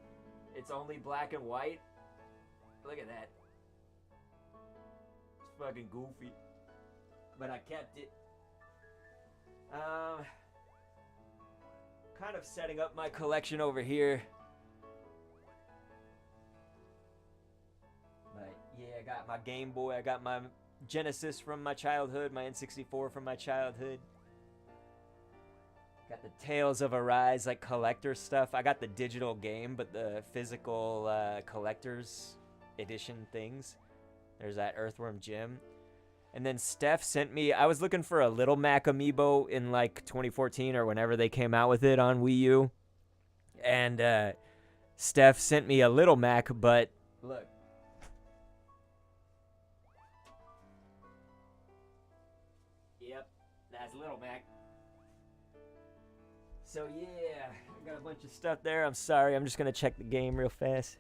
It's only black and white. Look at that. It's fucking goofy. But I kept it. Kind of setting up my collection over here. But yeah, I got my Game Boy. I got my Genesis from my childhood. My N64 from my childhood. Got the Tales of Arise, like collector stuff. I got the digital game, but the physical collector's edition things. There's that Earthworm Jim. And then Steph sent me, I was looking for a Little Mac amiibo in like 2014 or whenever they came out with it on Wii U. And Steph sent me a Little Mac, but look. Yep, that's Little Mac. So yeah, I got a bunch of stuff there. I'm sorry, I'm just gonna check the game real fast.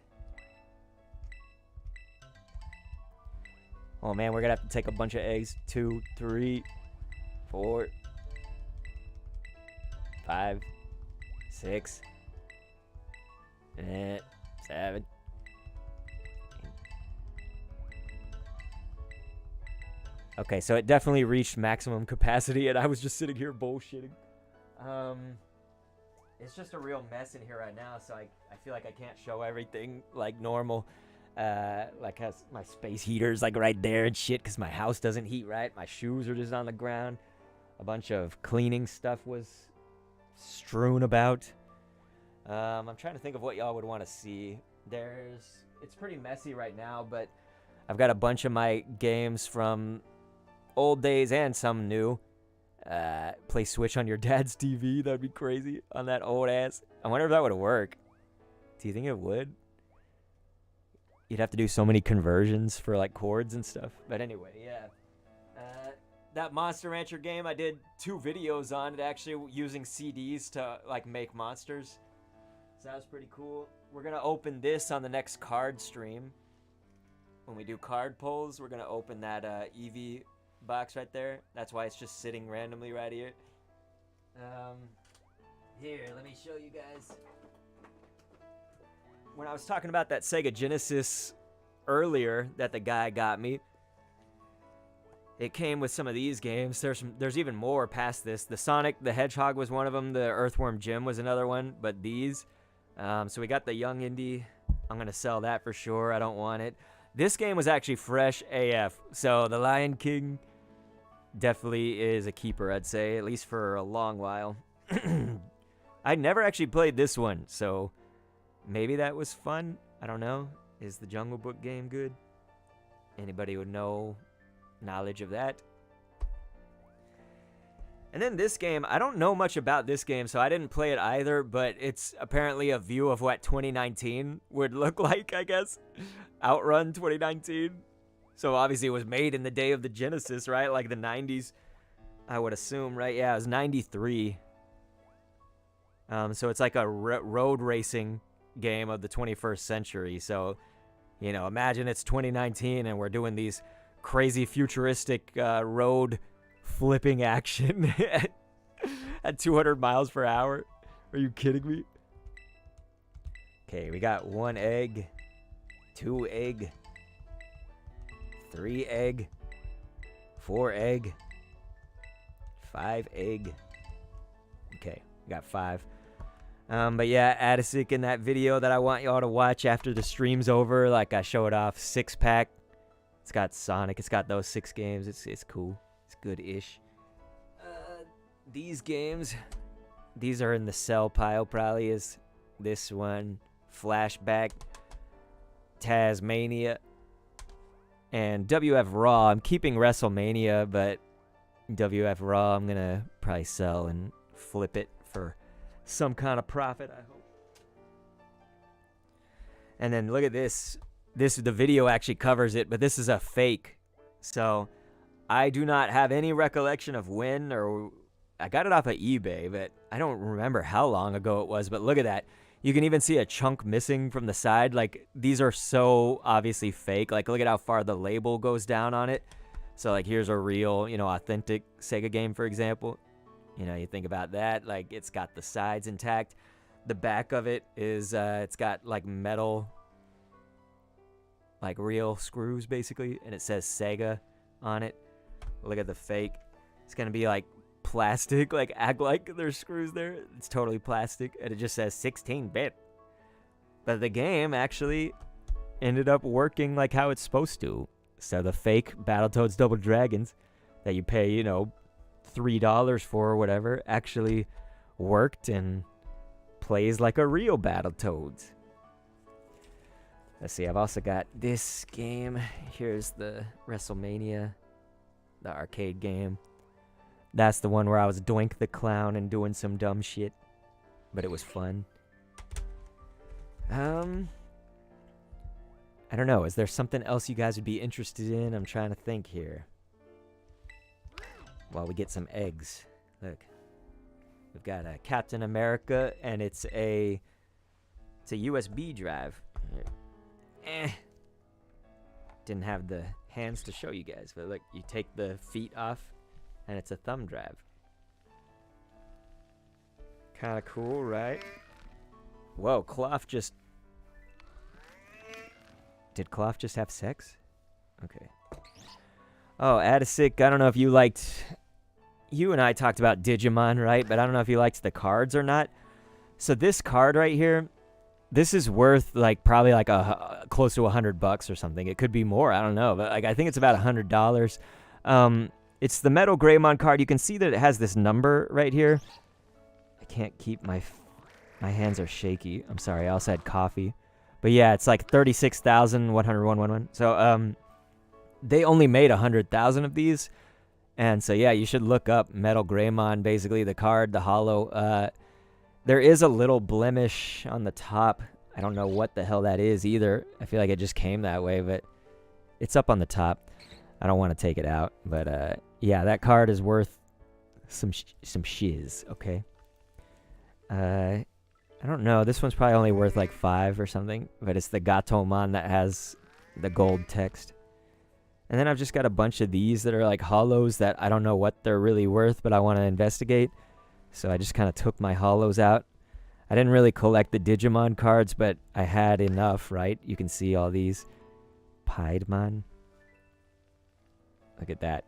Oh man, we're gonna have to take a bunch of eggs. 2, 3, 4, 5, 6, 7. Okay, so it definitely reached maximum capacity and I was just sitting here bullshitting. It's just a real mess in here right now, so I feel like I can't show everything like normal. Like has my space heaters like right there and shit, because my house doesn't heat right. My shoes are just on the ground. A bunch of cleaning stuff was strewn about. I'm trying to think of what y'all would want to see. It's pretty messy right now, but I've got a bunch of my games from old days and some new. Play Switch on your dad's TV. That'd be crazy on that old ass. I wonder if that would work. Do you think it would? You'd have to do so many conversions for like chords and stuff. But anyway, yeah. That Monster Rancher game, I did 2 videos on it actually using CDs to like make monsters. So that was pretty cool. We're gonna open this on the next card stream. When we do card polls, we're gonna open that Eevee box right there. That's why it's just sitting randomly right here. Here, let me show you guys. When I was talking about that Sega Genesis earlier that the guy got me, it came with some of these games. There's even more past this. The Sonic the Hedgehog was one of them. The Earthworm Jim was another one. But these, so we got the Young Indie. I'm gonna sell that for sure. I don't want it. This game was actually fresh AF. So the Lion King definitely is a keeper, I'd say, at least for a long while. I never actually played this one, so maybe that was fun. I don't know. Is the Jungle Book game good? Anybody would know knowledge of that? And then this game, I don't know much about this game, so I didn't play it either, but it's apparently a view of what 2019 would look like, I guess. Outrun 2019. So obviously it was made in the day of the Genesis, right? Like the 90s, I would assume, right? Yeah, it was 93. So it's like a road racing game of the 21st century. So, you know, imagine it's 2019 and we're doing these crazy futuristic road flipping action at 200 miles per hour. Are you kidding me? Okay, we got 1 egg, 2 egg, 3 egg, 4 egg, 5 egg. Okay, got 5. But yeah, Addisic in that video that I want y'all to watch after the stream's over, like I showed off 6-pack. It's got Sonic. It's got those 6 games. It's cool. It's good-ish. These games, these are in the sell pile probably. Is this one, Flashback, Tasmania, and WF Raw. I'm keeping WrestleMania, but WF Raw I'm gonna probably sell and flip it for some kind of profit, I hope. And then look at this. The video actually covers it, but this is a fake. So I do not have any recollection of when, or I got it off of eBay, but I don't remember how long ago it was. But look at that. You can even see a chunk missing from the side. Like, these are so obviously fake. Like, look at how far the label goes down on it. So, like, here's a real, authentic Sega game, for example. You think about that. Like, it's got the sides intact. The back of it is, it's got, like, metal, like, real screws, basically. And it says Sega on it. Look at the fake. It's going to be, like, plastic. Like, act like there's screws there. It's totally plastic. And it just says 16-bit. But the game actually ended up working like how it's supposed to. So the fake Battletoads Double Dragons that you pay, $3 for or whatever, actually worked and plays like a real Battletoads. Let's see, I've also got this game. Here's the WrestleMania, the arcade game. That's the one where I was Doink the Clown and doing some dumb shit, but it was fun. I don't know. Is there something else you guys would be interested in? I'm trying to think here. While we get some eggs. Look. We've got a Captain America, and it's a USB drive. Didn't have the hands to show you guys, but look, you take the feet off, and it's a thumb drive. Kind of cool, right? Whoa, KLAWF just... Did KLAWF just have sex? Okay. Oh, Addisic, I don't know if you liked... You and I talked about Digimon, right? But I don't know if you liked the cards or not. So this card right here, this is worth like probably like close to $100 or something. It could be more, I don't know. But like I think it's about $100. It's the Metal Greymon card. You can see that it has this number right here. I can't keep my hands are shaky. I'm sorry. I also had coffee. But yeah, it's like 36,101. So they only made 100,000 of these. And so yeah, you should look up Metal Greymon, basically the card, the holo. There is a little blemish on the top. I don't know what the hell that is either. I feel like it just came that way, but it's up on the top. I don't want to take it out, but yeah, that card is worth some shiz, okay? I don't know. This one's probably only worth like 5 or something, but it's the Gatomon that has the gold text. And then I've just got a bunch of these that are like holos that I don't know what they're really worth, but I want to investigate. So I just kind of took my holos out. I didn't really collect the Digimon cards, but I had enough, right? You can see all these. Piedmon. Look at that.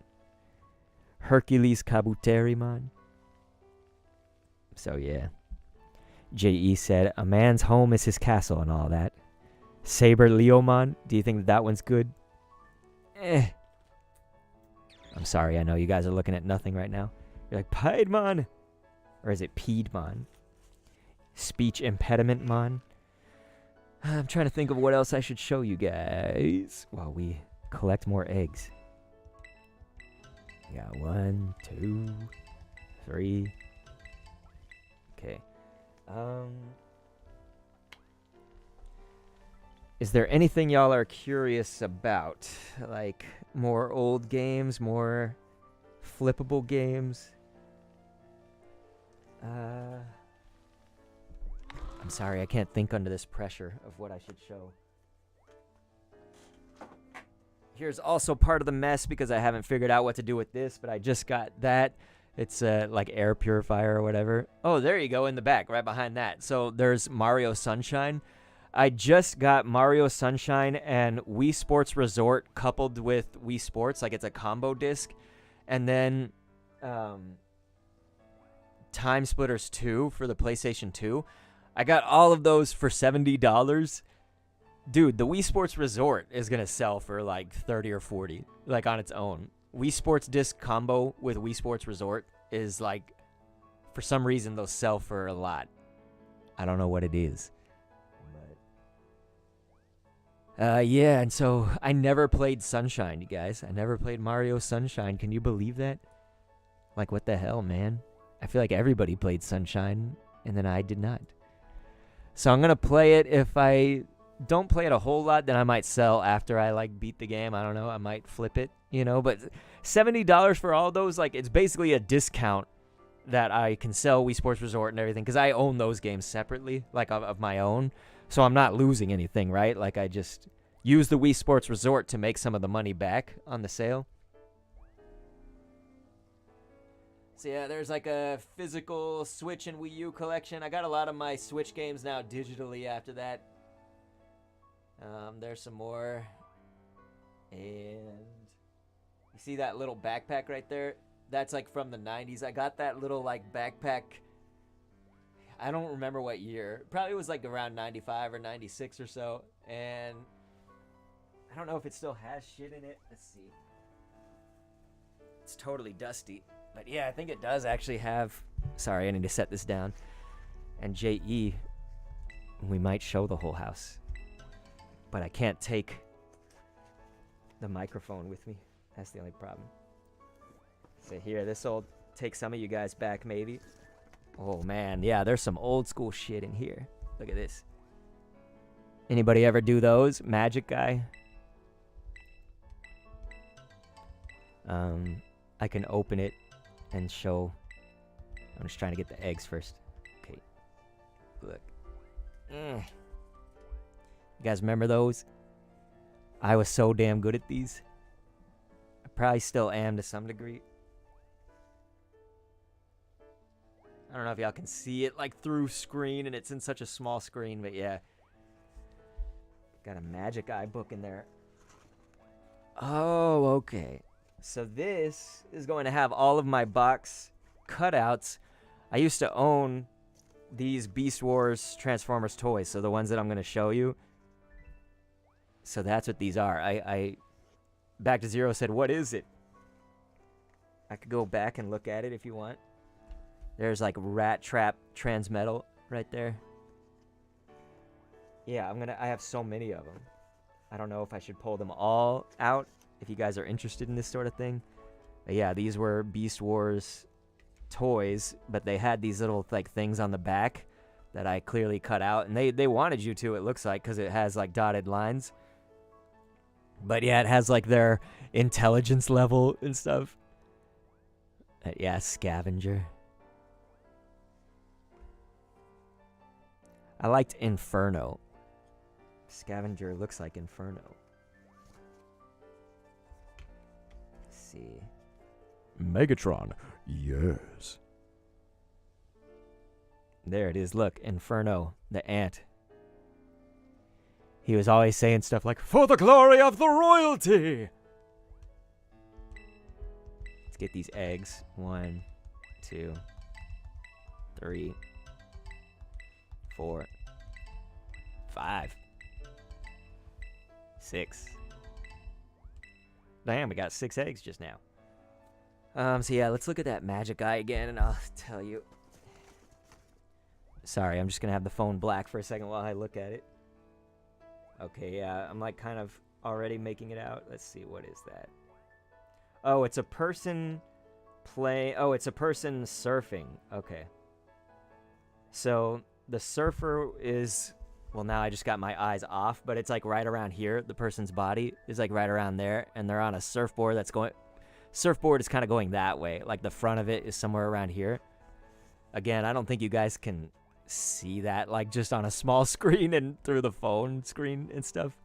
Hercules Kabuterimon. So yeah. J.E. said, a man's home is his castle and all that. Saber Leomon. Do you think that one's good? I'm sorry, I know you guys are looking at nothing right now. You're like, Piedmon! Or is it Piedmon? Speech Impediment Mon? I'm trying to think of what else I should show you guys while we collect more eggs. We got 1, 2, 3. Okay. Is there anything y'all are curious about? Like, more old games, more flippable games? I'm sorry, I can't think under this pressure of what I should show. Here's also part of the mess because I haven't figured out what to do with this, but I just got that. It's like air purifier or whatever. Oh, there you go in the back, right behind that. So there's Mario Sunshine. I just got Mario Sunshine and Wii Sports Resort coupled with Wii Sports, like it's a combo disc, and then Time Splitters 2 for the PlayStation 2. I got all of those for $70. Dude, the Wii Sports Resort is going to sell for like 30 or 40, like on its own. Wii Sports disc combo with Wii Sports Resort is like, for some reason, those sell for a lot. I don't know what it is. Yeah, and so I never played Sunshine, you guys. I never played Mario Sunshine. Can you believe that? Like, what the hell, man? I feel like everybody played Sunshine, and then I did not. So I'm going to play it. If I don't play it a whole lot, then I might sell after I, like, beat the game. I don't know. I might flip it, you know. But $70 for all those, like, it's basically a discount that I can sell Wii Sports Resort and everything, because I own those games separately, like, of my own. So I'm not losing anything, right? Like, I just use the Wii Sports Resort to make some of the money back on the sale. So yeah, there's like a physical Switch and Wii U collection. I got a lot of my Switch games now digitally after that. There's some more. And you see that little backpack right there? That's like from the 90s. I got that little like backpack. I don't remember what year. Probably was like around 95 or 96 or so. And I don't know if it still has shit in it. Let's see. It's totally dusty. But yeah, I think it does actually have... Sorry, I need to set this down. And JE, we might show the whole house. But I can't take the microphone with me. That's the only problem. So here, this will take some of you guys back maybe. Oh man, yeah, there's some old school shit in here. Look at this. Anybody ever do those? Magic Guy? I can open it and show. I'm just trying to get the eggs first. Okay. Look. You guys remember those? I was so damn good at these. I probably still am to some degree. I don't know if y'all can see it like through screen, and it's in such a small screen, but yeah. Got a Magic Eye book in there. Oh, okay. So this is going to have all of my box cutouts. I used to own these Beast Wars Transformers toys, so the ones that I'm going to show you. So that's what these are. I Back to Zero said, what is it? I could go back and look at it if you want. There's like Rat Trap Transmetal right there. Yeah, I have so many of them. I don't know if I should pull them all out if you guys are interested in this sort of thing. But yeah, these were Beast Wars toys, but they had these little like things on the back that I clearly cut out, and they wanted you to, it looks like, because it has like dotted lines. But yeah, it has like their intelligence level and stuff. Yeah, Scavenger. I liked Inferno. Scavenger looks like Inferno. Let's see. Megatron, yes. There it is. Look, Inferno, the ant. He was always saying stuff like, "For the glory of the royalty!" Let's get these eggs. 1, 2, 3, 4, 5, 6. Damn, we got 6 eggs just now. So yeah, let's look at that Magic Eye again, and I'll tell you. Sorry, I'm just gonna have the phone black for a second while I look at it. Okay, yeah, I'm like kind of already making it out. Let's see, what is that? Oh, it's a person it's a person surfing. Okay. So the surfer is, well, now I just got my eyes off, but it's like right around here. The person's body is like right around there, and they're on a surfboard that's going... Surfboard is kind of going that way. Like the front of it is somewhere around here. Again, I don't think you guys can see that like just on a small screen and through the phone screen and stuff.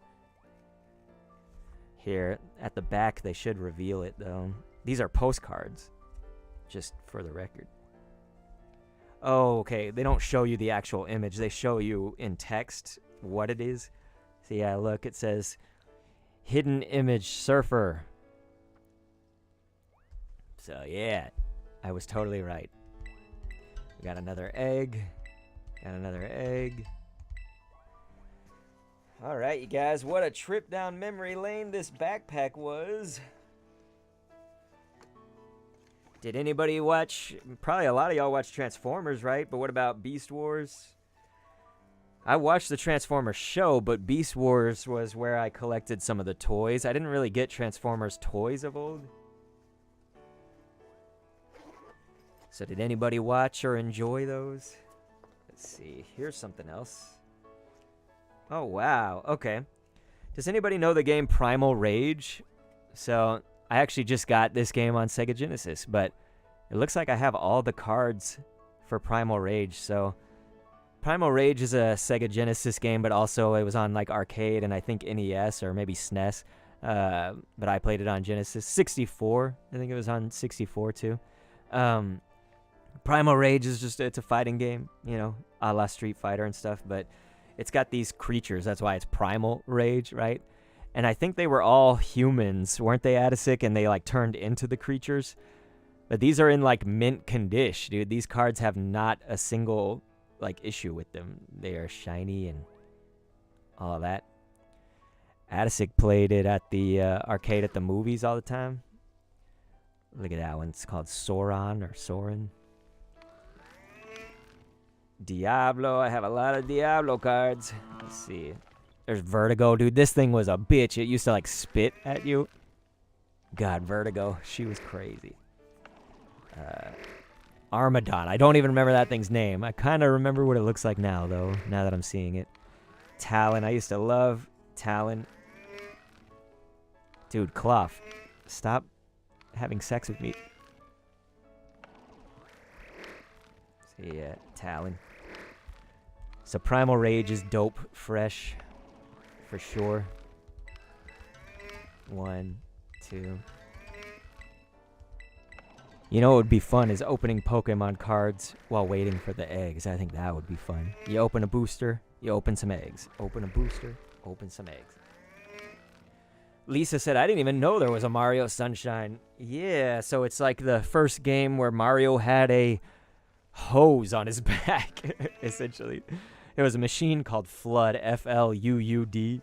Here, at the back, they should reveal it, though. These are postcards, just for the record. Oh, okay. They don't show you the actual image. They show you in text what it is. So yeah, look, it says hidden image surfer. So yeah, I was totally right. We got another egg. Got another egg. All right, you guys, what a trip down memory lane this backpack was. Did anybody watch? Probably a lot of y'all watch Transformers, right? But what about Beast Wars? I watched the Transformers show, but Beast Wars was where I collected some of the toys. I didn't really get Transformers toys of old. So did anybody watch or enjoy those? Let's see. Here's something else. Oh, wow. Okay. Does anybody know the game Primal Rage? So I actually just got this game on Sega Genesis, but it looks like I have all the cards for Primal Rage. So Primal Rage is a Sega Genesis game, but also it was on like arcade and I think NES or maybe SNES. But I played it on Genesis. 64. I think it was on 64 too. Primal Rage is just, it's a fighting game, you know, a la Street Fighter and stuff, but it's got these creatures. That's why it's Primal Rage, right? And I think they were all humans, weren't they, Adisic? And they like turned into the creatures. But these are in like mint condition, dude. These cards have not a single like issue with them. They are shiny and all of that. Adisic played it at the arcade at the movies all the time. Look at that one. It's called Sauron or Soren. Diablo. I have a lot of Diablo cards. Let's see. There's Vertigo. Dude, this thing was a bitch. It used to like spit at you. God, Vertigo. She was crazy. Armadon. I don't even remember that thing's name. I kind of remember what it looks like now, though, now that I'm seeing it. Talon. I used to love Talon. Dude, KLAWF. Stop having sex with me. So, yeah, Talon. So Primal Rage is dope, fresh, for sure. 1, 2. You know what would be fun is opening Pokemon cards while waiting for the eggs. I think that would be fun. You open a booster, you open some eggs. Open a booster, open some eggs. Lisa said, I didn't even know there was a Mario Sunshine. Yeah, so it's like the first game where Mario had a hose on his back, essentially. There was a machine called Flood, F-L-U-U-D,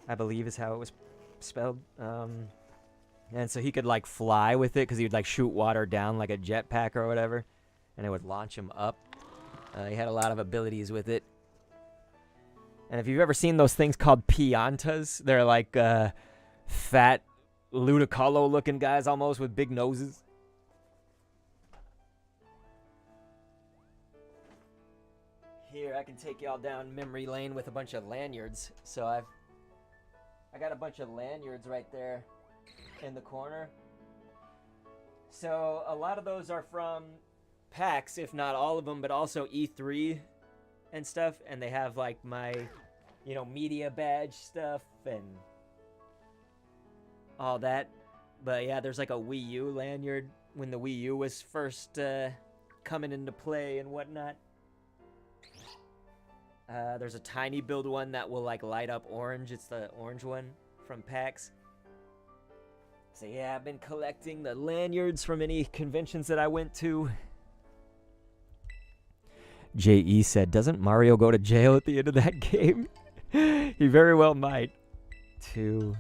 I believe is how it was spelled. And so he could like fly with it because he would like shoot water down like a jetpack or whatever, and it would launch him up. He had a lot of abilities with it. And if you've ever seen those things called Piantas, they're like fat, Ludicolo-looking guys almost with big noses. Here, I can take y'all down memory lane with a bunch of lanyards. So I got a bunch of lanyards right there in the corner. So a lot of those are from PAX, if not all of them, but also E3 and stuff. And they have like my, you know, media badge stuff and all that. But yeah, there's like a Wii U lanyard when the Wii U was first coming into play and whatnot. There's a tiny build one that will like light up orange. It's the orange one from PAX. So yeah, I've been collecting the lanyards from any conventions that I went to. J.E. said, doesn't Mario go to jail at the end of that game? He very well might. 2,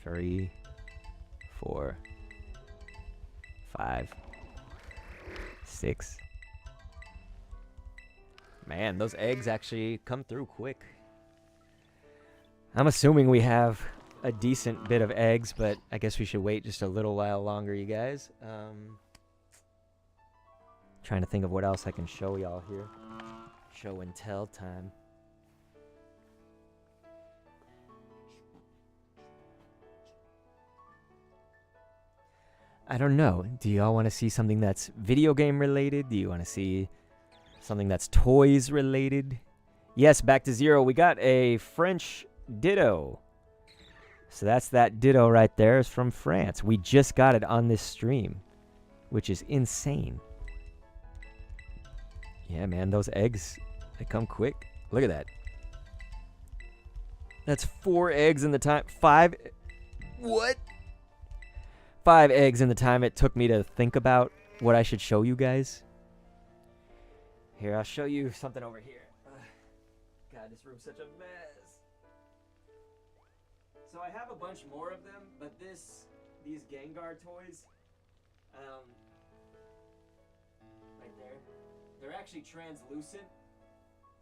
3, 4, 5, 6. Man, those eggs actually come through quick. I'm assuming we have a decent bit of eggs, but I guess we should wait just a little while longer, you guys. Trying to think of what else I can show y'all here. Show and tell time. I don't know. Do y'all want to see something that's video game related? Do you want to see something that's toys related? Yes, back to zero. We got a French Ditto. So that's that Ditto right there. Is from France. We just got it on this stream, which is insane. Yeah, man, those eggs, they come quick. Look at that. That's 4 eggs in the time. 5. What? 5 eggs in the time it took me to think about what I should show you guys. Here, I'll show you something over here. God, this room's such a mess. So I have a bunch more of them, but these Gengar toys, right there, they're actually translucent,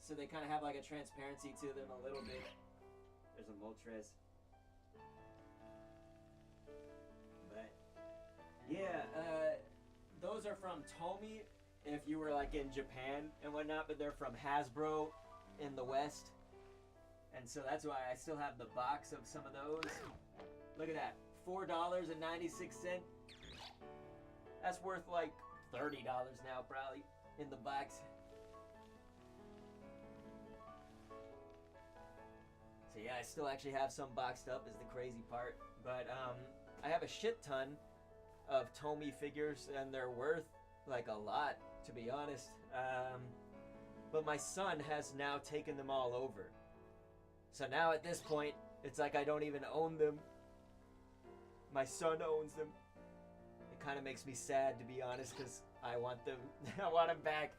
so they kind of have like a transparency to them a little bit. There's a Moltres. But yeah, those are from Tomy if you were like in Japan and whatnot, but they're from Hasbro in the West. And so that's why I still have the box of some of those. Look at that, $4.96. That's worth like $30 now probably in the box. So yeah, I still actually have some boxed up is the crazy part. But I have a shit ton of Tomy figures and they're worth like a lot, to be honest. But my son has now taken them all over. So now at this point, it's like I don't even own them. My son owns them. It kind of makes me sad, to be honest, because I want them. I want them back.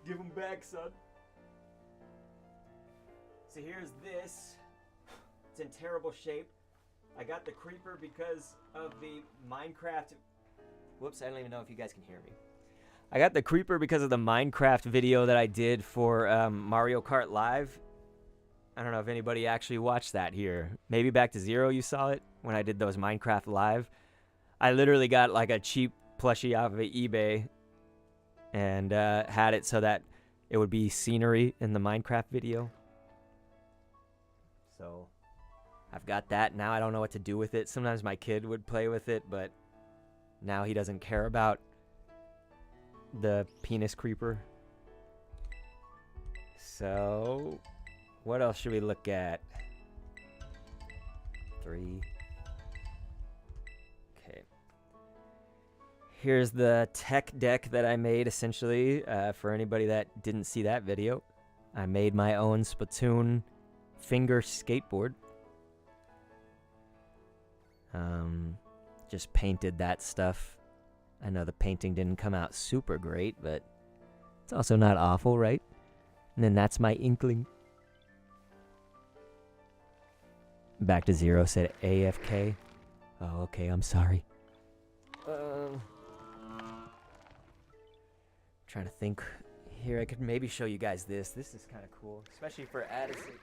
Give them back, son. So here's this. It's in terrible shape. I got the creeper because of the Minecraft. Whoops, I don't even know if you guys can hear me. I got the creeper because of the Minecraft video that I did for Mario Kart Live. I don't know if anybody actually watched that here. Maybe back to Zero you saw it when I did those Minecraft Live. I literally got like a cheap plushie off of eBay and had it so that it would be scenery in the Minecraft video. So I've got that. Now I don't know what to do with it. Sometimes my kid would play with it, but now he doesn't care about the penis creeper. So what else should we look at? 3. Okay. Here's the tech deck that I made, essentially, for anybody that didn't see that video. I made my own Splatoon finger skateboard. Just painted that stuff. I know the painting didn't come out super great, but it's also not awful, right? And then that's my inkling. Back to Zero said AFK. Oh, okay, I'm sorry. Trying to think. Here, I could maybe show you guys this. This is kind of cool, especially for Addison.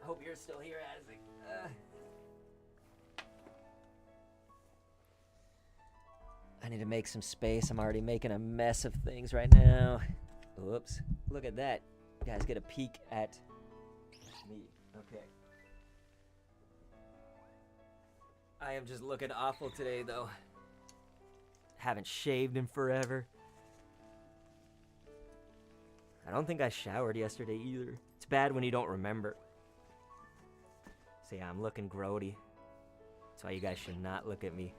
I hope you're still here, Addison. I need to make some space. I'm already making a mess of things right now. Whoops. Look at that. You guys get a peek at me. Okay. I am just looking awful today, though. Haven't shaved in forever. I don't think I showered yesterday either. It's bad when you don't remember. So yeah, I'm looking grody. That's why you guys should not look at me.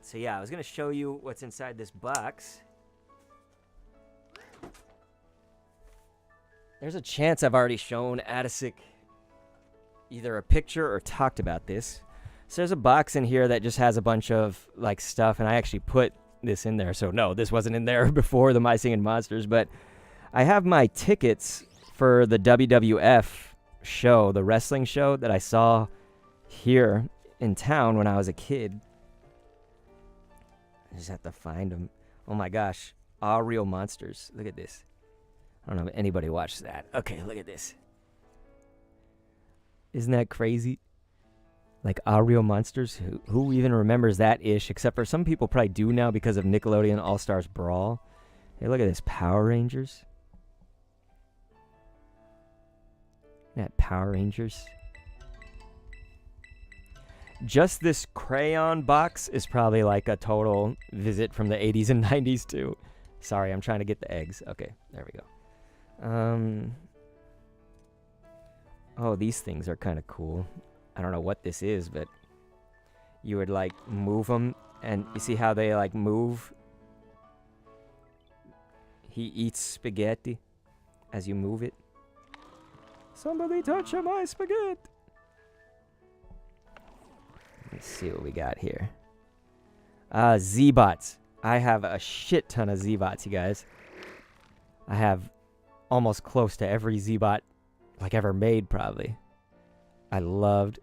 So yeah, I was gonna show you what's inside this box. There's a chance I've already shown Addisic either a picture or talked about this. So there's a box in here that just has a bunch of like stuff, and I actually put this in there. So no, this wasn't in there before the My Singing Monsters, but I have my tickets for the WWF show, the wrestling show that I saw here in town when I was a kid. I just have to find them. Oh my gosh, All Real Monsters. Look at this. I don't know if anybody watched that. Okay, look at this. Isn't that crazy? Like All Real Monsters? Who even remembers that ish? Except for some people probably do now because of Nickelodeon All-Stars Brawl. Hey, look at this. Power Rangers. That Power Rangers. Just this crayon box is probably like a total visit from the 80s and 90s too. Sorry, I'm trying to get the eggs. Okay, there we go. Oh, these things are kind of cool. I don't know what this is, but you would like move them, and you see how they like move? He eats spaghetti as you move it. Somebody touch my spaghetti. Let's see what we got here. Z-Bots. I have a shit ton of Z-Bots, you guys. I have almost close to every Z-Bot like ever made, probably. I loved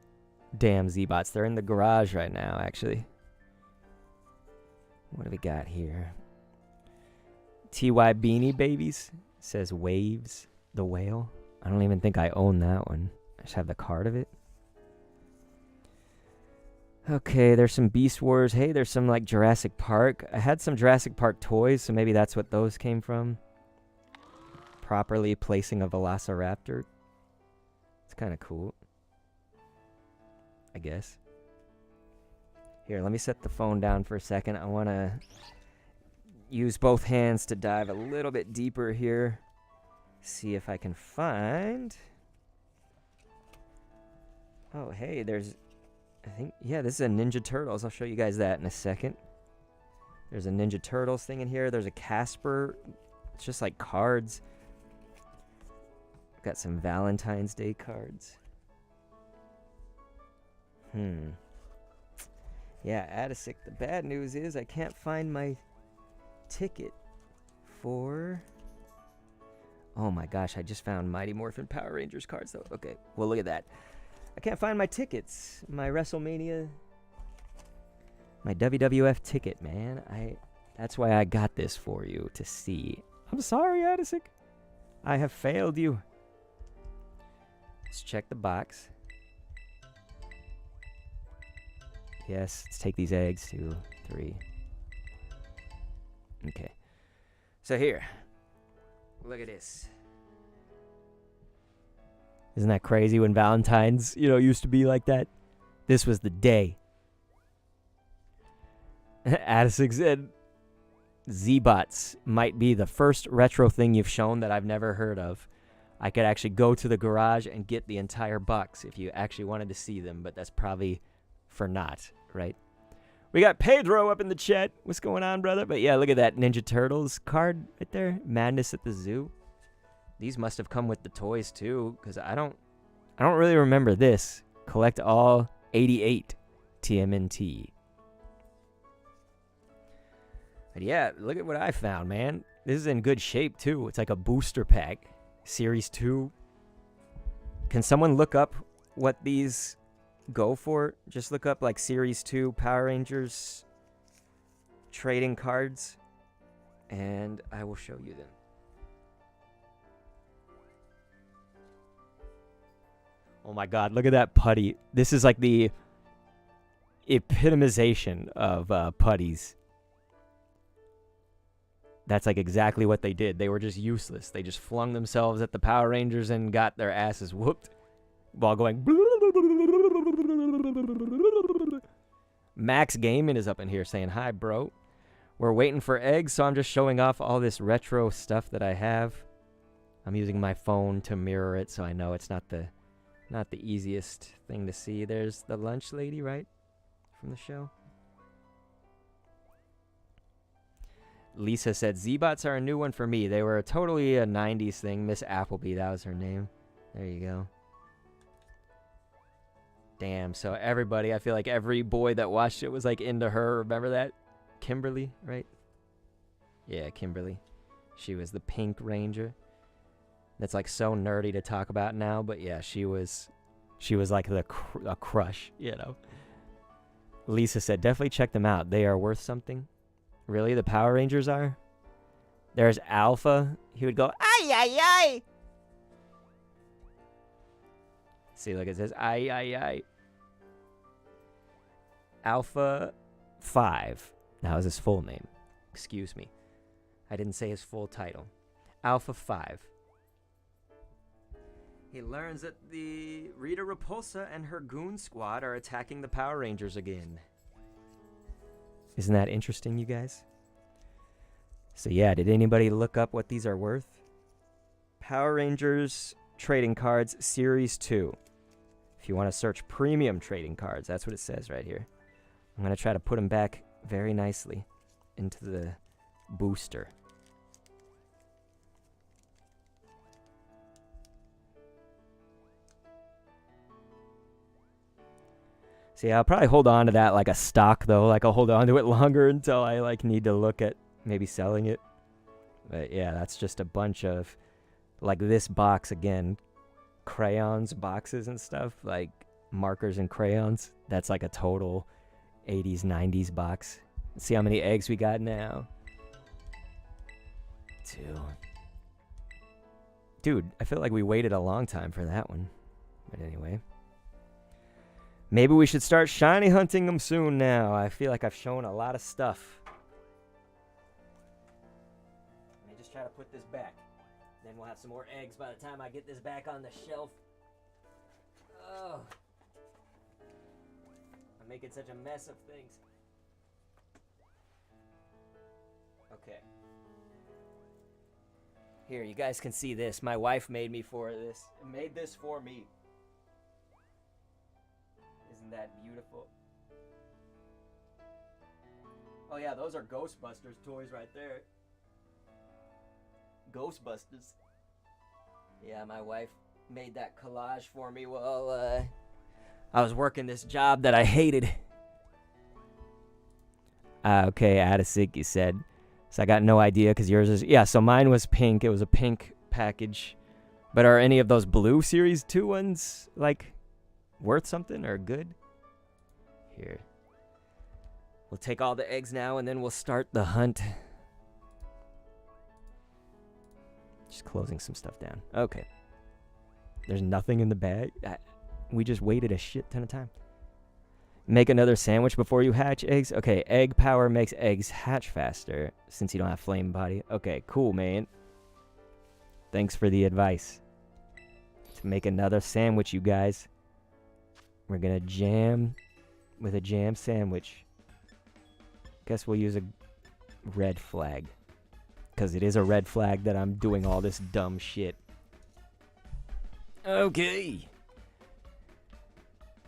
damn Z-Bots. They're in the garage right now, actually. What do we got here? TY Beanie Babies. Says Waves the Whale. I don't even think I own that one. I just have the card of it. Okay, there's some Beast Wars. Hey, there's some like Jurassic Park. I had some Jurassic Park toys, so maybe that's what those came from. Properly placing a Velociraptor. It's kind of cool, I guess. Here, let me set the phone down for a second. I want to use both hands to dive a little bit deeper here. See if I can find... Oh, hey, there's... I think, yeah, this is a Ninja Turtles. I'll show you guys that in a second. There's a Ninja Turtles thing in here. There's a Casper. It's just like cards. Got some Valentine's Day cards. Yeah, Addisic, the bad news is I can't find my ticket for... Oh my gosh, I just found Mighty Morphin Power Rangers cards though. Okay, well look at that. I can't find my tickets. My WrestleMania... My WWF ticket, man. That's why I got this for you to see. I'm sorry, Addisic. I have failed you. Let's check the box. Yes, let's take these eggs. 2, 3. Okay. So here. Look at this. Isn't that crazy when Valentine's, used to be like that? This was the day. Addisic said, Z-Bots might be the first retro thing you've shown that I've never heard of. I could actually go to the garage and get the entire box if you actually wanted to see them, but that's probably for naught, right? We got Pedro up in the chat. What's going on, brother? But yeah, look at that Ninja Turtles card right there. Madness at the Zoo. These must have come with the toys too, because I don't really remember this. Collect all 88 TMNT. But yeah, look at what I found, man. This is in good shape too. It's like a booster pack. Series 2. Can someone look up what these go for? Just look up like Series 2 Power Rangers trading cards, and I will show you them. Oh my god, look at that putty. This is like the epitomization of putties. That's like exactly what they did. They were just useless. They just flung themselves at the Power Rangers and got their asses whooped while going... Max Gaming is up in here saying, hi, bro. We're waiting for eggs, so I'm just showing off all this retro stuff that I have. I'm using my phone to mirror it, so I know it's not the easiest thing to see. There's the lunch lady, right? From the show. Lisa said, Z-Bots are a new one for me. They were totally a 90s thing. Miss Appleby, that was her name. There you go. Damn, so everybody, I feel like every boy that watched it was like into her. Remember that? Kimberly, right? Yeah, Kimberly. She was the Pink Ranger. That's like so nerdy to talk about now, but yeah, she was like a crush, Lisa said, definitely check them out. They are worth something. Really? The Power Rangers are? There's Alpha. He would go, ay, ay, ay. See, look, it says, ay, ay, ay. Alpha 5. That was his full name. Excuse me. I didn't say his full title. Alpha 5. He learns that the Rita Repulsa and her goon squad are attacking the Power Rangers again. Isn't that interesting, you guys? So yeah, did anybody look up what these are worth? Power Rangers trading cards Series 2. If you want to search premium trading cards, that's what it says right here. I'm going to try to put them back very nicely into the booster. See, I'll probably hold on to that like a stock, though. Like, I'll hold on to it longer until I, like, need to look at maybe selling it. But, yeah, that's just a bunch of, like, this box, again, crayons, boxes and stuff, like markers and crayons. That's like a total 80s, 90s box. Let's see how many eggs we got now. 2. Dude, I feel like we waited a long time for that one. But anyway. Maybe we should start shiny hunting them soon now. I feel like I've shown a lot of stuff. Let me just try to put this back. Then we'll have some more eggs by the time I get this back on the shelf. Oh. I'm making such a mess of things. Okay. Here, you guys can see this. My wife made me for this. Made this for me. Isn't that beautiful? Oh yeah, those are Ghostbusters toys right there. Ghostbusters. Yeah, my wife made that collage for me while I was working this job that I hated. Okay, Adasic, you said. So I got no idea because yours is... Yeah, so mine was pink. It was a pink package. But are any of those blue Series 2 ones, like, worth something or good? Here. We'll take all the eggs now and then we'll start the hunt. Just closing some stuff down. Okay. There's nothing in the bag. We just waited a shit ton of time. Make another sandwich before you hatch eggs. Okay, egg power makes eggs hatch faster since you don't have flame body. Okay, cool, man. Thanks for the advice. To make another sandwich, you guys. We're gonna jam with a jam sandwich. Guess we'll use a red flag. Because it is a red flag that I'm doing all this dumb shit. Okay.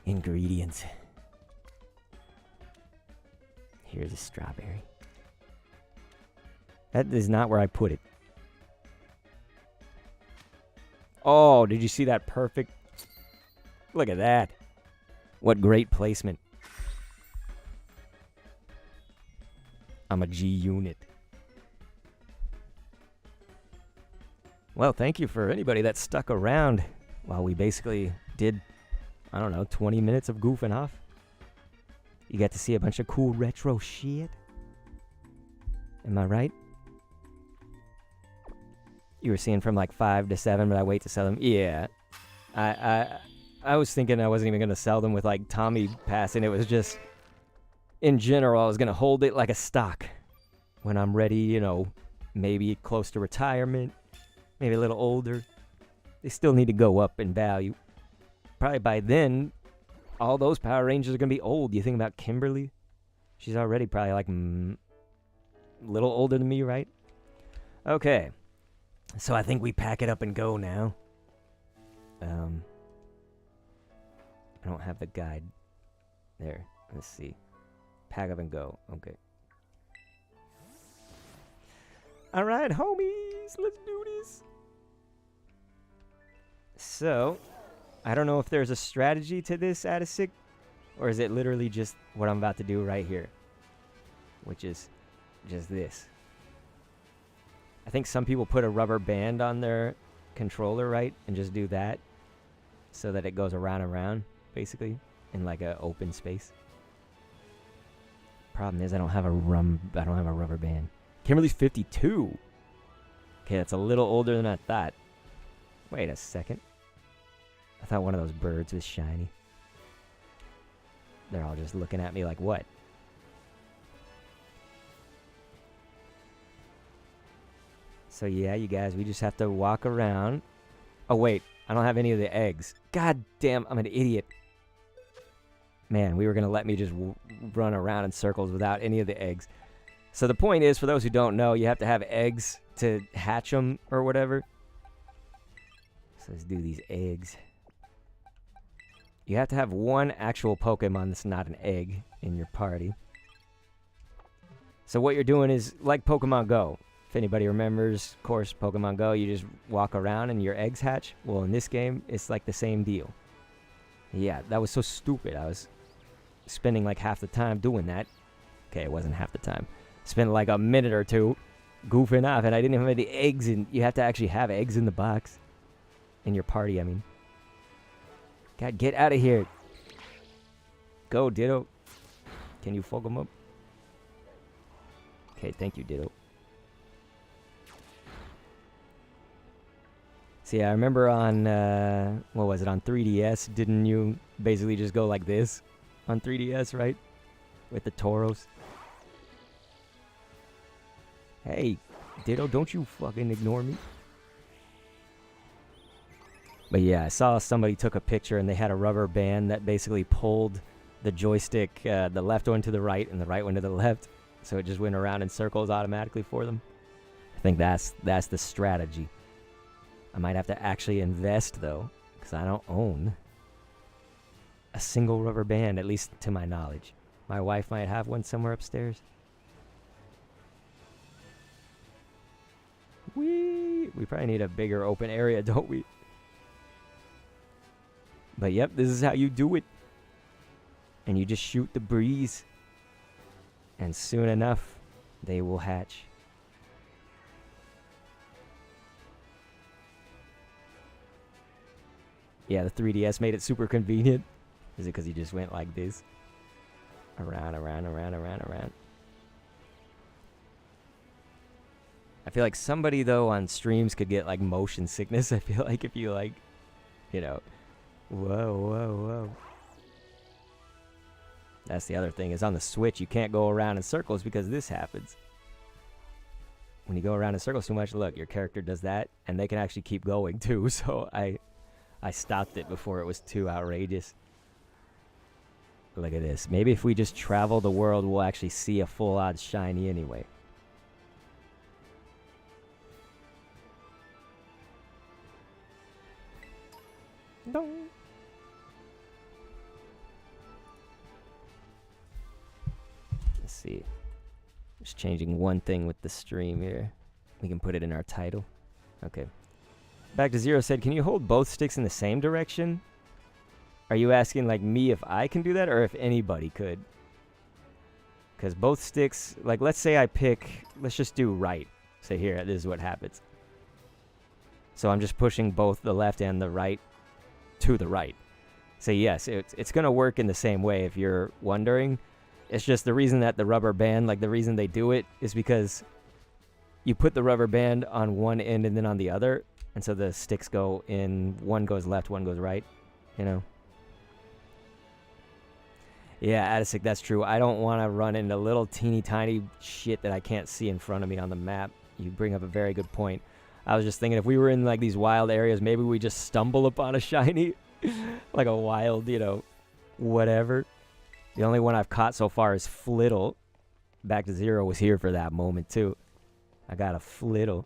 Ingredients. Here's a strawberry. That is not where I put it. Oh, did you see that perfect? Look at that. What great placement. I'm a G unit. Well, thank you for anybody that stuck around while we basically did, I don't know, 20 minutes of goofing off. You got to see a bunch of cool retro shit. Am I right? You were seeing from like 5 to 7, but I wait to sell them. Yeah. I was thinking I wasn't even going to sell them with like Tommy passing. It was just, in general, I was going to hold it like a stock. When I'm ready, you know, maybe close to retirement, maybe a little older. They still need to go up in value. Probably by then, all those Power Rangers are going to be old. You think about Kimberly? She's already probably like a little older than me, right? Okay. So I think we pack it up and go now. I don't have the guide. There. Let's see. Pack up and go. Okay. All right, homies. Let's do this. So... I don't know if there's a strategy to this, Adasic, or is it literally just what I'm about to do right here, which is just this. I think some people put a rubber band on their controller, right, and just do that so that it goes around and around, basically, in like an open space. Problem is I don't have a rubber band. Kimberly's 52. Okay, that's a little older than I thought. Wait a second. I thought one of those birds was shiny. They're all just looking at me like, what? So yeah, you guys, we just have to walk around. Oh wait, I don't have any of the eggs. God damn, I'm an idiot. Man, we were going to let me just run around in circles without any of the eggs. So the point is, for those who don't know, you have to have eggs to hatch them or whatever. So let's do these eggs. You have to have one actual Pokemon that's not an egg in your party. So what you're doing is like Pokemon Go. If anybody remembers, of course, Pokemon Go, you just walk around and your eggs hatch. Well, in this game, it's like the same deal. Yeah, that was so stupid. I was spending like half the time doing that. Okay, it wasn't half the time. Spent like a minute or two goofing off, and I didn't even have the eggs in. You have to actually have eggs in the box. In your party, I mean. God, get out of here. Go, Ditto. Can you fuck them up? Okay, thank you, Ditto. See, I remember on, what was it, on 3DS, didn't you basically just go like this on 3DS, right? With the Tauros. Hey, Ditto, don't you fucking ignore me. But yeah, I saw somebody took a picture and they had a rubber band that basically pulled the joystick, the left one to the right and the right one to the left. So it just went around in circles automatically for them. I think that's the strategy. I might have to actually invest, though, because I don't own a single rubber band, at least to my knowledge. My wife might have one somewhere upstairs. We probably need a bigger open area, don't we? But yep, this is how you do it. And you just shoot the breeze. And soon enough, they will hatch. Yeah, the 3DS made it super convenient. Is it because you just went like this? Around, around, around, around, around. I feel like somebody, though, on streams could get, like, motion sickness. I feel like if you, like, you know, whoa, whoa, whoa. That's the other thing, is on the Switch, you can't go around in circles because this happens. When you go around in circles too much, look, your character does that, and they can actually keep going, too. So I stopped it before it was too outrageous. Look at this. Maybe if we just travel the world, we'll actually see a full odds shiny anyway. Dong. Let's see. Just changing one thing with the stream here. We can put it in our title. Okay. Back to Zero said, can you hold both sticks in the same direction? Are you asking like me if I can do that or if anybody could? Because both sticks, like let's say I pick, let's just do right. Say here, this is what happens. So I'm just pushing both the left and the right to the right. So yes, it's going to work in the same way if you're wondering. It's just the reason that the rubber band, like the reason they do it is because you put the rubber band on one end and then on the other. And so the sticks go in, one goes left, one goes right, you know? Yeah, Adisic, that's true. I don't want to run into little teeny tiny shit that I can't see in front of me on the map. You bring up a very good point. I was just thinking if we were in like these wild areas, maybe we just stumble upon a shiny. Like a wild, you know, whatever. The only one I've caught so far is Flittle. Back to Zero was here for that moment too. I got a Flittle.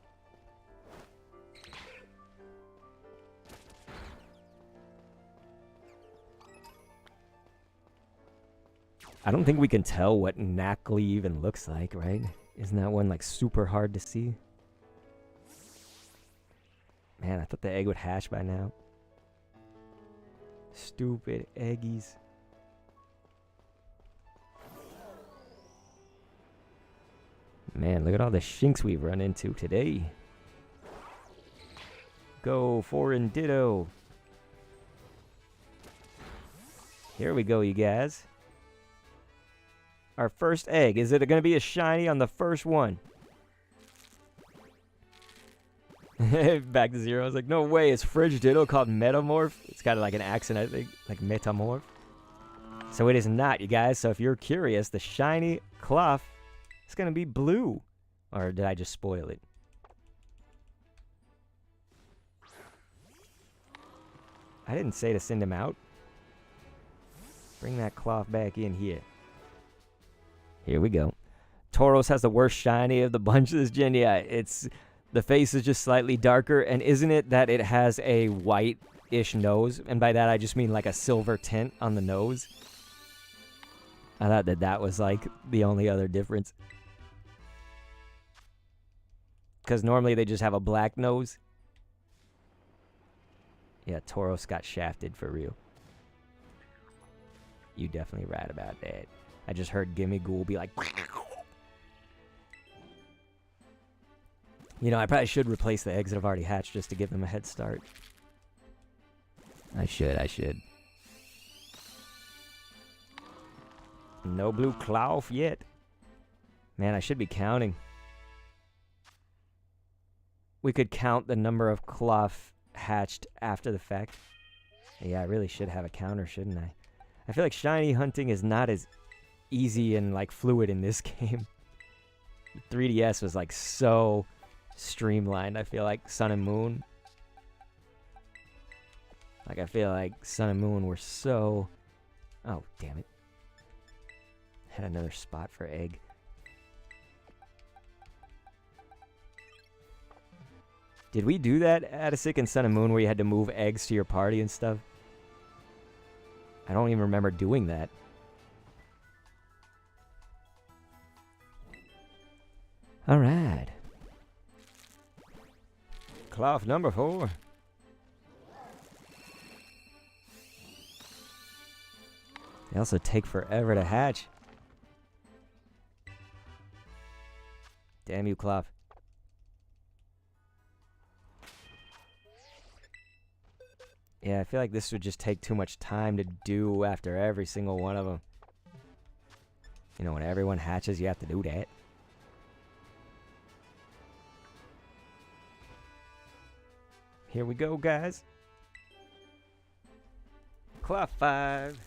I don't think we can tell what Knackley even looks like, right? Isn't that one like super hard to see? Man, I thought the egg would hatch by now. Stupid eggies. Man, look at all the shinks we've run into today. Go, Foreign Ditto. Here we go, you guys. Our first egg. Is it going to be a shiny on the first one? Back to Zero. I was like, no way. It's Fridge Ditto called Metamorph. It's got like an accent, I think. Like Metamorph. So it is not, you guys. So if you're curious, the shiny KLAWF is going to be blue. Or did I just spoil it? I didn't say to send him out. Bring that KLAWF back in here. Here we go. Tauros has the worst shiny of the bunch of this gen. Yeah, it's the face is just slightly darker, and isn't it that it has a white-ish nose? And by that I just mean like a silver tint on the nose. I thought that was like the only other difference. Because normally they just have a black nose. Yeah, Tauros got shafted for real. You definitely right about that. I just heard Gimme Ghoul be like... You know, I probably should replace the eggs that have already hatched just to give them a head start. I should. No blue KLAWF yet. Man, I should be counting. We could count the number of KLAWF hatched after the fact. Yeah, I really should have a counter, shouldn't I? I feel like shiny hunting is not as easy and like fluid in this game. 3DS was like so streamlined. I feel like Sun and Moon. Like I feel like Sun and Moon were so... Oh, damn it. Had another spot for egg. Did we do that, Adasic, in Sun and Moon, where you had to move eggs to your party and stuff? I don't even remember doing that. Alright. KLAWF number 4. They also take forever to hatch. Damn you, KLAWF. Yeah, I feel like this would just take too much time to do after every single one of them. You know, when everyone hatches, you have to do that. Here we go, guys. KLAWF 5.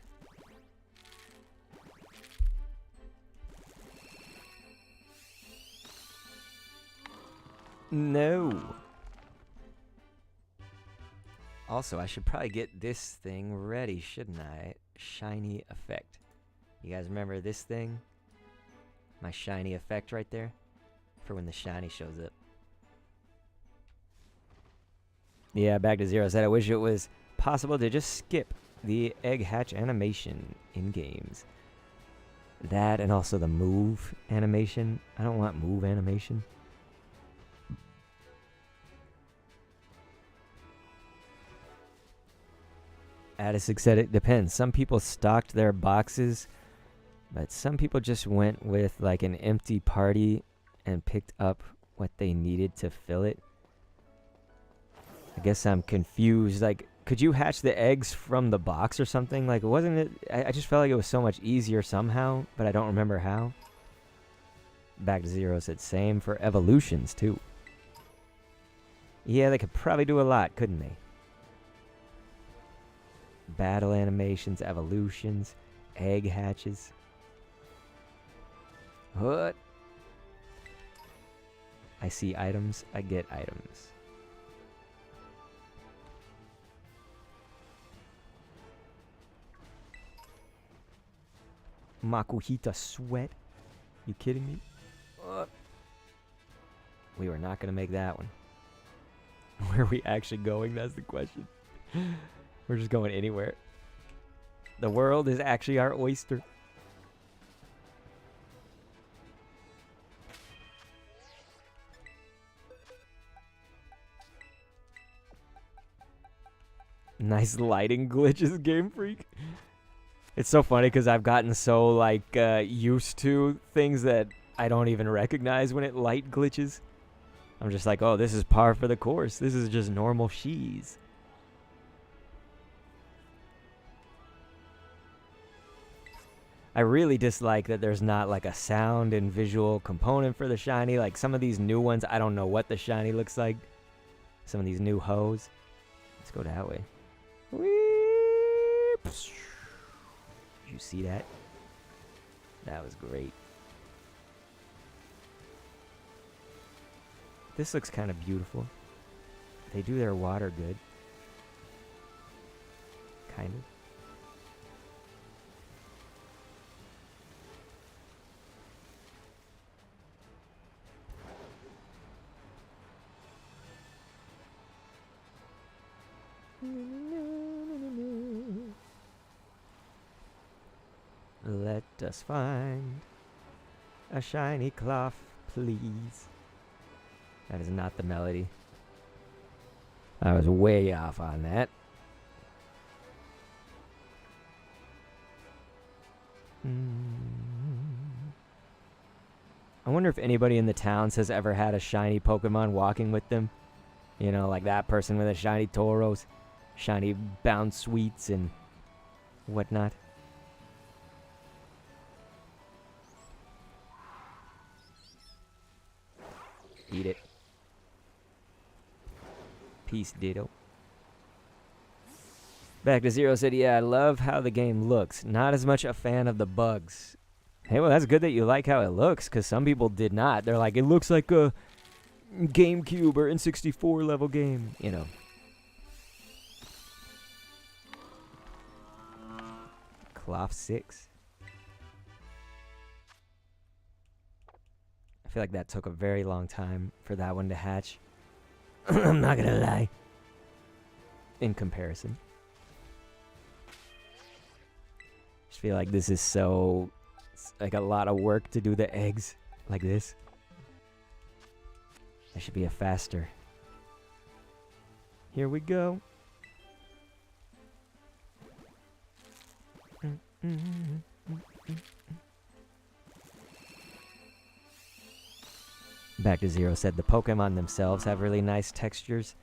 No. Also, I should probably get this thing ready, shouldn't I? Shiny effect. You guys remember this thing? My shiny effect right there? For when the shiny shows up. Yeah, back to Zero said I wish it was possible to just skip the egg hatch animation in games. That and also the move animation. I don't want move animation. Adasic said it depends. Some people stocked their boxes, but some people just went with like an empty party and picked up what they needed to fill it. I guess I'm confused. Like, could you hatch the eggs from the box or something? Like, wasn't it? I just felt like it was so much easier somehow, but I don't remember how. Back to Zero said same for evolutions too. Yeah, they could probably do a lot, couldn't they? Battle animations, evolutions, egg hatches. What? I see items, I get items. Makuhita sweat. You kidding me? We were not going to make that one. Where are we actually going? That's the question. We're just going anywhere. The world is actually our oyster. Nice lighting glitches, Game Freak. It's so funny because I've gotten so like used to things that I don't even recognize when it light glitches. I'm just like, oh, this is par for the course. This is just normal shees. I really dislike that there's not like a sound and visual component for the shiny. Like some of these new ones, I don't know what the shiny looks like. Some of these new hoes. Let's go that way. Whee! Did you see that? That was great. This looks kind of beautiful. They do their water good. Kind of. Let us find a shiny KLAWF, please. That is not the melody. I was way off on that. wonder if anybody in the towns has ever had a shiny Pokemon walking with them. You know, like that person with a shiny Tauros, shiny Bound Sweets, and whatnot. Eat it. Peace, Ditto. Back to Zero said, yeah, I love how the game looks. Not as much a fan of the bugs. Hey, well, that's good that you like how it looks, because some people did not. They're like, it looks like a GameCube or N64 level game, you know. KLAWF 6. I feel like that took a very long time for that one to hatch. I'm not gonna lie. In comparison. Just feel like this is so... It's like a lot of work to do the eggs like this. There should be a faster. Here we go. Back to Zero said the Pokemon themselves have really nice textures.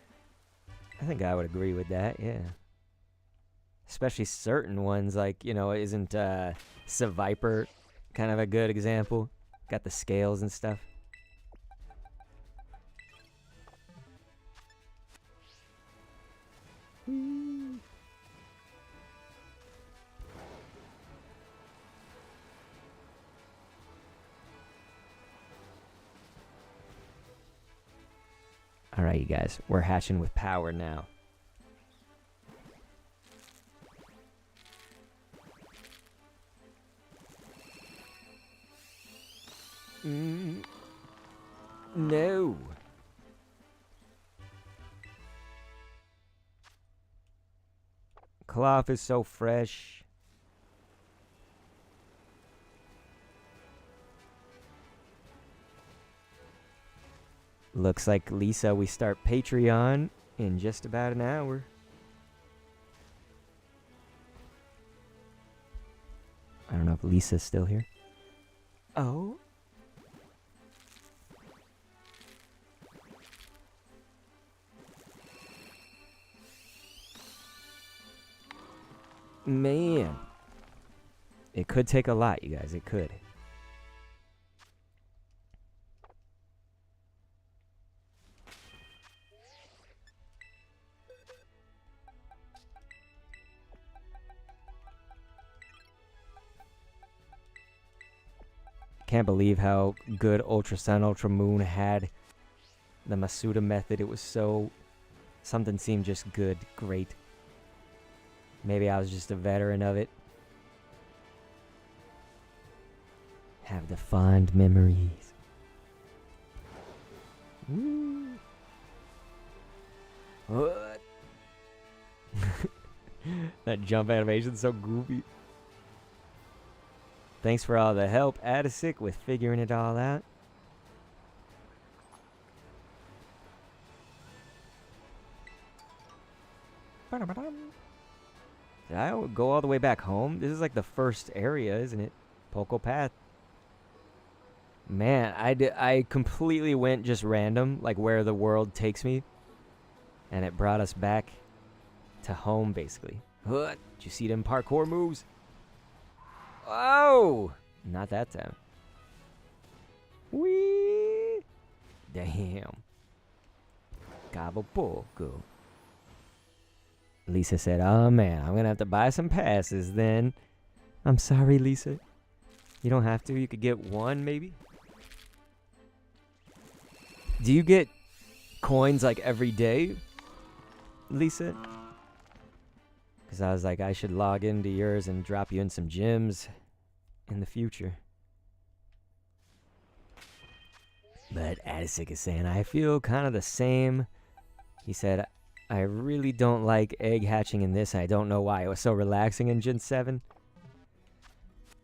I think I would agree with that, yeah. Especially certain ones, like, you know, isn't Seviper kind of a good example? Got the scales and stuff. Alright, you guys, we're hatching with power now. No. KLAWF is so fresh. Looks like, Lisa, we start Patreon in just about an hour. I don't know if Lisa's still here. Oh? Man. It could take a lot, you guys. It could. Can't believe how good Ultra Sun, Ultra Moon had the Masuda method. It was so... Something seemed just good, great. Maybe I was just a veteran of it. Have the fond memories. Woo. What? That jump animation's so goofy. Thanks for all the help, Adisic, with figuring it all out. Did I go all the way back home? This is like the first area, isn't it? Poco Path. Man, I completely went just random, like where the world takes me. And it brought us back to home, basically. What? Did you see them parkour moves? Oh! Not that time. Whee! Damn. Cabo Poco. Lisa said, oh man, I'm gonna have to buy some passes then. I'm sorry, Lisa. You don't have to. You could get one, maybe. Do you get coins like every day, Lisa? Because I was like, I should log into yours and drop you in some gyms in the future. But Adisic is saying, I feel kind of the same. He said, I really don't like egg hatching in this. I don't know why. It was so relaxing in Gen 7.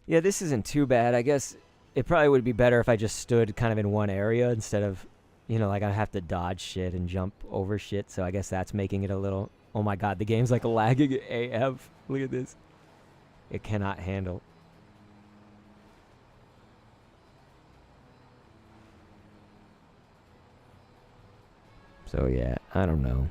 Yeah, this isn't too bad. I guess it probably would be better if I just stood kind of in one area instead of, you know, like I have to dodge shit and jump over shit. So I guess that's making it a little... Oh my god, the game's like lagging AF. Look at this. It cannot handle. So yeah, I don't know.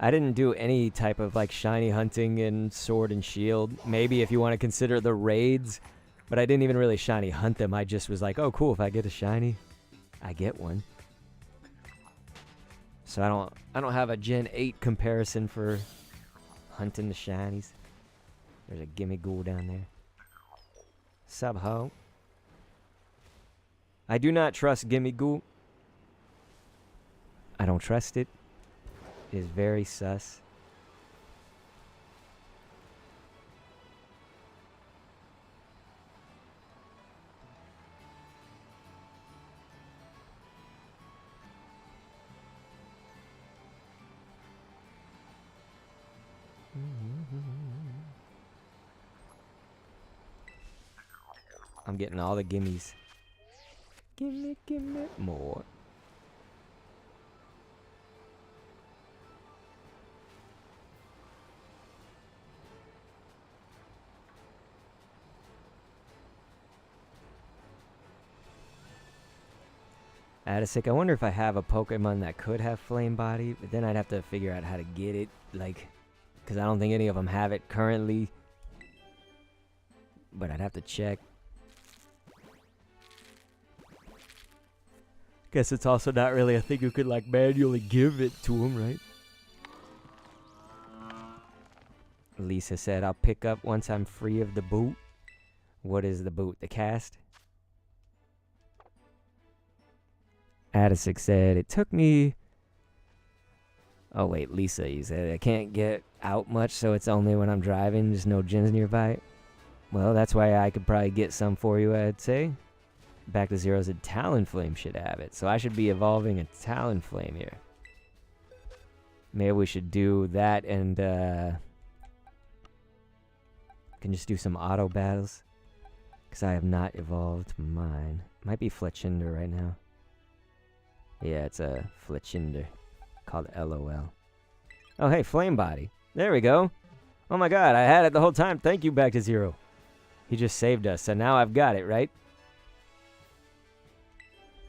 I didn't do any type of like shiny hunting in Sword and Shield. Maybe if you want to consider the raids, but I didn't even really shiny hunt them. I just was like, oh cool, if I get a shiny, I get one. So I don't have a Gen 8 comparison for hunting the shinies. There's a gimme ghoul down there. Sub ho. I do not trust gimme ghoul. I don't trust it. It is very sus. I'm getting all the gimmies. Gimme, gimme more. Adisic, I wonder if I have a Pokemon that could have Flame Body, but then I'd have to figure out how to get it, like, because I don't think any of them have it currently. But I'd have to check. Guess it's also not really a thing you could, like, manually give it to them, right? Lisa said, I'll pick up once I'm free of the boot. What is the boot? The cast? Adisic said, it took me... Oh, wait, Lisa, you said, I can't get out much, so it's only when I'm driving, there's no gyms nearby. Well, that's why I could probably get some for you, I'd say. Back to Zero said, Talonflame should have it, so I should be evolving a Talonflame here. Maybe we should do that and, can just do some auto battles. Because I have not evolved mine. Might be Fletchinder right now. Yeah, it's a Fletchinder called LOL. Oh, hey, Flame Body. There we go. Oh my god, I had it the whole time. Thank you, Back to Zero. He just saved us, so now I've got it, right?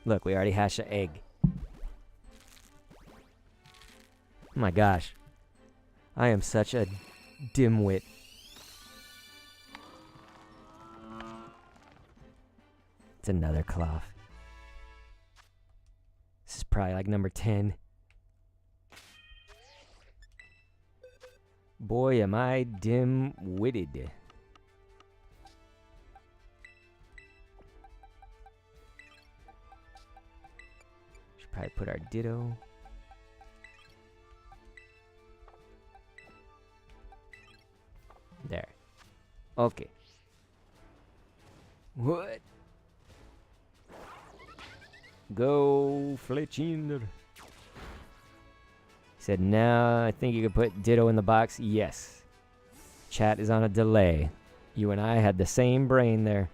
Look, we already hatched an egg. Oh my gosh. I am such a dimwit. It's another KLAWF. This is probably like number 10. Boy, am I dim-witted. Should probably put our Ditto. There. Okay. What? Go Fletchinder. He said, no, I think you could put Ditto in the box. Yes. Chat is on a delay. You and I had the same brain there.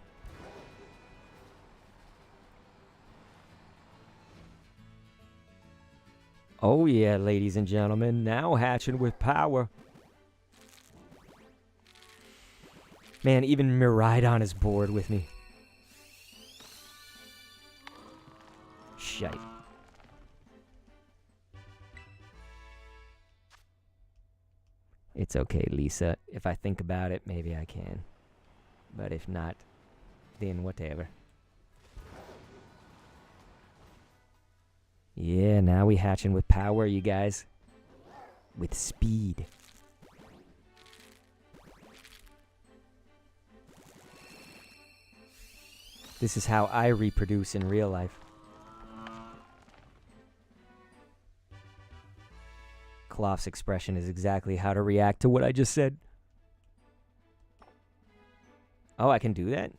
Oh yeah, ladies and gentlemen, now hatching with power. Man, even Miraidon is bored with me. Shite. It's okay, Lisa. If I think about it, maybe I can. But if not, then whatever. Yeah, now we hatching with power, you guys. With speed. This is how I reproduce in real life. KLAWF's expression is exactly how to react to what I just said. Oh, I can do that?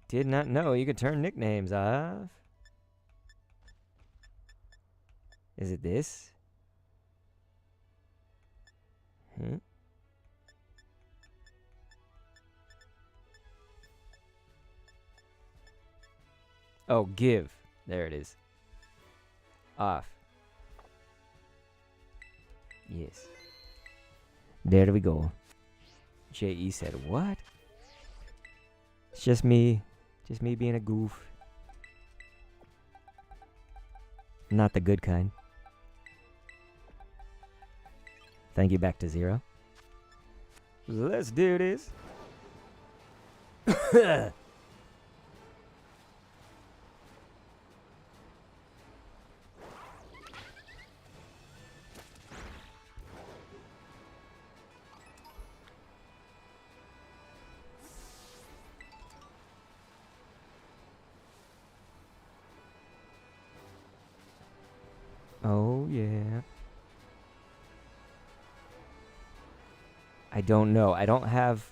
Did not know you could turn nicknames off. Is it this? Huh? Oh, give. There it is. Off. Yes. There we go. J.E. said, what? It's just me. Just me being a goof. Not the good kind. Thank you, back to zero. Let's do this. Oh, yeah. I don't know. I don't have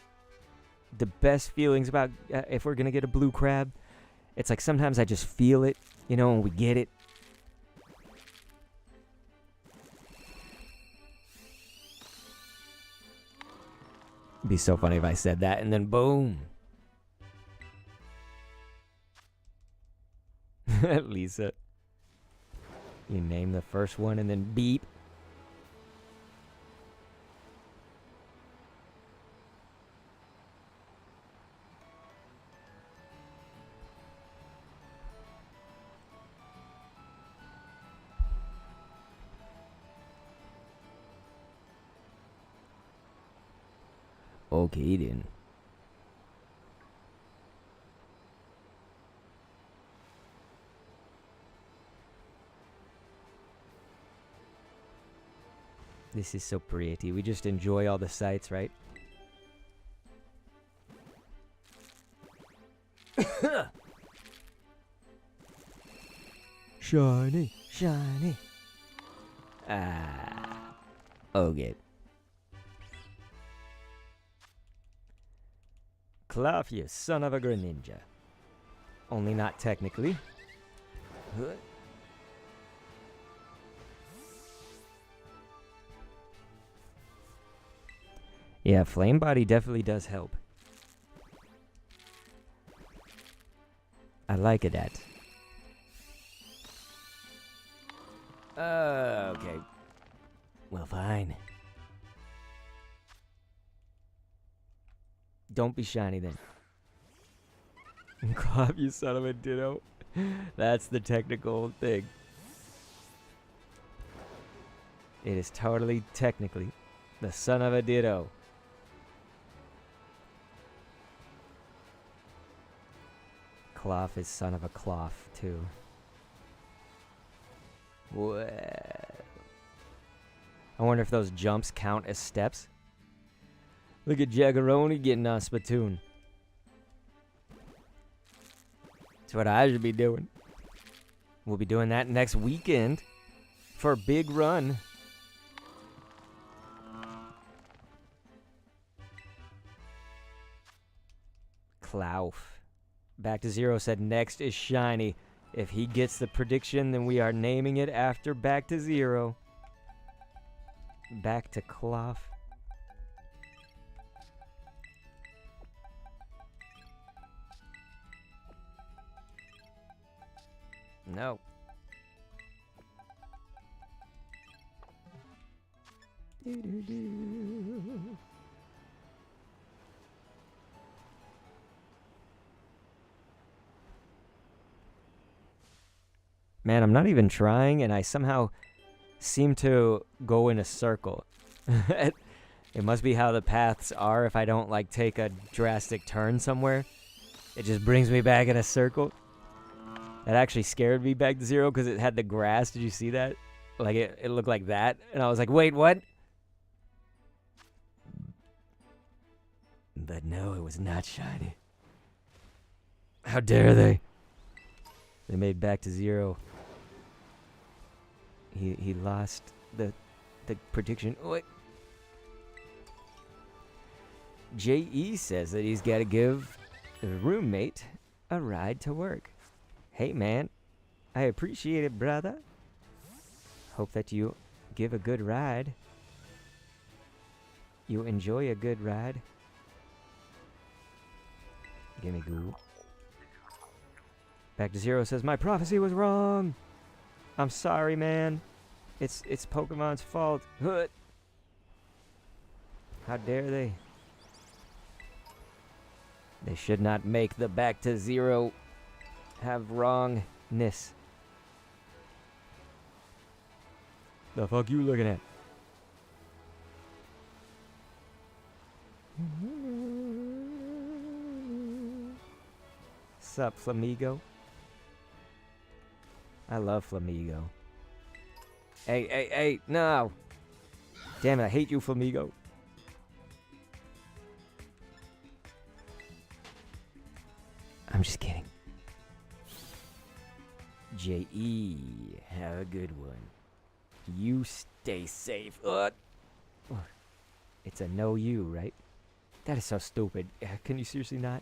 the best feelings about if we're going to get a blue crab. It's like sometimes I just feel it, you know, and we get it. It'd be so funny if I said that and then boom. Lisa. You name the first one and then beep. Okay then. This is so pretty. We just enjoy all the sights, right? Shiny, shiny. Ah. Okay. KLAWF, you son of a Greninja. Only not technically. Huh? Yeah, Flame Body definitely does help. I like it at. Okay. Well, fine. Don't be shiny then. KLAWF, you son of a ditto. That's the technical thing. It is totally technically the son of a ditto. KLAWF is son of a KLAWF too. Well, I wonder if those jumps count as steps. Look at Jaggeroni getting on Splatoon. That's what I should be doing. We'll be doing that next weekend for a big run. KLAWF. Back to Zero said next is shiny. If he gets the prediction, then we are naming it after Back to Zero. Back to KLAWF. No. Man, I'm not even trying, and I somehow seem to go in a circle. It must be how the paths are if I don't, like, take a drastic turn somewhere. It just brings me back in a circle. That actually scared me back to Zero because it had the grass. Did you see that? Like, it looked like that. And I was like, wait, what? But no, it was not shiny. How dare they? They made Back to Zero. He lost the prediction. Oh, wait. J.E. says that he's got to give the roommate a ride to work. Hey, man. I appreciate it, brother. Hope that you give a good ride. You enjoy a good ride. Gimme goo. Back to Zero says, my prophecy was wrong. I'm sorry, man. It's Pokemon's fault. How dare they? They should not make the back to zero have wrongness. The fuck you looking at? Sup, Flamigo? I love Flamigo. Hey, no! Damn it, I hate you, Flamigo. I'm just kidding. J.E., have a good one. You stay safe. It's a no you, right? That is so stupid. Can you seriously not?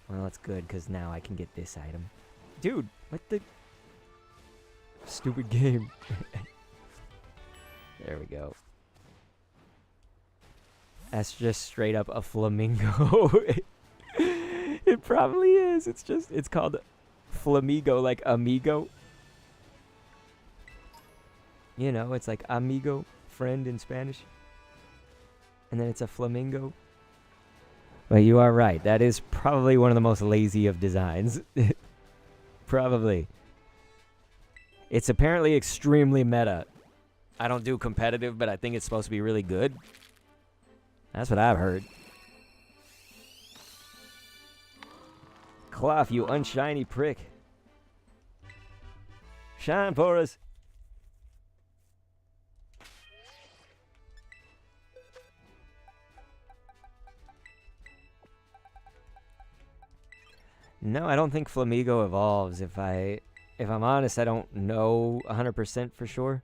Well, that's good, because now I can get this item. Dude, what the... Stupid game. There we go. That's just straight up a flamingo. It probably is. It's called Flamigo, like amigo. You know, it's like amigo, friend in Spanish. And then it's a flamingo. But you are right. That is probably one of the most lazy of designs. Probably. It's apparently extremely meta. I don't do competitive, but I think it's supposed to be really good. That's what I've heard. KLAWF, you unshiny prick. Shine for us. No, I don't think Flamigo evolves. If I'm honest, I don't know 100% for sure.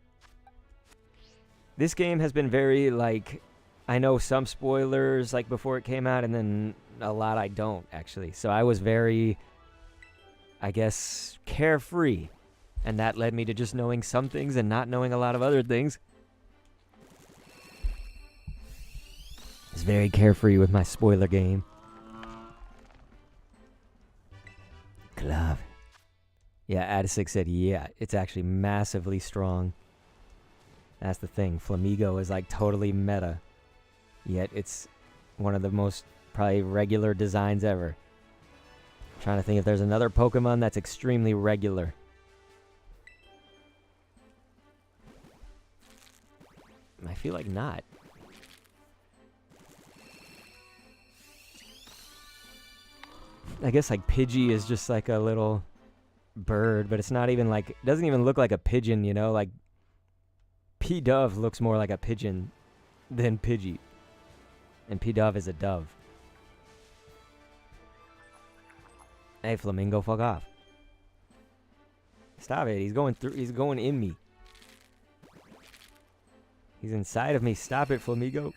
This game has been very, like, I know some spoilers, like, before it came out, and then a lot I don't, actually. So I was very, I guess, carefree. And that led me to just knowing some things and not knowing a lot of other things. I was very carefree with my spoiler game. KLAWF. Yeah, Adisik said, yeah, it's actually massively strong. That's the thing. Flamigo is like totally meta. Yet it's one of the most probably regular designs ever. I'm trying to think if there's another Pokemon that's extremely regular. I feel like not. I guess like Pidgey is just like a little bird, but it's not even like, it doesn't even look like a pigeon, you know? Like P-Dove looks more like a pigeon than Pidgey. And P-Dove is a dove. Hey, Flamingo, fuck off. Stop it. He's going in me. He's inside of me. Stop it, Flamigo.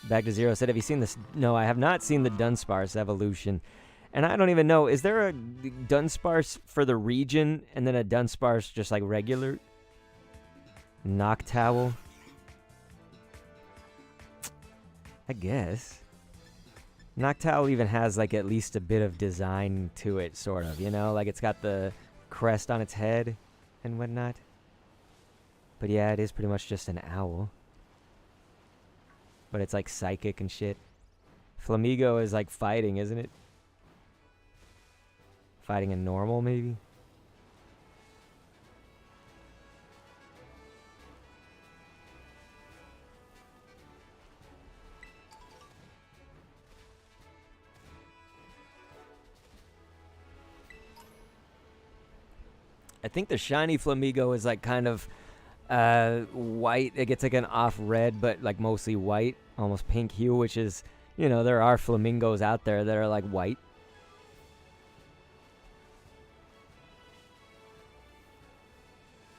Back to Zero said, have you seen this? No, I have not seen the Dunsparce evolution. And I don't even know, is there a Dunsparce for the region and then a Dunsparce just like regular? Noctowl? I guess. Noctowl even has like at least a bit of design to it, sort of, you know? Like it's got the crest on its head and whatnot. But yeah, it is pretty much just an owl. But it's like psychic and shit. Flamigo is like fighting, isn't it? Fighting a normal, maybe? I think the shiny Flamigo is like kind of white. It gets like an off red, but like mostly white, almost pink hue, which is, you know, there are flamingos out there that are like white.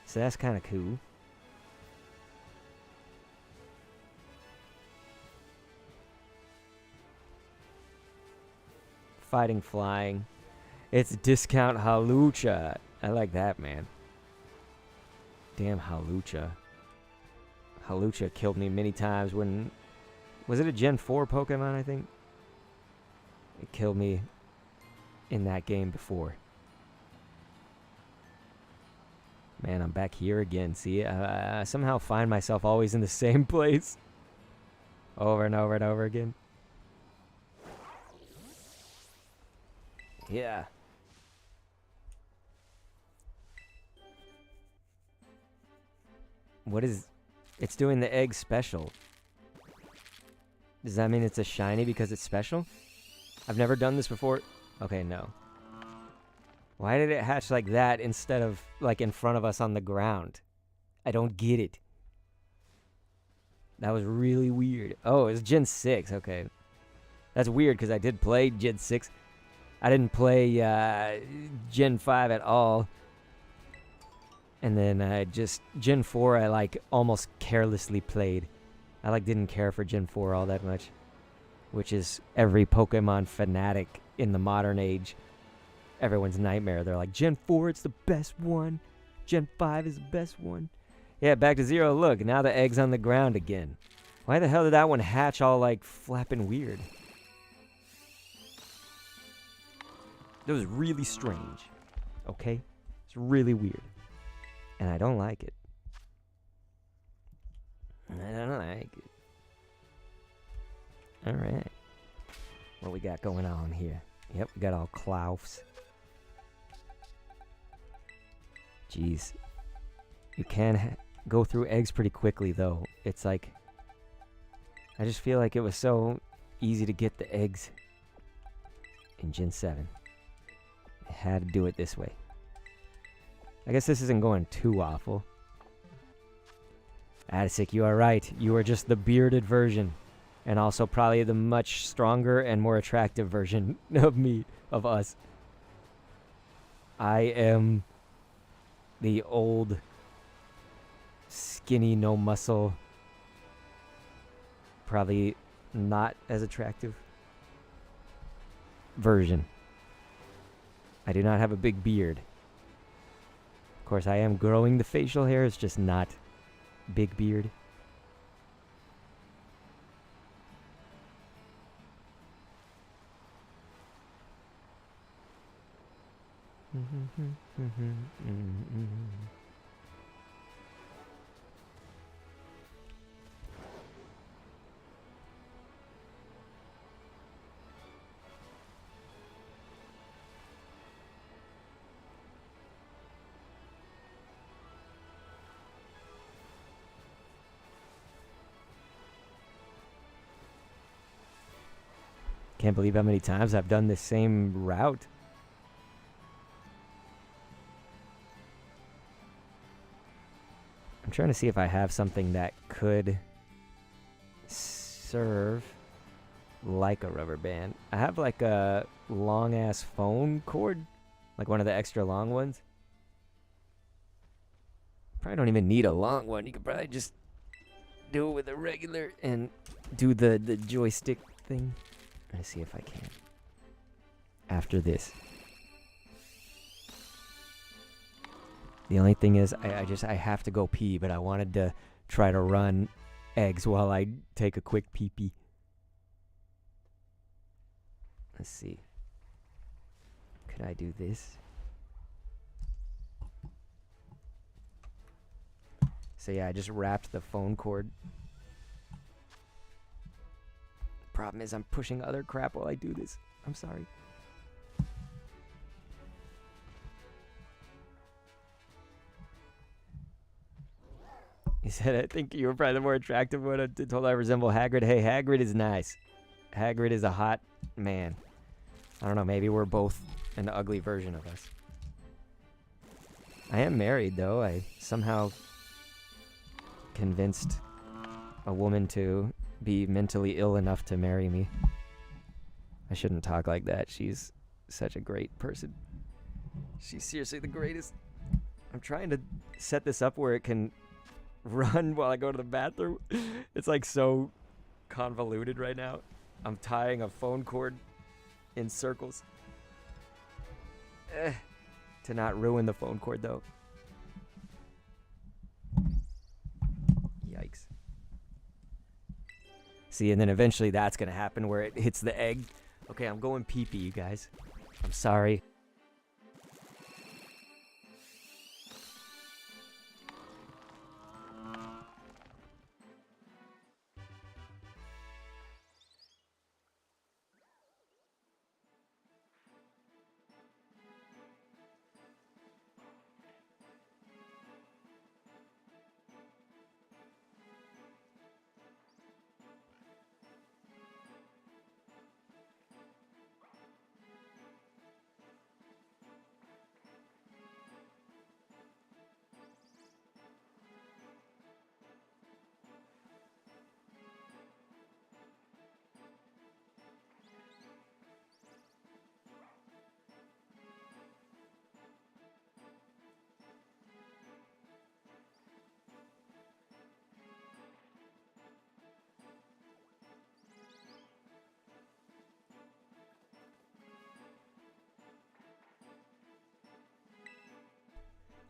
So that's kind of cool. Fighting flying. It's discount Halucha. I like that, man. Damn Halucha. Halucha killed me many times when... Was it a Gen 4 Pokemon, I think? It killed me in that game before. Man, I'm back here again. See, I somehow find myself always in the same place. over and over and over again. Yeah. What is... It's doing the egg special. Does that mean it's a shiny because it's special? I've never done this before. Okay, no. Why did it hatch like that instead of, like, in front of us on the ground? I don't get it. That was really weird. Oh, it was Gen 6. Okay. That's weird because I did play Gen 6. I didn't play Gen 5 at all. And then I just... Gen 4 I, like, almost carelessly played. I, like, didn't care for Gen 4 all that much. Which is every Pokemon fanatic in the modern age. Everyone's nightmare. They're like, Gen 4, it's the best one. Gen 5 is the best one. Yeah, back to zero. Look, now the egg's on the ground again. Why the hell did that one hatch all, like, flapping weird? That was really strange. Okay? It's really weird. And I don't like it. I don't like it. Alright. What we got going on here? Yep, we got all KLAWFs. Jeez. You can go through eggs pretty quickly, though. It's like... I just feel like it was so easy to get the eggs in Gen 7. I had to do it this way. I guess this isn't going too awful. Adisic, you are right. You are just the bearded version. And also probably the much stronger and more attractive version of me, of us. I am the old, skinny, no muscle, probably not as attractive version. I do not have a big beard. Of course, I am growing the facial hair. It's just not big beard. Can't believe how many times I've done this same route. I'm trying to see if I have something that could serve like a rubber band. I have like a long ass phone cord, like one of the extra long ones. Probably don't even need a long one. You could probably just do it with a regular and do the joystick thing. Let's see if I can. After this. The only thing is, I have to go pee, but I wanted to try to run eggs while I take a quick pee-pee. Let's see. Could I do this? So yeah, I just wrapped the phone cord. Problem is, I'm pushing other crap while I do this. I'm sorry. He said, I think you were probably the more attractive one. I told I resemble Hagrid. Hey, Hagrid is nice. Hagrid is a hot man. I don't know, maybe we're both an ugly version of us. I am married, though. I somehow convinced a woman to be mentally ill enough to marry me. I shouldn't talk like that. She's such a great person. She's seriously the greatest. I'm trying to set this up where it can run while I go to the bathroom. It's like so convoluted right now. I'm tying a phone cord in circles. To not ruin the phone cord, though. Yikes. See, and then eventually that's going to happen where it hits the egg. Okay, I'm going pee-pee, you guys. I'm sorry.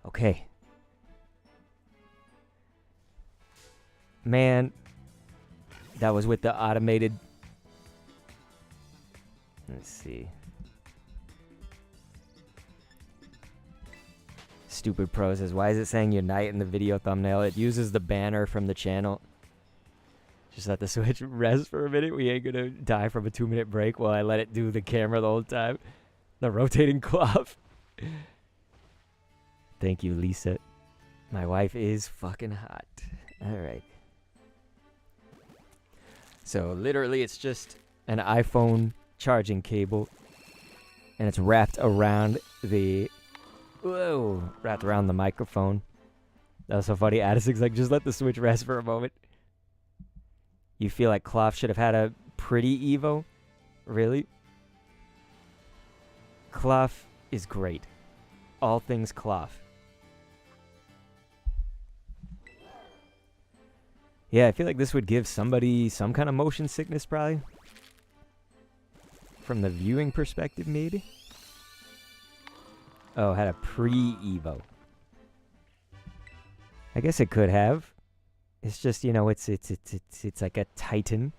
Okay. Man, that was with the automated. Let's see. Stupid Pro says, why is it saying Unite in the video thumbnail? It uses the banner from the channel. Just let the Switch rest for a minute. We ain't gonna die from a 2-minute break while I let it do the camera the whole time. The rotating KLAWF. Thank you, Lisa. My wife is fucking hot. Alright. So literally it's just an iPhone charging cable. And it's wrapped around the... Whoa! Wrapped around the microphone. That was so funny. Addison's like, just let the Switch rest for a moment. You feel like KLAWF should have had a pretty Evo? Really? KLAWF is great. All things KLAWF. Yeah, I feel like this would give somebody some kind of motion sickness, probably. From the viewing perspective, maybe. Oh, had a pre-Evo. I guess it could have. It's just, you know, it's like a Titan.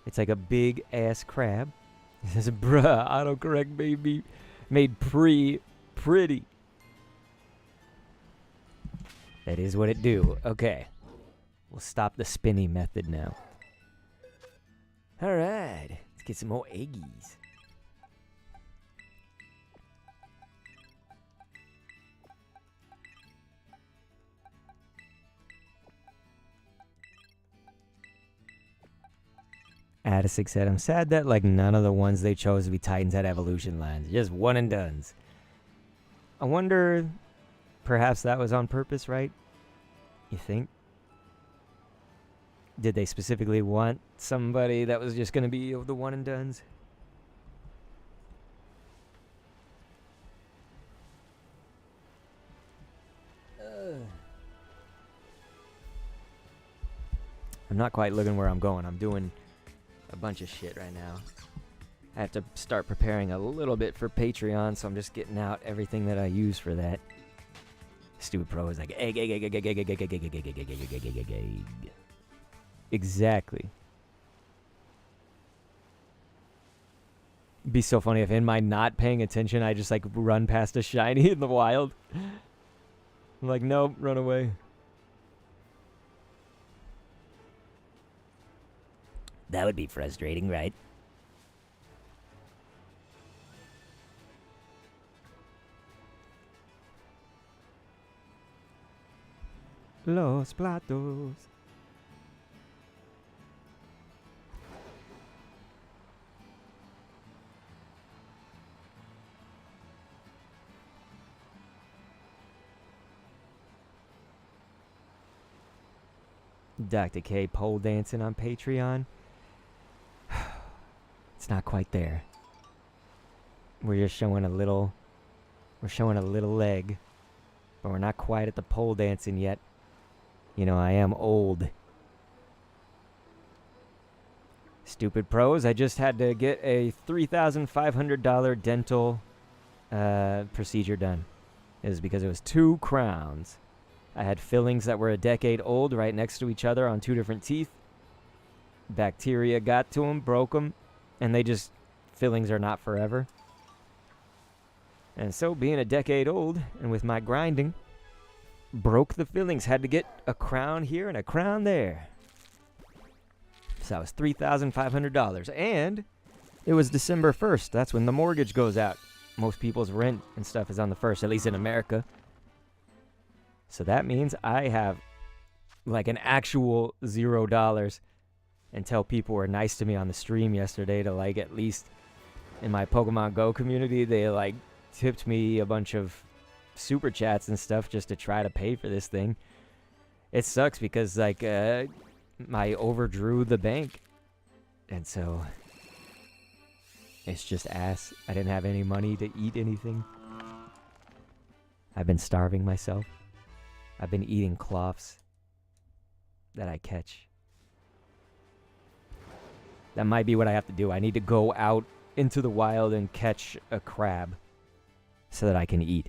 It's like a big ass crab. It says, bruh, autocorrect baby made pretty. That is what it do. Okay. We'll stop the spinny method now. Alright. Let's get some more eggies. Addisik said, I'm sad that like none of the ones they chose to be Titans had evolution lines. Just one and dones. I wonder, perhaps that was on purpose, right? You think? Did they specifically want somebody that was just going to be the one and dones? I'm not quite looking where I'm going. I'm doing a bunch of shit right now. I have to start preparing a little bit for Patreon, so I'm just getting out everything that I use for that. Stupid Pro is like egg. Exactly. It'd be so funny if in my not paying attention I just like run past a shiny in the wild. I'm like, nope, run away. That would be frustrating, right? Los platos. Dr. K pole dancing on Patreon. It's not quite there. We're just showing a little leg, but we're not quite at the pole dancing yet. You know, I am old. Stupid Pros, I just had to get a $3,500 dental procedure done. It was because it was 2 crowns. I had fillings that were a decade old right next to each other on 2 different teeth. Bacteria got to them, broke them, and fillings are not forever. And so, being a decade old, and with my grinding, broke the fillings. Had to get a crown here and a crown there. So that was $3,500. And it was December 1st. That's when the mortgage goes out. Most people's rent and stuff is on the 1st, at least in America. So that means I have like an actual $0 until people were nice to me on the stream yesterday to like at least in my Pokemon Go community, they like tipped me a bunch of super chats and stuff just to try to pay for this thing. It sucks because like I overdrew the bank, and so it's just ass. I didn't have any money to eat anything. I've been starving myself. I've been eating KLAWFs that I catch. That might be what I have to do. I need to go out into the wild and catch a crab so that I can eat.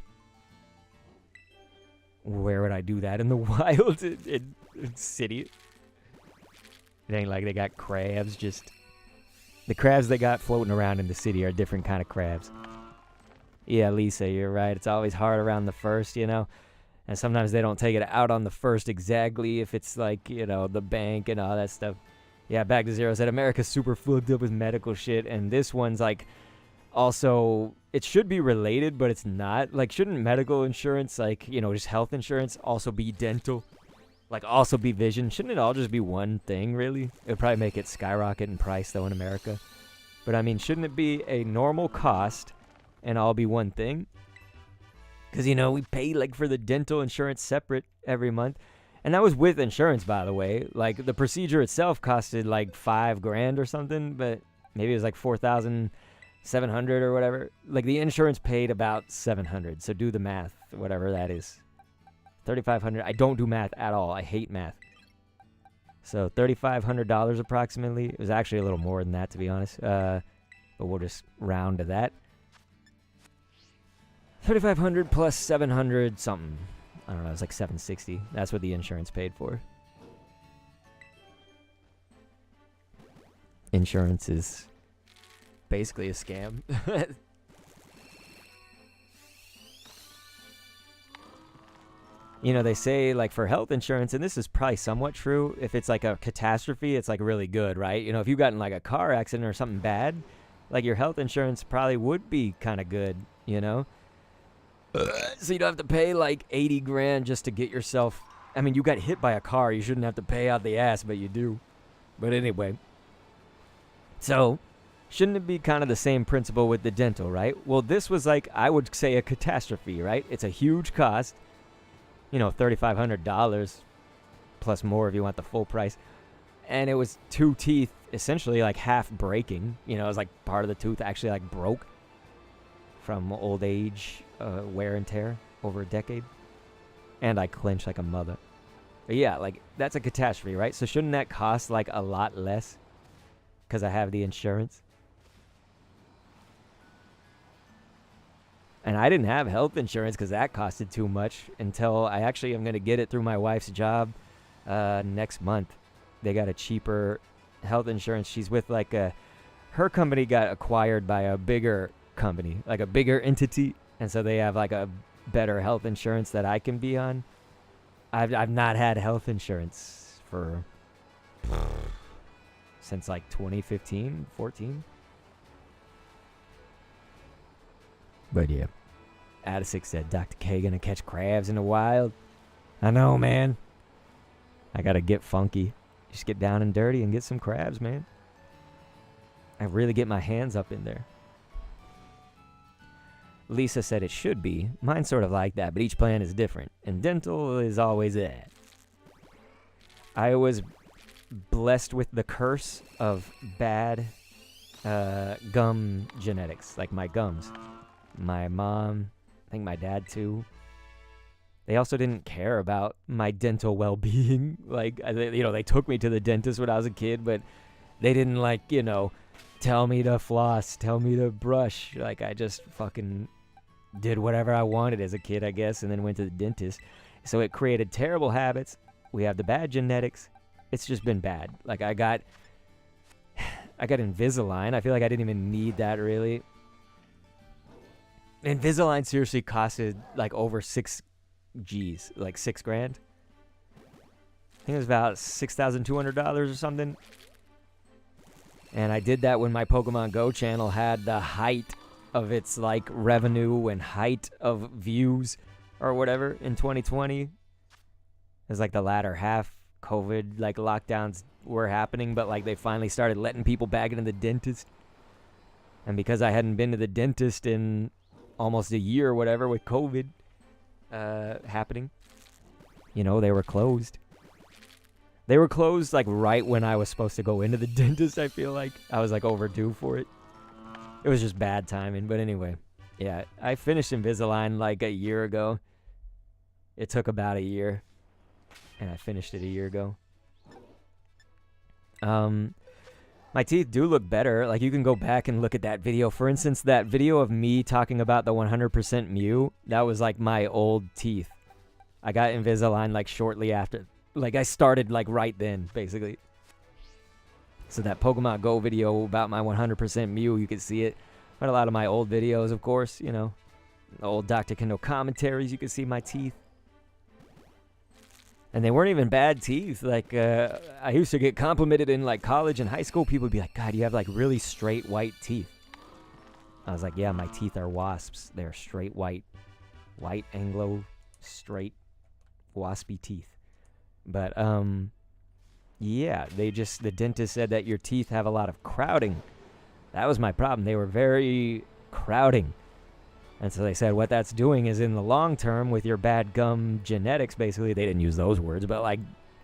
Where would I do that? In the wild? In city? It ain't like they got crabs. Just the crabs they got floating around in the city are different kind of crabs. Yeah, Lisa, you're right. It's always hard around the first, you know? And sometimes they don't take it out on the first exactly if it's like, you know, the bank and all that stuff. Yeah, Back to Zero said America's super fucked up with medical shit. And this one's like also, it should be related, but it's not. Like, shouldn't medical insurance, like, you know, just health insurance also be dental? Like, also be vision? Shouldn't it all just be one thing, really? It would probably make it skyrocket in price, though, in America. But, I mean, shouldn't it be a normal cost and all be one thing? Because, you know, we pay, like, for the dental insurance separate every month. And that was with insurance, by the way. Like, the procedure itself costed, like, $5,000 or something. But maybe it was, like, $4,700 or whatever. Like, the insurance paid about $700. So do the math, whatever that is. $3,500. I don't do math at all. I hate math. So $3,500 approximately. It was actually a little more than that, to be honest. But we'll just round to that. 3,500 plus 700 something. I don't know. It's like 760. That's what the insurance paid for. Insurance is basically a scam. You know, they say, like, for health insurance, and this is probably somewhat true, if it's, like, a catastrophe, it's, like, really good, right? You know, if you got in, like, a car accident or something bad, like, your health insurance probably would be kind of good, you know? So you don't have to pay, like, $80,000 just to get yourself... I mean, you got hit by a car, you shouldn't have to pay out the ass, but you do. But anyway. So, shouldn't it be kind of the same principle with the dental, right? Well, this was, like, I would say a catastrophe, right? It's a huge cost. You know, $3,500 plus more if you want the full price. And it was 2 teeth essentially like half breaking. You know, it was like part of the tooth actually like broke from old age, wear and tear over a decade. And I clenched like a mother. But yeah, like that's a catastrophe, right? So shouldn't that cost like a lot less because I have the insurance? And I didn't have health insurance because that costed too much until I actually am going to get it through my wife's job next month. They got a cheaper health insurance. She's with like her company got acquired by a bigger company, like a bigger entity. And so they have like a better health insurance that I can be on. I've not had health insurance for since like 2015, 14. But yeah, Addisik said, Dr. K gonna catch crabs in the wild. I know, man. I gotta get funky. Just get down and dirty and get some crabs, man. I really get my hands up in there. Lisa said it should be. Mine's sort of like that, but each plan is different. And dental is always that. I was blessed with the curse of bad gum genetics, like my gums. My mom, I think my dad too. They also didn't care about my dental well-being. Like, you know, they took me to the dentist when I was a kid, but they didn't, like, you know, tell me to floss, tell me to brush. Like, I just fucking did whatever I wanted as a kid, I guess, and then went to the dentist. So it created terrible habits. We have the bad genetics. It's just been bad. Like, I got Invisalign. I feel like I didn't even need that, really. Invisalign seriously costed like over 6 G's, like $6,000. I think it was about $6,200 or something. And I did that when my Pokemon Go channel had the height of its like revenue and height of views or whatever in 2020. It was like the latter half. COVID like lockdowns were happening, but like they finally started letting people back into the dentist. And because I hadn't been to the dentist in almost a year or whatever with COVID happening, you know, they were closed. They were closed like right when I was supposed to go into the dentist. I feel like I was like overdue for it. It was just bad timing. But anyway, yeah, I finished Invisalign like a year ago. It took about a year, and I finished it a year ago. My teeth do look better. Like, you can go back and look at that video. For instance, that video of me talking about the 100% Mew, that was like my old teeth. I got Invisalign like shortly after. Like I started like right then, basically. So that Pokemon Go video about my 100% Mew, you can see it. But a lot of my old videos, of course, you know. The old Dr. Kendo commentaries, you can see my teeth. And they weren't even bad teeth. Like, I used to get complimented in like college and high school. People would be like, God, you have like really straight white teeth. I was like, yeah, my teeth are wasps. They're straight white. White, Anglo, straight, waspy teeth. But, yeah, the dentist said that your teeth have a lot of crowding. That was my problem. They were very crowding. And so they said what that's doing is in the long term with your bad gum genetics, basically, they didn't use those words, but like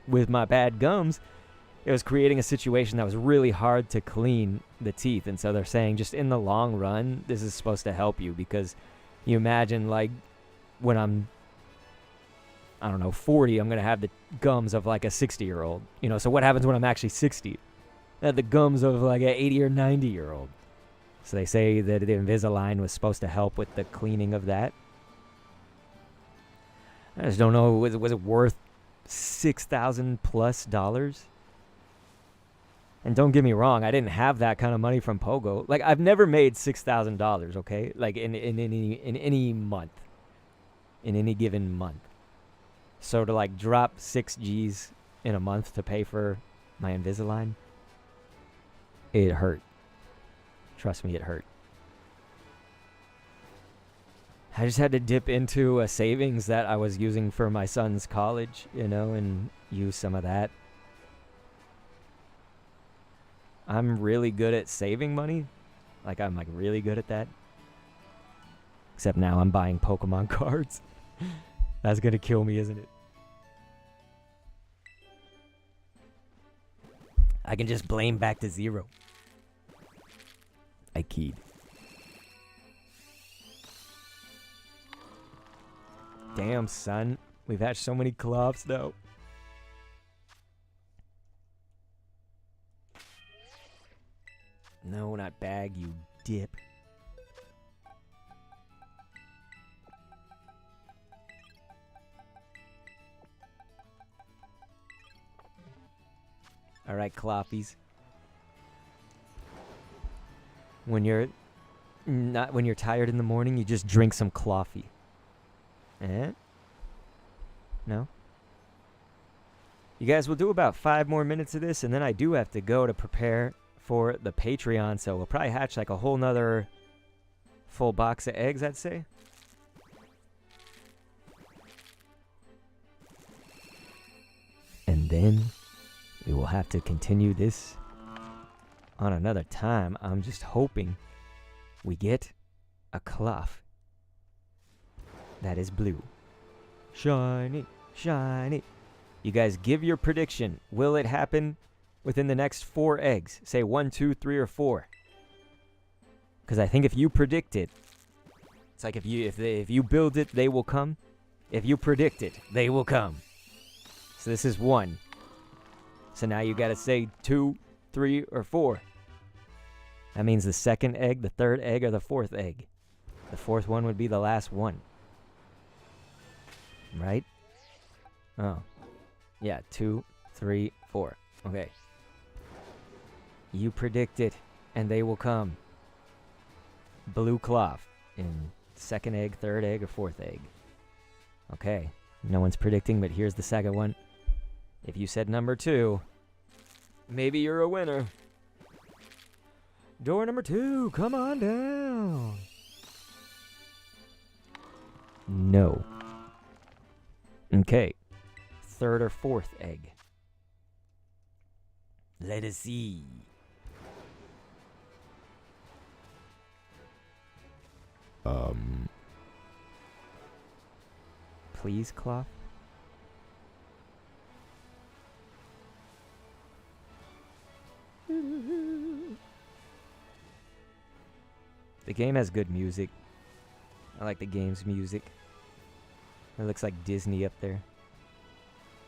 with my bad gums, it was creating a situation that was really hard to clean the teeth. And so they're saying just in the long run, this is supposed to help you because you imagine like when I'm, I don't know, 40, I'm going to have the gums of like a 60-year-old. You know, so what happens when I'm actually 60? I have the gums of like an 80 or 90-year-old. So they say that the Invisalign was supposed to help with the cleaning of that. I just don't know, was it worth $6,000 plus? And don't get me wrong, I didn't have that kind of money from Pogo. Like I've never made $6,000, okay? Like in any month. In any given month. So to like drop 6 G's in a month to pay for my Invisalign, it hurt. Trust me, it hurt. I just had to dip into a savings that I was using for my son's college, you know, and use some of that. I'm really good at saving money. Like, I'm like really good at that. Except now I'm buying Pokemon cards. That's gonna kill me, isn't it? I can just blame back to zero. I keyed. Damn, son. We've hatched so many KLAWFs now. No, not bag, you dip. Alright, KLAWFies. When you're tired in the morning, you just drink some coffee. Eh? No? You guys, we'll do about 5 more minutes of this, and then I do have to go to prepare for the Patreon, so we'll probably hatch like a whole nother full box of eggs, I'd say. And then we will have to continue this on another time. I'm just hoping we get a KLAWF that is blue. Shiny, shiny. You guys give your prediction. Will it happen within the next 4 eggs? Say 1, 2, 3, or 4. Because I think if you predict it, it's like if you build it, they will come. If you predict it, they will come. So this is 1. So now you got to say 2, 3, or 4. That means the second egg, the third egg, or the fourth egg. The fourth one would be the last one. Right? Oh. Yeah, 2, 3, 4. Okay. You predict it, and they will come. Blue KLAWF in second egg, third egg, or fourth egg. Okay. No one's predicting, but here's the second one. If you said number 2, maybe you're a winner. Door number 2, come on down. No. Okay. Third or fourth egg. Let us see. Please, KLAWF. The game has good music. I like the game's music. It looks like Disney up there.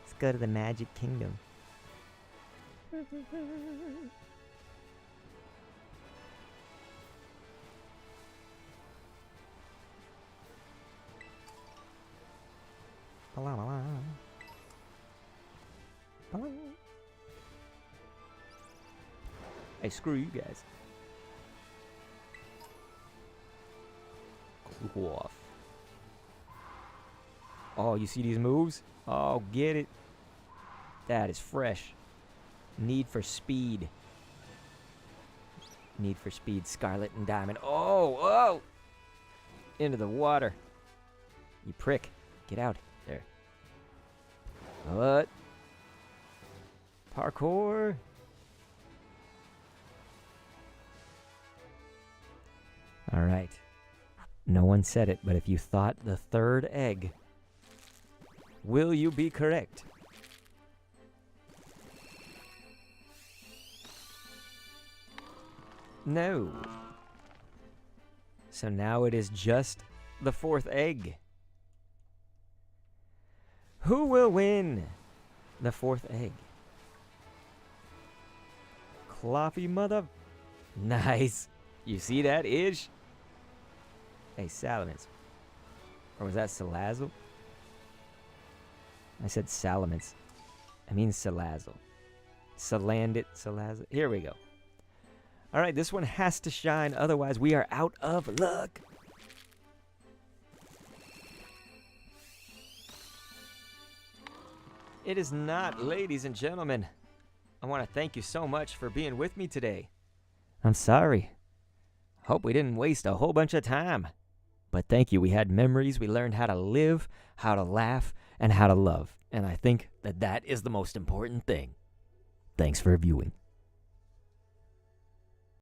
Let's go to the Magic Kingdom. Hey, screw you guys. KLAWF. Oh, you see these moves? Oh, get it. That is fresh. Need for Speed. Need for Speed, Scarlet and Diamond. Oh, oh! Into the water. You prick. Get out. There. What? Parkour. All right. No one said it, but if you thought the third egg, will you be correct? No. So now it is just the fourth egg. Who will win the fourth egg? Cloffy mother. Nice. You see that, Ish? Hey, Salamence. Or was that Salazzle? I said Salamence. I mean Salazzle. Salandit, Salazzle. Here we go. All right, this one has to shine, otherwise we are out of luck. It is not, ladies and gentlemen. I want to thank you so much for being with me today. I'm sorry. Hope we didn't waste a whole bunch of time. But thank you. We had memories. We learned how to live, how to laugh, and how to love. And I think that that is the most important thing. Thanks for viewing.